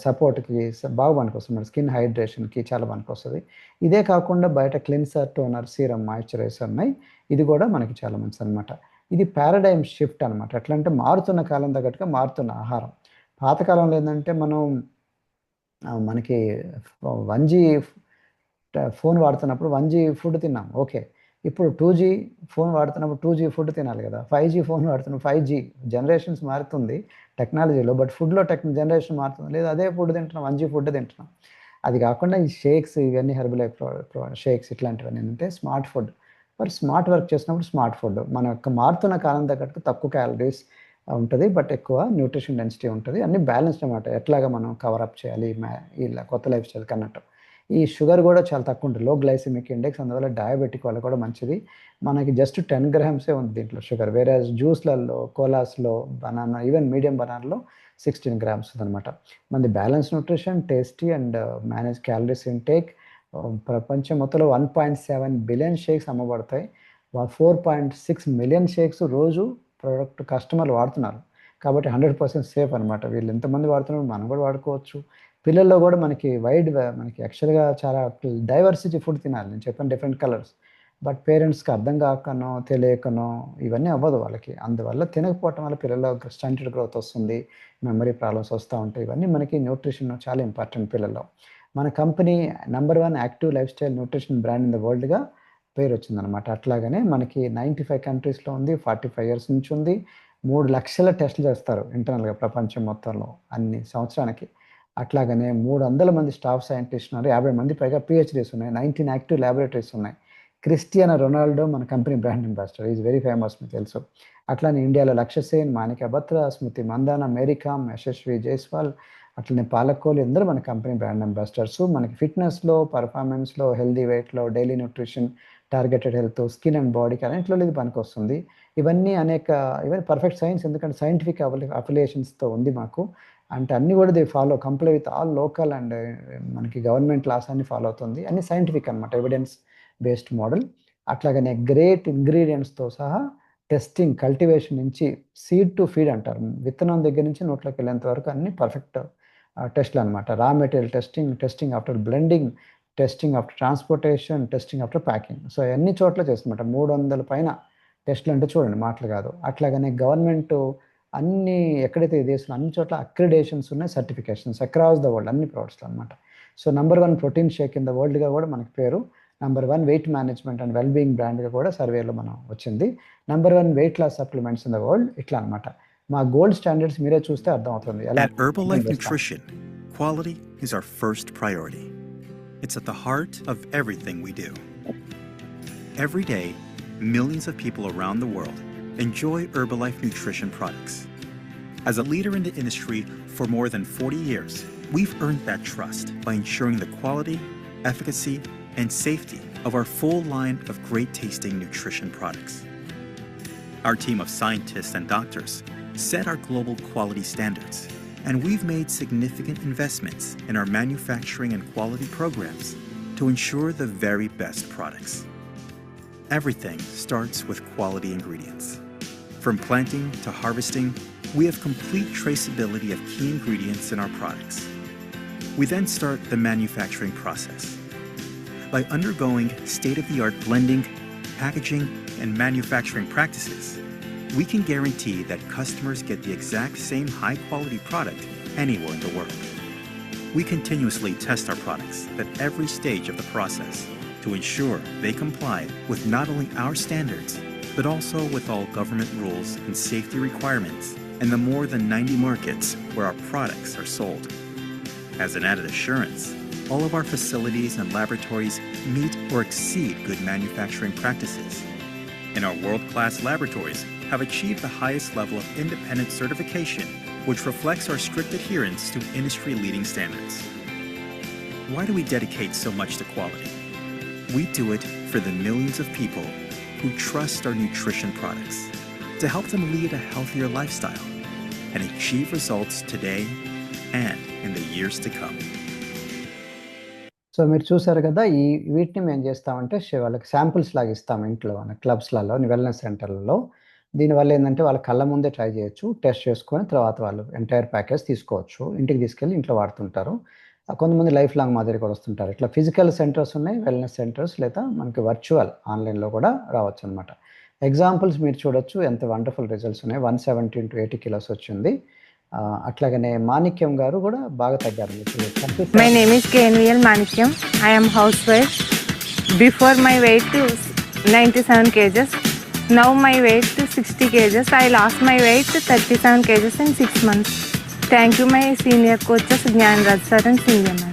సపోర్ట్కి బాగా పనికొస్తుంది. మన స్కిన్ హైడ్రేషన్కి చాలా పనికొస్తుంది. ఇదే కాకుండా బయట క్లిన్సర్, టోనర్, సీరం, మాయిశ్చరైజర్ ఉన్నాయి. ఇది కూడా మనకి చాలా మంచిది అనమాట. ఇది పారాడైమ్ షిఫ్ట్ అనమాట. ఎట్లా అంటే మారుతున్న కాలం తగ్గట్టుగా మారుతున్న ఆహారం. పాతకాలంలో ఏంటంటే మనకి 1G ఫోన్ వాడుతున్నప్పుడు 1G ఫుడ్ తిన్నాం, ఓకే. ఇప్పుడు 2G ఫోన్ వాడుతున్నప్పుడు 2G ఫుడ్ తినాలి కదా. 5G ఫోన్ వాడుతున్నాం, 5G. జనరేషన్స్ మారుతుంది టెక్నాలజీలో, బట్ ఫుడ్లో జనరేషన్ మారుతుంది. లేదా అదే ఫుడ్ తింటున్నాం, 1G ఫుడ్ తింటున్నాం. అది కాకుండా ఈ షేక్స్ ఇవన్నీ హెర్బల్ లైఫ్ షేక్స్ ఇట్లాంటివన్నీ ఏంటంటే స్మార్ట్ ఫుడ్. మరి స్మార్ట్ వర్క్ చేసినప్పుడు స్మార్ట్ ఫుడ్ మన యొక్క మారుతున్న కాలం తగ్గట్టు తక్కువ క్యాలరీస్ ఉంటుంది, బట్ ఎక్కువ న్యూట్రిషన్ డెన్సిటీ ఉంటుంది. అన్ని బ్యాలెన్స్డ్ అనమాట. ఎట్లాగా మనం కవరప్ చేయాలి ఇలా కొత్త లైఫ్ స్టైల్కి అన్నట్టు. ఈ షుగర్ కూడా చాలా తక్కువ ఉంటుంది, లో గ్లైసిమిక్ ఇండెక్స్. అందువల్ల డయాబెటిక్ వాళ్ళకి కూడా మంచిది. మనకి జస్ట్ 10 గ్రామ్సే ఉంది దీంట్లో షుగర్. వేరే జ్యూస్లలో, కోలాస్లో, బనానా, ఈవెన్ మీడియం బనానాలో 16 గ్రామ్స్ ఉందన్నమాట. మనది balance nutrition, tasty and manage calories intake. ప్రపంచం మొత్తంలో 1.7 బిలియన్ షేక్స్ అమ్మబడతాయి. 4.6 మిలియన్ షేక్స్ రోజు ప్రోడక్ట్ కస్టమర్లు వాడుతున్నారు. కాబట్టి 100% సేఫ్ అనమాట. వీళ్ళు ఎంతమంది వాడుతున్నారు, మనం కూడా వాడుకోవచ్చు. పిల్లల్లో కూడా మనకి మనకి యాక్చువల్గా చాలా డైవర్సిటీ ఫుడ్ తినాలి. నేను చెప్పాను డిఫరెంట్ కలర్స్, బట్ పేరెంట్స్కి అర్థం కాకనో తెలియకనో ఇవన్నీ అవ్వదు వాళ్ళకి. అందువల్ల తినకపోవటం వల్ల పిల్లల్లో స్టంటెడ్ గ్రోత్ వస్తుంది, మెమరీ ప్రాబ్లమ్స్ వస్తూ ఉంటాయి. ఇవన్నీ మనకి న్యూట్రిషన్ చాలా ఇంపార్టెంట్ పిల్లల్లో. మన company number 1 active life style nutrition brand in the వరల్డ్గా పేరు వచ్చిందనమాట. అట్లాగనే మనకి 95 కంట్రీస్లో ఉంది, 45 ఇయర్స్ నుంచి ఉంది. 3 లక్షల టెస్టులు చేస్తారు ఇంటర్నల్గా ప్రపంచం మొత్తంలో అన్ని సంవత్సరానికి. అట్లాగనే 300 మంది స్టాఫ్ సైంటిస్ట్ ఉన్నారు, 50 మంది పైగా పిహెచ్డీస్ ఉన్నాయి, 19 యాక్టివ్ ల్యాబొరేటరీస్ ఉన్నాయి. క్రిస్టియానో రొనాల్డో మన company brand ambassador, is very famous, మీకు తెలుసు. అట్లానే ఇండియాలో లక్ష్య సేన్, మానికా బత్రా, స్మృతి మందాన, మేరీకామ్, యశస్వి జైస్వాల్, అట్లనే పాలకోలు అందరూ మన కంపెనీ బ్రాండ్ అంబాసిడర్స్. మనకి ఫిట్నెస్లో, పర్ఫార్మెన్స్లో, హెల్దీ వెయిట్లో, daily nutrition, targeted health, skin and బాడీకి అన్నింటిలో ఇది పనికి వస్తుంది. ఇవన్నీ పర్ఫెక్ట్ సైన్స్, ఎందుకంటే సైంటిఫిక్ అఫిలియేషన్స్తో ఉంది మాకు. అంటే అన్నీ కూడా the follow comply with all local and మనకి గవర్నమెంట్ లాస్ అన్ని ఫాలో అవుతుంది. అన్ని సైంటిఫిక్ అనమాట, ఎవిడెన్స్ బేస్డ్ మోడల్. అట్లాగనే గ్రేట్ ఇంగ్రీడియంట్స్తో సహా టెస్టింగ్, కల్టివేషన్ నుంచి సీడ్ టు ఫీడ్ అంటారు, విత్తనం దగ్గర నుంచి నోట్లోకి వెళ్ళేంత వరకు అన్ని పర్ఫెక్ట్ టెస్ట్లు అనమాట. Raw material testing after blending, testing after transportation, testing after packing. So అన్ని చోట్ల చేస్తుందన్నమాట. 300 పైన టెస్టులు అంటే చూడండి, మాటలు కాదు. అట్లాగనే గవర్నమెంట్ అన్ని ఎక్కడైతే దేశంలో అన్ని చోట్ల అక్రిడేషన్స్ ఉన్నాయి, సర్టిఫికేషన్స్ అక్రాస్ ద వరల్డ్ అన్ని ప్రోడక్ట్స్లో అనమాట. So number 1 protein shake in the వరల్డ్గా కూడా మనకి పేరు. Number 1 weight management and wellbeing బ్రాండ్గా కూడా సర్వేలో మనం వచ్చింది. Number 1 weight loss supplements in the world. ఇట్లా అనమాట. మా గోల్డ్ స్టాండర్డ్స్ మీరే చూస్తే అర్థమవుతుంది. At Herbalife Nutrition, quality is our first priority. It's at the heart of everything we do. Every day, millions of people around the world enjoy Herbalife Nutrition products. As a leader in the industry for more than 40 years, we've earned that trust by ensuring the quality, efficacy, and safety of our full line of great-tasting nutrition products. Our team of scientists and doctors set our global quality standards, and we've made significant investments in our manufacturing and quality programs to ensure the very best products. Everything starts with quality ingredients. From planting to harvesting, we have complete traceability of key ingredients in our products. We then start the manufacturing process. By undergoing state-of-the-art blending, packaging, and manufacturing practices, we can guarantee that customers get the exact same high-quality product anywhere in the world. We continuously test our products at every stage of the process to ensure they comply with not only our standards, but also with all government rules and safety requirements in the more than 90 markets where our products are sold. As an added assurance, all of our facilities and laboratories meet or exceed good manufacturing practices, and our world-class laboratories have achieved the highest level of independent certification, which reflects our strict adherence to industry-leading standards. Why do we dedicate so much to quality? We do it for the millions of people who trust our nutrition products to help them lead a healthier lifestyle and achieve results today and in the years to come. So మీరు చూసారు కదా, వీటిని మేము చేస్తామంటే వాళ్ళకి శాంపుల్స్ లాగా ఇస్తాము ఇంట్లో, మన క్లబ్స్లలో, వెల్నెస్ సెంటర్లలో. దీనివల్ల ఏంటంటే వాళ్ళ కళ్ళ ముందే ట్రై చేయొచ్చు, టెస్ట్ చేసుకొని తర్వాత వాళ్ళు ఎంటైర్ ప్యాకేజ్ తీసుకోవచ్చు, ఇంటికి తీసుకెళ్ళి ఇంట్లో వాడుతుంటారు. కొంతమంది లైఫ్ లాంగ్ మాదిరి కూడా వస్తుంటారు. ఇట్లా ఫిజికల్ సెంటర్స్ ఉన్నాయి, వెల్నెస్ సెంటర్స్, లేదా మనకి వర్చువల్ ఆన్లైన్లో కూడా రావచ్చు అనమాట. ఎగ్జాంపుల్స్ మీరు చూడొచ్చు, ఎంత వండర్ఫుల్ రిజల్ట్స్ ఉన్నాయి. 170 to 80 kilos వచ్చింది. అట్లాగనే మాణిక్యం గారు కూడా బాగా తగ్గారు. My name is KNVL Manikyam. I am housewife. Before my weight to 97 kgs. Now my weight to 60 kgs. I lost my weight to 37 kgs in 6 months. Thank you my senior coaches Gyan Raj sir and Sindhya ma'am.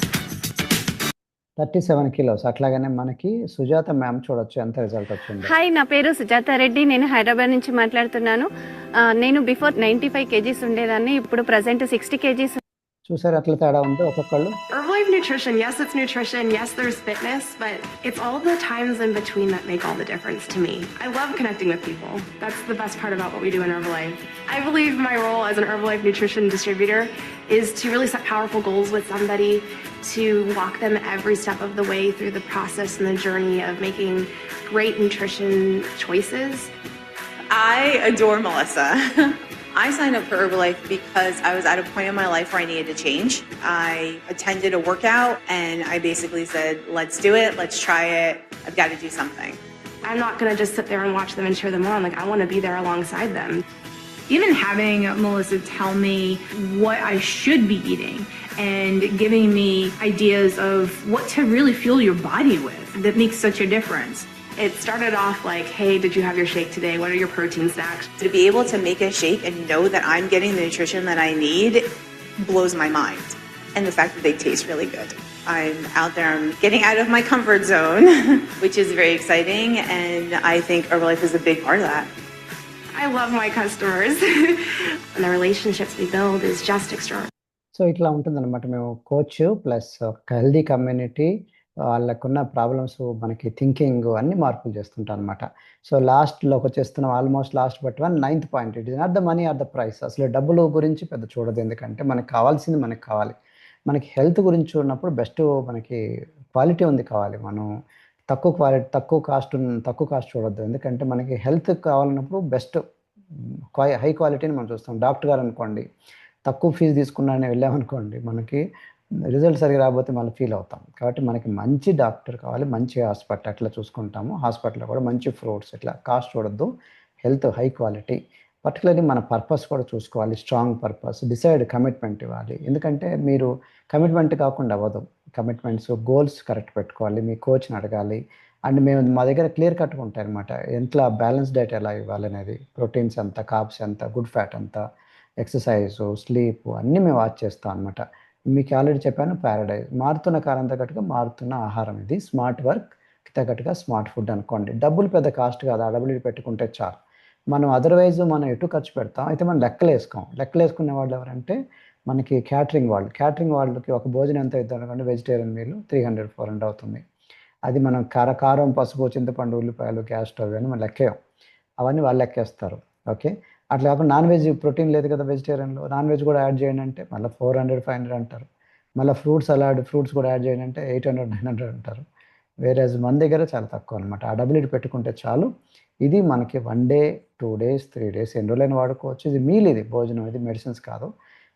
37 kilos. అట్లాగనే మనకి సుజాత మ్యామ్ చూడొచ్చు ఎంత రిజల్ట్ వచ్చిందో. హాయ్, నా పేరు సుజాత రెడ్డి. నేను హైదరాబాద్ నుంచి మాట్లాడుతున్నాను. నేను బిఫోర్ 95 kgs ఉండేదాన్ని. ఇప్పుడు ప్రజెంట్ 60 kgs. చూసారు ఎట్లా తేడా ఉందో ఒక్కొక్కళ్ళు. Herbalife nutrition, yes, it's nutrition, yes, there's fitness, but it's all the times in between that make all the difference to me. I love connecting with people. That's the best part about what we do in Herbalife. I believe my role as an Herbalife nutrition distributor is to really set powerful goals with somebody, to walk them every step of the way through the process and the journey of making great nutrition choices. I adore Melissa. I signed up for Herbalife because I was at a point in my life where I needed to change. I attended a workout and I basically said, let's do it, let's try it, I've got to do something. I'm not going to just sit there and watch them and cheer them on. Like, I want to be there alongside them. Even having Melissa tell me what I should be eating and giving me ideas of what to really fuel your body with, that makes such a difference. It started off like, hey, did you have your shake today? What are your protein snacks? To be able to make a shake and know that I'm getting the nutrition that I need blows my mind. And the fact that they taste really good. I'm out there, I'm getting out of my comfort zone, which is very exciting. And I think Herbalife is a big part of that. I love my customers. And the relationships we build is just extraordinary. So ఇట్లా ఉంటుందన్నమాట. మేము కోచ్ ప్లస్ ఒక హెల్దీ కమ్యూనిటీ, వాళ్ళకున్న ప్రాబ్లమ్స్, మనకి థింకింగ్ అన్ని మార్పులు చేస్తుంటాం అనమాట. సో లాస్ట్లోకి వచ్చేస్తున్నాం, almost last but 9th point, it is not the money or the price. అసలు డబ్బులు గురించి పెద్ద చూడదు, ఎందుకంటే మనకు కావాల్సింది మనకు కావాలి. మనకి హెల్త్ గురించి చూడనప్పుడు బెస్ట్ మనకి క్వాలిటీ ఉంది కావాలి. మనం తక్కువ క్వాలిటీ తక్కువ కాస్ట్ చూడొద్దు, ఎందుకంటే మనకి హెల్త్ కావాలన్నప్పుడు బెస్ట్ హై క్వాలిటీని మనం చూస్తాం. డాక్టర్ గారు అనుకోండి, తక్కువ ఫీజు తీసుకున్నానే వెళ్ళామనుకోండి, మనకి రిజల్ట్ సరిగా రాకపోతే మళ్ళీ ఫీల్ అవుతాం. కాబట్టి మనకి మంచి డాక్టర్ కావాలి, మంచి హాస్పిటల్ అట్లా చూసుకుంటాము. హాస్పిటల్లో కూడా మంచి ఫ్రూట్స్, ఇట్లా కాస్ట్ చూడొద్దు, హెల్త్ హై క్వాలిటీ. పర్టికులర్లీ మన పర్పస్ కూడా చూసుకోవాలి, స్ట్రాంగ్ పర్పస్, డిసైడ్ కమిట్మెంట్ ఇవ్వాలి. ఎందుకంటే మీరు కమిట్మెంట్ కాకుండా అవ్వదు. కమిట్మెంట్స్, గోల్స్ కరెక్ట్ పెట్టుకోవాలి, మీ కోచ్ని అడగాలి. అండ్ మేము మా దగ్గర క్లియర్ కట్గా ఉంటాయి అనమాట, ఎంత బ్యాలెన్స్ డైట్ ఎలా ఇవ్వాలి అనేది, ప్రోటీన్స్ ఎంత, కార్బ్స్ ఎంత, గుడ్ ఫ్యాట్ ఎంత, ఎక్సర్సైజు, స్లీప్ అన్నీ మేము వాచ్ చేస్తాం అనమాట. మీకు ఆల్రెడీ చెప్పాను, ప్యారడైజ్, మారుతున్న కాలం తగ్గట్టుగా మారుతున్న ఆహారం ఇది. స్మార్ట్ వర్క్ తగ్గట్టుగా స్మార్ట్ ఫుడ్ అనుకోండి. డబ్బులు పెద్ద కాస్ట్ కాదు, అడబులు పెట్టుకుంటే చాలు. మనం అదర్వైజ్ మనం ఎటు ఖర్చు పెడతాం, అయితే మనం లెక్కలు వేసుకునే వాళ్ళు ఎవరంటే మనకి క్యాటరింగ్ వాళ్ళకి ఒక భోజనం ఎంత అవుతుంది అనుకోండి, వెజిటేరియన్ మీల్ 300-400 అవుతుంది. అది మనం కారం, పసుపు, చింతపండు, ఉల్లిపాయలు, గ్యాస్ స్టవ్ అని మనం లెక్కేయం, అవన్నీ వాళ్ళు లెక్కేస్తారు. ఓకే, అట్లా కాకుండా నాన్ వెజ్, ప్రోటీన్ లేదు కదా వెజిటేరియన్లో, నాన్ వెజ్ కూడా యాడ్ చేయండి అంటే మళ్ళీ 400-500 అంటారు. మళ్ళీ ఫ్రూట్స్ కూడా యాడ్ చేయండి అంటే 800-900 అంటారు. వేరే మన దగ్గర చాలా తక్కువ అనమాట. ఆ డబ్బులు పెట్టుకుంటే చాలు. ఇది మనకి 1 day, 2 days, 3 days ఎన్ని రోజులైనా వాడుకోవచ్చు. ఇది మీల్, ఇది భోజనం, ఇది మెడిసిన్స్ కాదు.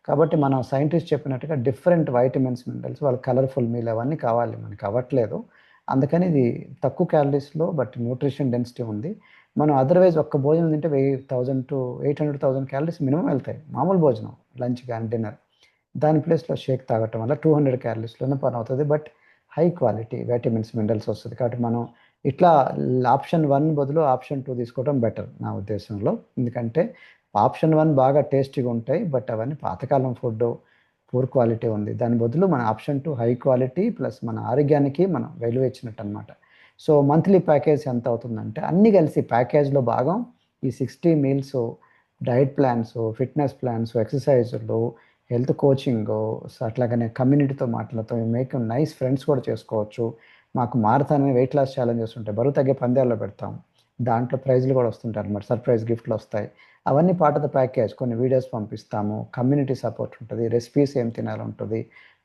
కాబట్టి మనం సైంటిస్ట్ చెప్పినట్టుగా డిఫరెంట్ వైటమిన్స్, మినరల్స్, వాళ్ళ కలర్ఫుల్ మీల్ అవన్నీ కావాలి, మనకి అవ్వట్లేదు. అందుకని ఇది తక్కువ క్యాలరీస్లో బట్ న్యూట్రిషన్ డెన్సిటీ ఉంది. మనం అదర్వైజ్ ఒక్క భోజనం తింటే 1000 to 800,000 క్యాలరీస్ మినిమం వెళ్తాయి, మామూలు భోజనం, లంచ్ కానీ డిన్నర్. దాని ప్లేస్లో షేక్ తాగటం వల్ల 200 క్యాలరీస్లోనే పని అవుతుంది, but high quality vitamins, minerals వస్తుంది. కాబట్టి మనం ఇట్లా ఆప్షన్ 1 బదులు ఆప్షన్ 2 తీసుకోవడం బెటర్ నా ఉద్దేశంలో. ఎందుకంటే ఆప్షన్ 1 బాగా టేస్టీగా ఉంటాయి, బట్ అవన్నీ పాతకాలం ఫుడ్, పూర్ క్వాలిటీ ఉంది. దాని బదులు మన ఆప్షన్ 2 హై క్వాలిటీ ప్లస్ మన ఆరోగ్యానికి మనం విలువ ఇచ్చినట్టు అనమాట. సో మంత్లీ ప్యాకేజ్ ఎంత అవుతుందంటే అన్నీ కలిసి ప్యాకేజ్లో భాగం ఈ 60 meals, diet plans, fitness plans, ఎక్సర్సైజులు, హెల్త్ కోచింగ్, అట్లాగనే కమ్యూనిటీతో మాట్లాడుతూ మేక్ నైస్ ఫ్రెండ్స్ కూడా చేసుకోవచ్చు. మాకు మారథాన్ వెయిట్ లాస్ ఛాలెంజెస్ ఉంటాయి, బరువు తగ్గే పందాల్లో పెడతాం, దాంట్లో ప్రైజ్లు కూడా వస్తుంటాయి అన్నమాట, సర్ప్రైజ్ గిఫ్ట్లు వస్తాయి. అవన్నీ పార్ట్ ఆఫ్ ద ప్యాకేజ్. కొన్ని వీడియోస్ పంపిస్తాము, కమ్యూనిటీ సపోర్ట్ ఉంటుంది, రెసిపీస్ ఏం తినాలి ఉంటుంది,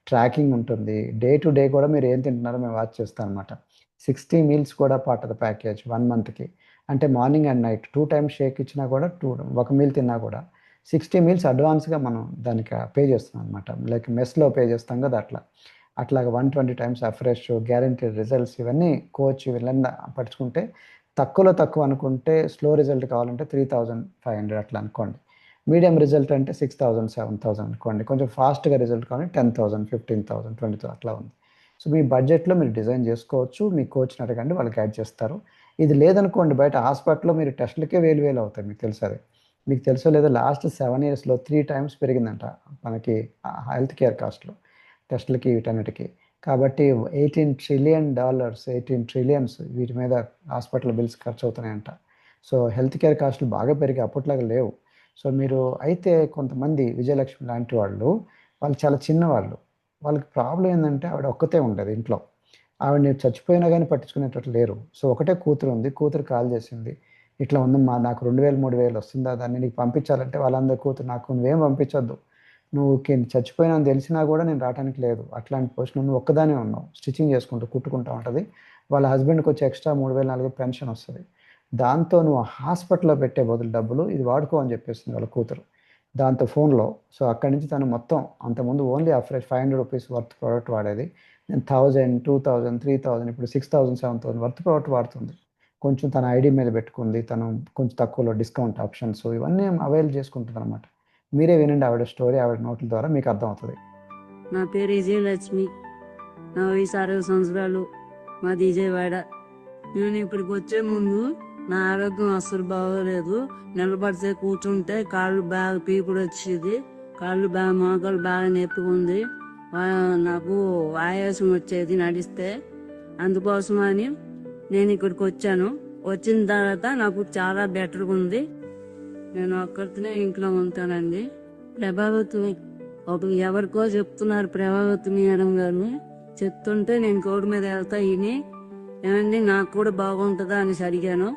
ట్రాకింగ్ ఉంటుంది, డే టు డే కూడా మీరు ఏం తింటున్నారో మేము వాచ్ చేస్తాం అనమాట. 60 మీల్స్ కూడా పార్ట్ ఆఫ్ ద ప్యాకేజ్ 1 monthకి. అంటే morning and night 2 times shake ఇచ్చినా కూడా, ఒక మీల్ తిన్నా కూడా 60 మీల్స్ అడ్వాన్స్గా మనం దానికి పే చేస్తున్నాం అనమాట. లైక్ మెస్లో పే చేస్తాం కదా, అట్లాగా 120 times ఫ్రెష్ గ్యారెంటీడ్ రిజల్ట్స్. ఇవన్నీ కోచ్ వీళ్ళని పట్టుకుంటే తక్కువలో తక్కువ అనుకుంటే, స్లో రిజల్ట్ కావాలంటే 3,500 అట్లా అనుకోండి. మీడియం రిజల్ట్ అంటే 6,000, 7,000 అనుకోండి. కొంచెం ఫాస్ట్గా రిజల్ట్ కావాలి 10,000, 15,000, 20,000 అట్లా ఉంది. సో మీ బడ్జెట్లో మీరు డిజైన్ చేసుకోవచ్చు, మీ కోచ్ని అడగండి, వాళ్ళు గైడ్ చేస్తారు. ఇది లేదనుకోండి, బయట హాస్పిటల్లో మీరు టెస్టులకే 1,000 అవుతాయి. మీకు తెలుసు అది, మీకు తెలుసో లేదో లాస్ట్ 7 yearsలో 3 times పెరిగిందంట మనకి హెల్త్ కేర్ కాస్ట్లో, టెస్టులకి వీటన్నిటికీ. కాబట్టి $18 ట్రిలియన్ 18 ట్రిలియన్స్ వీటి మీద హాస్పిటల్ బిల్స్ ఖర్చు అవుతున్నాయంట. సో హెల్త్ కేర్ కాస్టులు బాగా పెరిగి అప్పట్లాగా లేవు. సో మీరు అయితే కొంతమంది విజయలక్ష్మి లాంటి వాళ్ళు చాలా చిన్నవాళ్ళు. వాళ్ళకి ప్రాబ్లం ఏంటంటే ఆవిడ ఒక్కతే ఉండేది ఇంట్లో. ఆవిడని చచ్చిపోయినా కానీ పట్టించుకునేటట్లు లేరు. సో ఒకటే కూతురు ఉంది. కూతురు కాల్ చేసింది, ఇట్లా ఉందమ్మా, నాకు 2000 3000 వస్తుందా, దాన్ని నీకు పంపించాలంటే వాళ్ళందరి కూతురు, నాకు నువ్వేం పంపించొద్దు, నువ్వు చచ్చిపోయినా అని తెలిసినా కూడా నేను రావడానికి లేదు, అట్లాంటి పొజిషన్ నువ్వు ఒక్కదానే ఉన్నావు, స్టిచ్చింగ్ చేసుకుంటూ కుట్టుకుంటూ ఉంటుంది, వాళ్ళ హస్బెండ్కి వచ్చి ఎక్స్ట్రా 3000 4000 పెన్షన్ వస్తుంది, దాంతో నువ్వు హాస్పిటల్లో పెట్టే బదులు డబ్బులు ఇది వాడుకో అని చెప్పేసింది వాళ్ళ కూతురు దాంతో ఫోన్లో. సో అక్కడి నుంచి తను మొత్తం అంతకుముందు ఓన్లీ ఫ్రెష్ $500 వర్త్ ప్రోడక్ట్ వాడేది, నేను 1000 2000 3000 ఇప్పుడు 6000 7000 వర్త్ ప్రోడక్ట్ వాడుతుంది. కొంచెం తన ఐడి మీద పెట్టుకుంది, తను కొంచెం తక్కువలో డిస్కౌంట్ ఆప్షన్స్ ఇవన్నీ అవైల్ చేసుకుంటుంది అనమాట. మీరే వినండి ఆవిడ స్టోరీ, ఆవిడ నోట్ల ద్వారా మీకు అర్థమవుతుంది. నా పేరు విజయలక్ష్మి, నా వయసు 60 సంవత్సరాలు, మాది విజయవాడ. నేను ఇప్పటికి వచ్చే ముందు నా ఆరోగ్యం అస్సలు బాగోలేదు. నిలబడితే కూర్చుంటే కాళ్ళు బాగా పీపుడు వచ్చేది, కాళ్ళు బాగా మోకాళ్ళు బాగా నొప్పిగా ఉంది, నాకు ఆయాసం వచ్చేది నడిస్తే. అందుకోసమని నేను ఇక్కడికి వచ్చాను. వచ్చిన తర్వాత నాకు చాలా బెటర్గా ఉంది. నేను ఒక్కరితోనే ఇంట్లో ఉంటానండి. ప్రభావతి ఎవరికో చెప్తున్నారు, ప్రభావతి మేడం గారిని చెప్తుంటే నేను కోడి మీద వెళ్తా విని, ఏమండి నాకు కూడా బాగుంటుందా అని అడిగాను.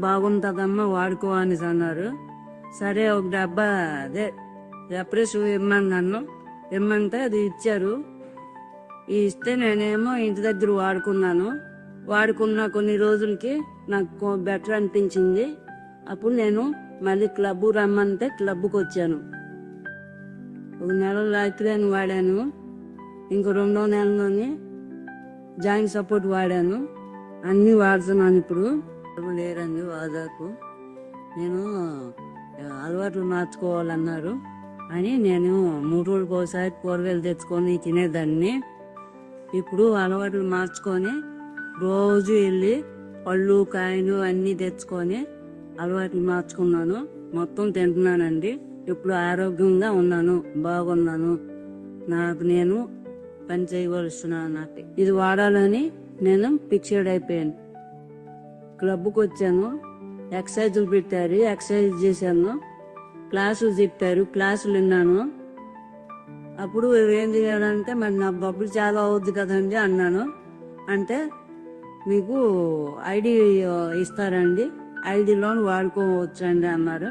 బాగుంటుందమ్మా వాడుకో అని అన్నారు. సరే ఒక డబ్బా అదే రెప్రెస్ ఇమ్మన్నాను, ఇమ్మంటే అది ఇచ్చారు. ఇస్తే నేనేమో ఇంటి దగ్గర వాడుకున్నాను. వాడుకున్న కొన్ని రోజులకి నాకు బెటర్ అనిపించింది. అప్పుడు నేను మళ్ళీ క్లబ్ రమ్మంటే క్లబ్కి వచ్చాను. ఒక నెల రాత్రి వాడాను, ఇంకో 2వ నెలలోని జాయింట్ సపోర్ట్ వాడాను. అన్నీ వాడుతున్నాను ఇప్పుడు. లేరండి వాదాకు. నేను అలవాట్లు మార్చుకోవాలన్నారు అని నేను 3 రోజులకు ఒకసారి కూరగాయలు తెచ్చుకొని తినేదాన్ని. ఇప్పుడు అలవాట్లు మార్చుకొని రోజు వెళ్ళి పళ్ళు కాయలు అన్నీ తెచ్చుకొని అలవాట్లు మార్చుకున్నాను. మొత్తం తింటున్నానండి. ఇప్పుడు ఆరోగ్యంగా ఉన్నాను, బాగున్నాను. నేను పని చేయవలస్తున్నాను. నాకు ఇది వాడాలని నేను ఫిక్స్డ్ అయిపోయాను. క్లబ్కి వచ్చాను, ఎక్సర్సైజులు పెట్టారు, ఎక్సర్సైజ్ చేశాను, క్లాసులు చెప్పారు, క్లాసులు విన్నాను. అప్పుడు ఏం చేయాలంటే మరి నా డబ్బులు చాలా అవుద్ది కదండి అన్నాను. అంటే మీకు ఐడి ఇస్తారండి, ఐడిలో వాడుకోవచ్చండి అన్నారు.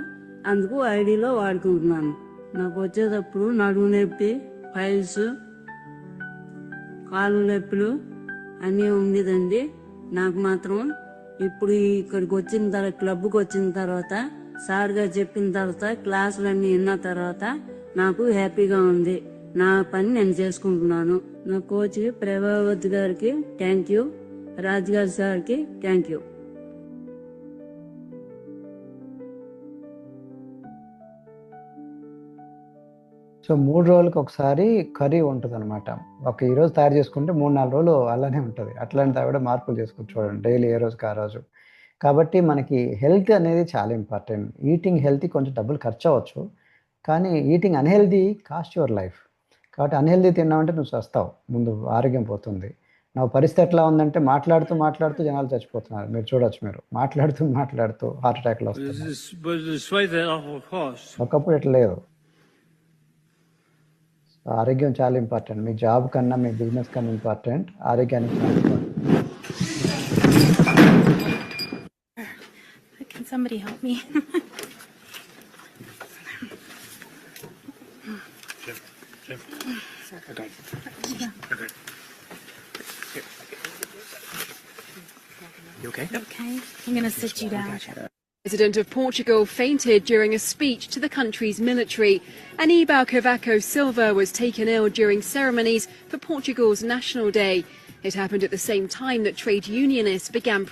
అందుకు ఐడిలో వాడుకుంటున్నాను. నాకు వచ్చేటప్పుడు నడుము నొప్పి, ఫైల్స్, కాళ్ళు నొప్పులు అన్నీ ఉండేదండి. నాకు మాత్రం ఇప్పుడు ఇక్కడికి వచ్చిన తర్వాత, క్లబ్కి వచ్చిన తర్వాత, సార్గా చెప్పిన తర్వాత, క్లాసులన్నీ విన్న తర్వాత నాకు హ్యాపీగా ఉంది. నా పని నేను చేసుకుంటున్నాను. నా కోచ్ ప్రభావతి గారికి థ్యాంక్ యూ, రాజుగారి సార్కి థ్యాంక్ యూ. సో 3 రోజులకు ఒకసారి కర్రీ ఉంటుంది అనమాట. ఈరోజు తయారు చేసుకుంటే 3-4 రోజులు అలానే ఉంటుంది. అట్లాంటి ఆవిడ మార్పులు చేసుకుని చూడండి, డైలీ ఏ రోజుకి ఆ రోజు. కాబట్టి మనకి హెల్త్ అనేది చాలా ఇంపార్టెంట్. ఈటింగ్ హెల్తీ కొంచెం డబ్బులు ఖర్చు అవ్వచ్చు, కానీ eating unhealthy cost your life. కాబట్టి అన్హెల్దీ తిన్నామంటే నువ్వు చస్తావు, ముందు ఆరోగ్యం పోతుంది. నా పరిస్థితి ఎట్లా ఉందంటే మాట్లాడుతూ మాట్లాడుతూ జనాలు చచ్చిపోతున్నారు. మీరు చూడొచ్చు, మీరు మాట్లాడుతూ హార్ట్ అటాక్లు వస్తున్నాయి. ఒకప్పుడు ఇట్లా లేదు. ఆరోగ్యం చాలా ఇంపార్టెంట్. మీ జాబ్ కన్నా, మీ బిజినెస్ కన్నా ఇంపార్టెంట్ ఆరోగ్యానికి. Can somebody help me? You okay? Okay, I'm gonna sit you down. President of Portugal fainted during a speech to the country's military. Aníbal Cavaco Silva was taken ill during ceremonies for Portugal's National Day. It happened at the same time that trade unionists began.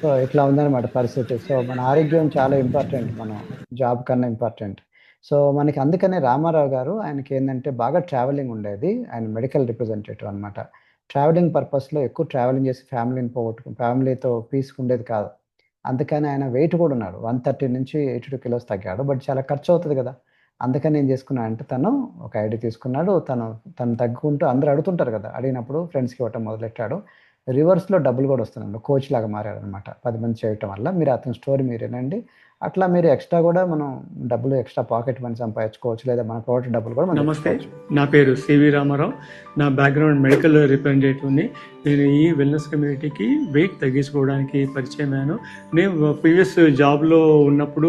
So ఇట్లా ఉందన్నమాట పరిస్థితి. సో మన ఆరోగ్యం చాలా ఇంపార్టెంట్, మన జాబ్ కన్నా ఇంపార్టెంట్. సో మనకి అందుకనే రామారావు గారు, ఆయనకి ఏంటంటే బాగా ట్రావెలింగ్ ఉండేది. ఆయన మెడికల్ రిప్రజెంటేటివ్ అనమాట. ట్రావెలింగ్ పర్పస్లో ఎక్కువ ట్రావెలింగ్ చేసి ఫ్యామిలీతో పీస్గా ఉండేది కాదు. అందుకని ఆయన వెయిట్ కూడా ఉన్నాడు. 130 నుంచి 82 కిలోస్ తగ్గాడు. బట్ చాలా ఖర్చు అవుతది కదా! అందుకని ఏం చేసుకున్నా అంటే తను ఒక ఐడీ తీసుకున్నాడు. తను తగ్గుకుంటూ అందరూ అడుగుతుంటారు కదా! అడిగినప్పుడు ఫ్రెండ్స్‌కి ఇవ్వటం మొదలెట్టాడు. రివర్స్‌లో డబ్బులు కూడా వస్తున్నాయండి. కోచ్‌లాగా మారాడనమాట. 10 మంది చేయటం వల్ల. మీరు అతని స్టోరీ మీరు వినండి. అట్లా మీరు ఎక్స్ట్రా కూడా మనం డబ్బులు ఎక్స్ట్రా పాకెట్ మనీ సంపాదించుకోవచ్చు. లేదా మన ప్రోడక్ట్ డబ్బులు కూడా మనం నమస్తే, తెచ్చుకోవచ్చు. నా పేరు సివి రామారావు. నా బ్యాక్గ్రౌండ్ మెడికల్ రిప్రజెంటేటివ్ని. నేను ఈ వెల్నెస్ కమ్యూనిటీకి వెయిట్ తగ్గించుకోవడానికి పరిచయం అయ్యాను. నేను ప్రీవియస్ జాబ్లో ఉన్నప్పుడు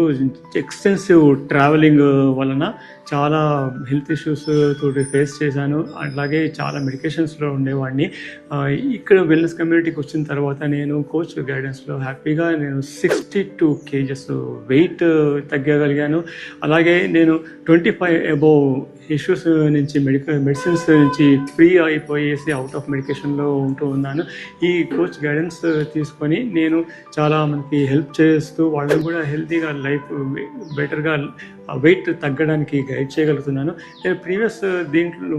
ఎక్స్టెన్సివ్ ట్రావెలింగ్ వలన చాలా హెల్త్ ఇష్యూస్ తోటి ఫేస్ చేశాను. అట్లాగే చాలా మెడికేషన్స్లో ఉండేవాడిని. ఇక్కడ వెల్నెస్ కమ్యూనిటీకి వచ్చిన తర్వాత నేను కోచ్ గైడెన్స్లో హ్యాపీగా నేను 62 కేజెస్ వెయిట్ తగ్గగలిగాను. అలాగే నేను 25 అబోవ్ ఇష్యూస్ నుంచి మెడిసిన్స్ నుంచి ఫ్రీ అయిపోయేసి అవుట్ ఆఫ్ మెడికేషన్లో ఉంటూ ఉన్నాను. ఈ కోచ్ గైడెన్స్ తీసుకొని నేను చాలా మందికి హెల్ప్ చేస్తూ వాళ్ళని కూడా హెల్తీగా లైఫ్ బెటర్గా వెయిట్ తగ్గడానికి గైడ్ చేయగలుగుతున్నాను. నేను ప్రీవియస్ దీంట్లో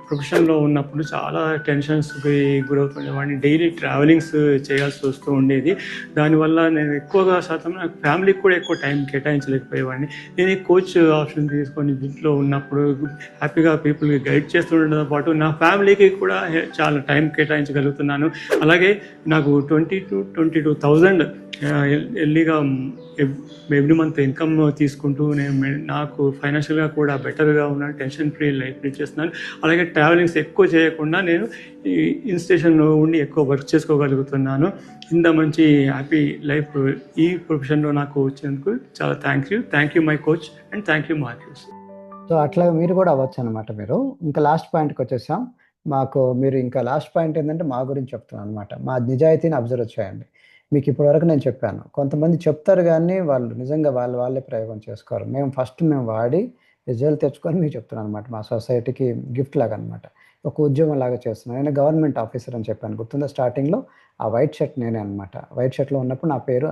ప్రొఫెషన్లో ఉన్నప్పుడు చాలా టెన్షన్స్కి గురవుతుండేవాడిని. డైలీ ట్రావెలింగ్స్ చేయాల్సి వస్తూ ఉండేది. దానివల్ల నేను ఎక్కువగా శాతం నాకు ఫ్యామిలీకి కూడా ఎక్కువ టైం కేటాయించలేకపోయేవాడిని. నేను ఈ కోచ్ ఆప్షన్ తీసుకొని దీంట్లో ఉన్నప్పుడు హ్యాపీగా పీపుల్కి గైడ్ చేస్తుండడంతో పాటు నా ఫ్యామిలీకి కూడా చాలా టైం కేటాయించగలుగుతున్నాను. అలాగే నాకు 22,000 ఎర్లీగా ఎవ్రీ మంత్ ఇన్కమ్ తీసుకుంటూ నాకు ఫైనాన్షియల్గా కూడా బెటర్గా ఉన్నాను. టెన్షన్ ఫ్రీ లైఫ్ లీడ్ చేస్తున్నాను. అలాగే ట్రావెలింగ్స్ ఎక్కువ చేయకుండా నేను ఈ ఇన్స్టిట్యూషన్లో ఉండి ఎక్కువ వర్క్ చేసుకోగలుగుతున్నాను. ఇంత మంచి హ్యాపీ లైఫ్ ఈ ప్రొఫెషన్లో నాకు వచ్చినందుకు చాలా thank you my coach and thank you Matthews. So అట్లా మీరు కూడా అవ్వచ్చు అనమాట. మీరు ఇంకా లాస్ట్ పాయింట్కి వచ్చేసాం. మీరు ఇంకా లాస్ట్ పాయింట్ ఏంటంటే మా గురించి చెప్తున్నాను అనమాట. మా నిజాయితీని అబ్జర్వ్ చేయండి. మీకు ఇప్పటివరకు నేను చెప్పాను. కొంతమంది చెప్తారు కానీ వాళ్ళు నిజంగా వాళ్ళే ప్రయోగం చేసుకోరు. మేము వాడి రిజల్ట్ తెచ్చుకొని మీకు చెప్తున్నాను అనమాట. మా సొసైటీకి గిఫ్ట్ లాగా అనమాట. ఒక ఉద్యోగం లాగా చేస్తున్నాను. నేను గవర్నమెంట్ ఆఫీసర్ అని చెప్పాను గుర్తుందా స్టార్టింగ్లో. ఆ వైట్ షర్ట్ నేనే అనమాట. వైట్ షర్ట్లో ఉన్నప్పుడు నా పేరు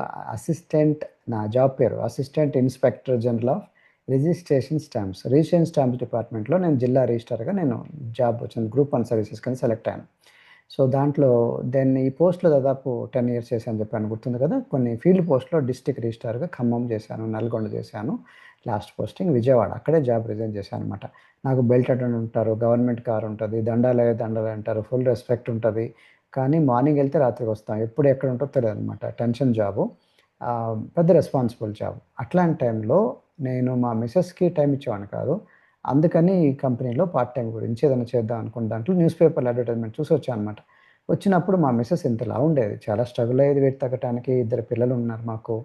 నా జాబ్ పేరు assistant inspector general of registration stamps డిపార్ట్మెంట్లో నేను జిల్లా రిజిస్టర్గా నేను జాబ్ వచ్చింది. గ్రూప్ 1 సర్వీసెస్ కింద సెలెక్ట్ అయ్యాను. సో దాంట్లో ఈ పోస్ట్లో దాదాపు 10 years చేశాను చెప్పాను గుర్తుంది కదా. కొన్ని ఫీల్డ్ పోస్ట్లో డిస్ట్రిక్ట్ రిజిస్టర్గా ఖమ్మం చేశాను, నల్గొండ చేశాను. Last posting Vijayawada. అక్కడే జాబ్ రిజైన్ చేశాను అనమాట. నాకు బెల్ట్ అటెండెంట్ ఉంటారు, గవర్నమెంట్ కార్ ఉంటుంది, దండాలు అంటారు, ఫుల్ రెస్పెక్ట్ ఉంటుంది. కానీ మార్నింగ్ వెళ్తే రాత్రికి వస్తాం. ఎప్పుడు ఎక్కడ ఉంటుందో తెలియదు అనమాట. టెన్షన్ జాబు, పెద్ద రెస్పాన్సిబుల్ జాబ్. అట్లాంటి టైంలో నేను మా మిసెస్కి టైం ఇచ్చేవాడిని కాదు. అందుకని ఈ కంపెనీలో పార్ట్ టైం గురించి ఏదైనా చేద్దాం అనుకున్న దాంట్లో న్యూస్ పేపర్లో అడ్వర్టైజ్మెంట్ చూసి వచ్చాను అనమాట. వచ్చినప్పుడు మా మిసెస్ ఇంతలా ఉండేది. చాలా స్ట్రగుల్ అయ్యేది వెయిట్ తగ్గడానికి. 2 పిల్లలు ఉన్నారు మాకు.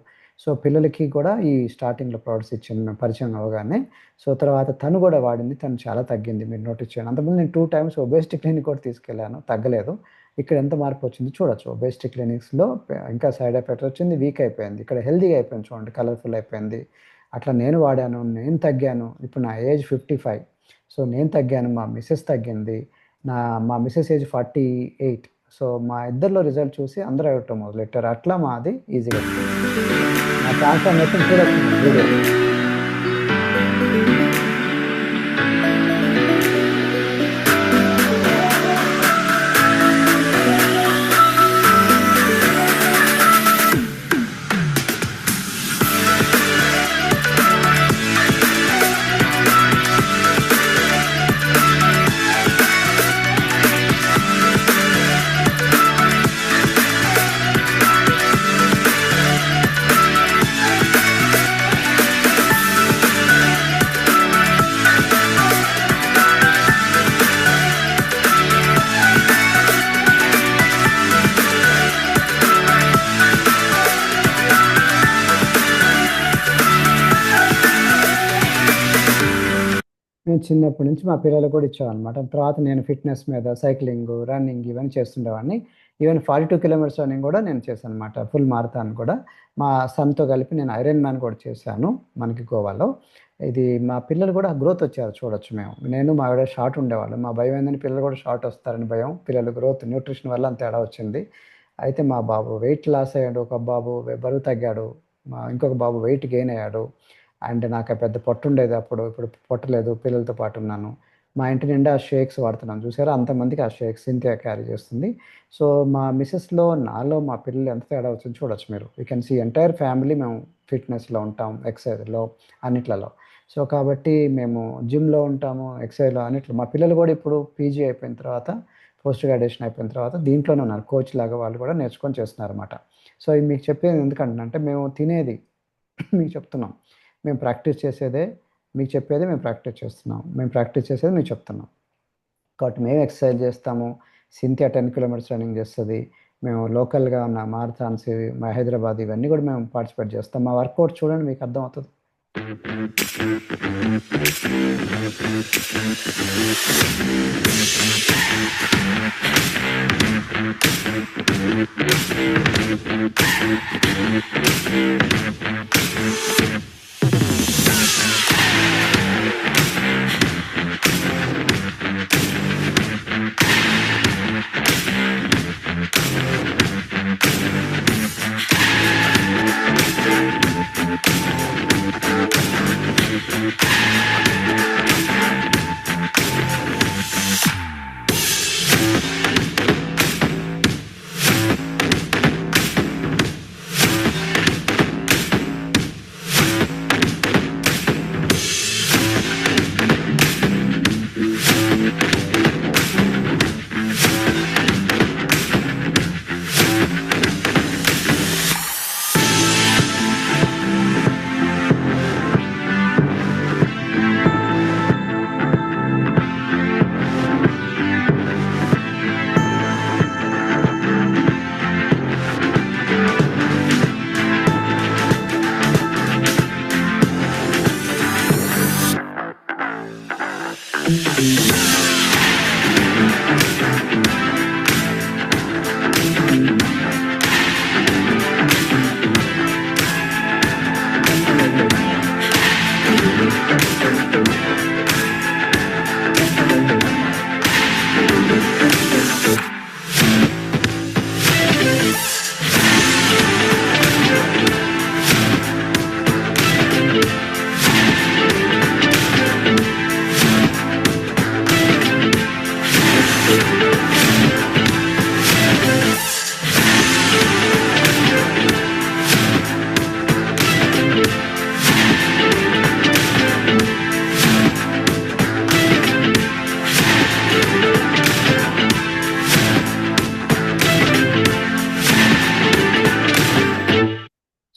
సో పిల్లలకి కూడా ఈ స్టార్టింగ్లో ప్రోడక్ట్స్ ఇచ్చిన పరిచయం అవ్వగానే సో తర్వాత తను కూడా వాడింది. తను చాలా తగ్గింది. మీరు నోటీస్ చేయండి. అంతకుముందు నేను 2 times ఒబేసిటీ క్లినిక్ కూడా తీసుకెళ్ళాను, తగ్గలేదు. ఇక్కడ ఎంత మార్పు వచ్చింది చూడొచ్చు. ఒబేసిటీ క్లినిక్స్లో ఇంకా సైడ్ ఎఫెక్ట్ వచ్చింది, వీక్ అయిపోయింది. ఇక్కడ హెల్తీగా అయిపోయింది చూడండి, కలర్ఫుల్ అయిపోయింది. అట్లా నేను వాడాను, నేను తగ్గాను. ఇప్పుడు నా ఏజ్ 55. సో నేను తగ్గాను, మా మిసెస్ తగ్గింది. మా మిసెస్ ఏజ్ 48. సో మా ఇద్దరిలో రిజల్ట్ చూసి అందరూ అడగటం మొదలెట్టారు. అట్లా మాది ఈజీగా నా ట్రాన్స్ఫర్మేషన్ చూడొచ్చు వీడియో. నేను చిన్నప్పటి నుంచి మా పిల్లలకు కూడా ఇచ్చేవాడినమాట. తర్వాత నేను ఫిట్నెస్ మీద సైక్లింగ్, రన్నింగ్ ఇవన్నీ చేస్తుండేవాడిని. ఈవెన్ 42 kilometers రన్నింగ్ కూడా నేను చేశాను అనమాట. ఫుల్ మారథాన్ కూడా. మా సన్తో కలిపి నేను ఐరన్ మ్యాన్ కూడా చేశాను మనకి గోవాలో. ఇది మా పిల్లలు కూడా గ్రోత్ వచ్చారు చూడొచ్చు. నేను మా ఆవిడ షార్ట్ ఉండేవాళ్ళం. మా భయం ఏంటంటే పిల్లలు కూడా షార్ట్ వస్తారని భయం. పిల్లలు గ్రోత్ న్యూట్రిషన్ వల్ల అంత తేడా వచ్చింది. అయితే మా బాబు వెయిట్ లాస్ అయ్యాడు. ఒక బాబు బరువు తగ్గాడు. ఇంకొక బాబు వెయిట్ గెయిన్ అయ్యాడు. అండ్ నాకు పెద్ద పొట్టు ఉండేది అప్పుడు. ఇప్పుడు పొట్ట లేదు, పిల్లలతో పాటు ఉన్నాను. మా ఇంటి నిండా షేక్స్ వాడుతున్నాం చూసారా, అంతమందికి ఆ షేక్స్ సింథియా క్యారీ చేస్తుంది. సో మా మిసెస్లో నాలో మా పిల్లలు ఎంత తేడా వచ్చింది చూడొచ్చు మీరు. You can see entire family మేము ఫిట్నెస్లో ఉంటాం, ఎక్సర్సైజ్లో అన్నిట్లలో. సో కాబట్టి మేము జిమ్లో ఉంటాము, ఎక్సర్సైజ్లో అన్నిట్లో. మా పిల్లలు కూడా ఇప్పుడు పీజీ అయిపోయిన తర్వాత, పోస్ట్ గ్రాడ్యుయేషన్ అయిపోయిన తర్వాత దీంట్లోనే ఉన్నారు. కోచ్ లాగా వాళ్ళు కూడా నేర్చుకొని చేస్తున్నారు అనమాట. సో ఇది మీకు చెప్పేది ఎందుకంటే మేము తినేది మీకు చెప్తున్నాం, మేము ప్రాక్టీస్ చేసేదే మీకు చెప్పేది, మేము ప్రాక్టీస్ చేస్తున్నాం, మేము ప్రాక్టీస్ చేసేది మీకు చెప్తున్నాం. కాబట్టి మేము ఎక్సర్సైజ్ చేస్తాము. సింథియా 10 కిలోమీటర్స్ రన్నింగ్ చేస్తుంది. మేము లోకల్గా ఉన్న మారథాన్స్, మా హైదరాబాద్ ఇవన్నీ కూడా మేము పార్టిసిపేట్ చేస్తాం. మా వర్కౌట్ చూడండి, మీకు అర్థమవుతుంది.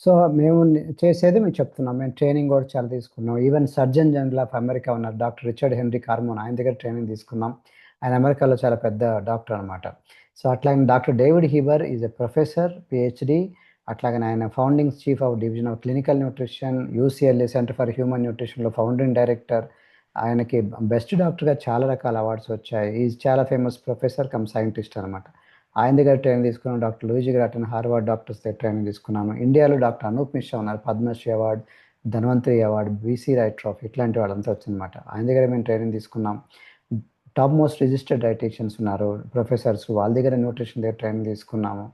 సో మేము చేసేది మేము చెప్తున్నాం. మేము ట్రైనింగ్ కూడా చాలా తీసుకున్నాం. Even surgeon general of America ఉన్నారు, డాక్టర్ రిచర్డ్ హెన్రీ కార్మోన్, ఆయన దగ్గర ట్రైనింగ్ తీసుకున్నాం. ఆయన అమెరికాలో చాలా పెద్ద డాక్టర్ అనమాట. సో అట్లాగే doctor David Heber is a professor, PhD. అట్లాగనే ఆయన founding chief of division of clinical nutrition, UCLA center for human న్యూట్రిషన్లో ఫౌండింగ్ డైరెక్టర్. ఆయనకి బెస్ట్ డాక్టర్గా చాలా రకాల అవార్డ్స్ వచ్చాయి. ఈజ్ చాలా ఫేమస్ ప్రొఫెసర్ కమ్ సైంటిస్ట్ అనమాట. ఆయన దగ్గర ట్రైనింగ్ తీసుకున్నాను. Doctor Luigi Gratton, Harvard doctors దగ్గర ట్రైనింగ్ తీసుకున్నాను. ఇండియాలో డాక్టర్ అనూప్ మిశ్రా ఉన్నారు, Padmashri award, Dhanvantari award, BC Wright trophy, ఇట్లాంటి వాళ్ళంతా వచ్చిందన్నమాట. ఆయన దగ్గర మేము ట్రైనింగ్ తీసుకున్నాం. టాప్ మోస్ట్ రిజిస్టర్డ్ డైటీషియన్స్ ఉన్నారు, ప్రొఫెసర్స్, వాళ్ళ దగ్గర న్యూట్రిషన్ దగ్గర ట్రైనింగ్ తీసుకున్నాము.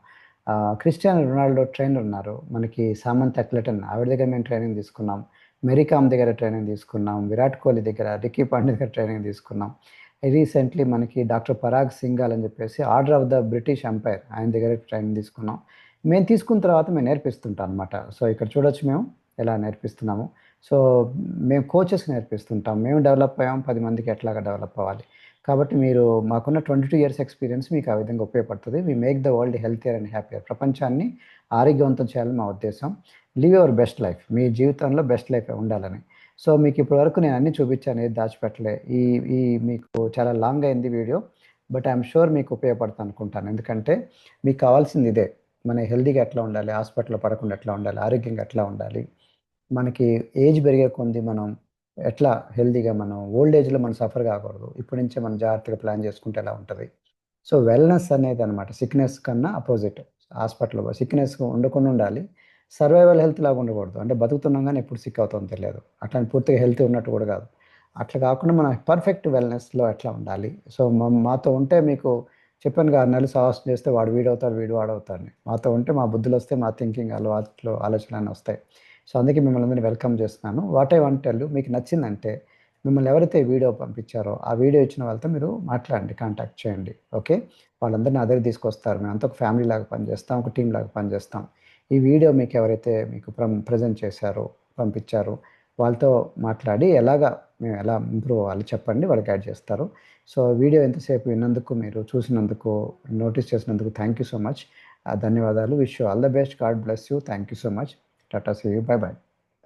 క్రిస్టియానో రొనాల్డో ట్రైనర్ ఉన్నారు మనకి, సామంత్ అక్లెటన్, ఆవిడ దగ్గర మేము ట్రైనింగ్ తీసుకున్నాం. మెరీకామ్ దగ్గర ట్రైనింగ్ తీసుకున్నాం. విరాట్ కోహ్లీ దగ్గర, రిక్కీ పాండే దగ్గర ట్రైనింగ్ తీసుకున్నాం. రీసెంట్లీ మనకి డాక్టర్ పరాగ్ సింఘాల్ అని చెప్పేసి order of the British empire, ఆయన దగ్గర ట్రైనింగ్ తీసుకున్నాం. మేము తీసుకున్న తర్వాత మేము నేర్పిస్తుంటాం అనమాట. సో ఇక్కడ చూడొచ్చు మేము ఎలా నేర్పిస్తున్నాము. సో మేము కోచెస్ నేర్పిస్తుంటాం. మేము డెవలప్ అయ్యాం, 10 మందికి ఎట్లాగా డెవలప్ అవ్వాలి. కాబట్టి మీరు మాకున్న 22 years ఎక్స్పీరియన్స్ మీకు ఆ విధంగా ఉపయోగపడుతుంది. We make the world healthier and happier. ప్రపంచాన్ని ఆరోగ్యవంతం చేయాలని మా ఉద్దేశం. లివ్ యువర్ బెస్ట్ లైఫ్, మీ జీవితంలో బెస్ట్ లైఫ్ ఉండాలని. సో మీకు ఇప్పటి వరకు నేను అన్నీ చూపించాను, ఏది దాచిపెట్టలే. ఈ మీకు చాలా లాంగ్ అయింది వీడియో, బట్ ఐఎమ్ షూర్ మీకు ఉపయోగపడుతుంది అనుకుంటాను. ఎందుకంటే మీకు కావాల్సింది ఇదే, మన హెల్తీగా ఎట్లా ఉండాలి, హాస్పిటల్లో పడకుండా ఎట్లా ఉండాలి, ఆరోగ్యంగా ఎట్లా ఉండాలి, మనకి ఏజ్ పెరిగే కొద్ది మనం ఎట్లా హెల్తీగా, మనం ఓల్డ్ ఏజ్లో మనం సఫర్ కాకూడదు, ఇప్పటి నుంచే మనం జాగ్రత్తగా ప్లాన్ చేసుకుంటే ఎలా ఉంటుంది. సో వెల్నెస్ అనేది అనమాట సిక్నెస్ కన్నా అపోజిట్. హాస్పిటల్లో సిక్నెస్ ఉండకుండా ఉండాలి, సర్వైవల్ హెల్త్ లాగా ఉండకూడదు. అంటే బతుకుతున్నాం కానీ ఎప్పుడు సిక్ అవుతుందో తెలియదు, అట్లా పూర్తిగా హెల్తీ ఉన్నట్టు కూడా కాదు. అట్లా కాకుండా మన పర్ఫెక్ట్ వెల్నెస్లో ఎట్లా ఉండాలి. సో మాతో ఉంటే మీకు చెప్పాను, 6 నెలలు సాహసం చేస్తే వాడు వీడవుతాడు, వీడు వాడవుతాడు. మాతో ఉంటే మా బుద్ధులు వస్తాయి, మా థింకింగ్ అలవాట్లు ఆలోచనలు వస్తాయి. సో అందుకే మిమ్మల్ని అందరినీ వెల్కమ్ చేస్తున్నాను. What I want tell you, మీకు నచ్చిందంటే మిమ్మల్ని ఎవరైతే వీడియో పంపించారో ఆ వీడియో ఇచ్చిన వాళ్ళతో మీరు మాట్లాడండి, కాంటాక్ట్ చేయండి. ఓకే, వాళ్ళందరినీ నా దగ్గర తీసుకొస్తారు. మేమంతా ఒక ఫ్యామిలీ లాగా పనిచేస్తాం, ఒక టీం లాగా పనిచేస్తాం. ఈ వీడియో మీకు ఎవరైతే మీకు ప్రజెంట్ చేశారో, పంపించారో వాళ్ళతో మాట్లాడి మేము ఎలా ఇంప్రూవ్ అవ్వాలి చెప్పండి, వాళ్ళు గైడ్ చేస్తారు. సో వీడియో ఎంతసేపు విన్నందుకు, మీరు చూసినందుకు, నోటీస్ చేసినందుకు థ్యాంక్ యూ సో మచ్. ధన్యవాదాలు. Wish you all the best. God bless you. Thank you so much. Tata, see you. Bye bye.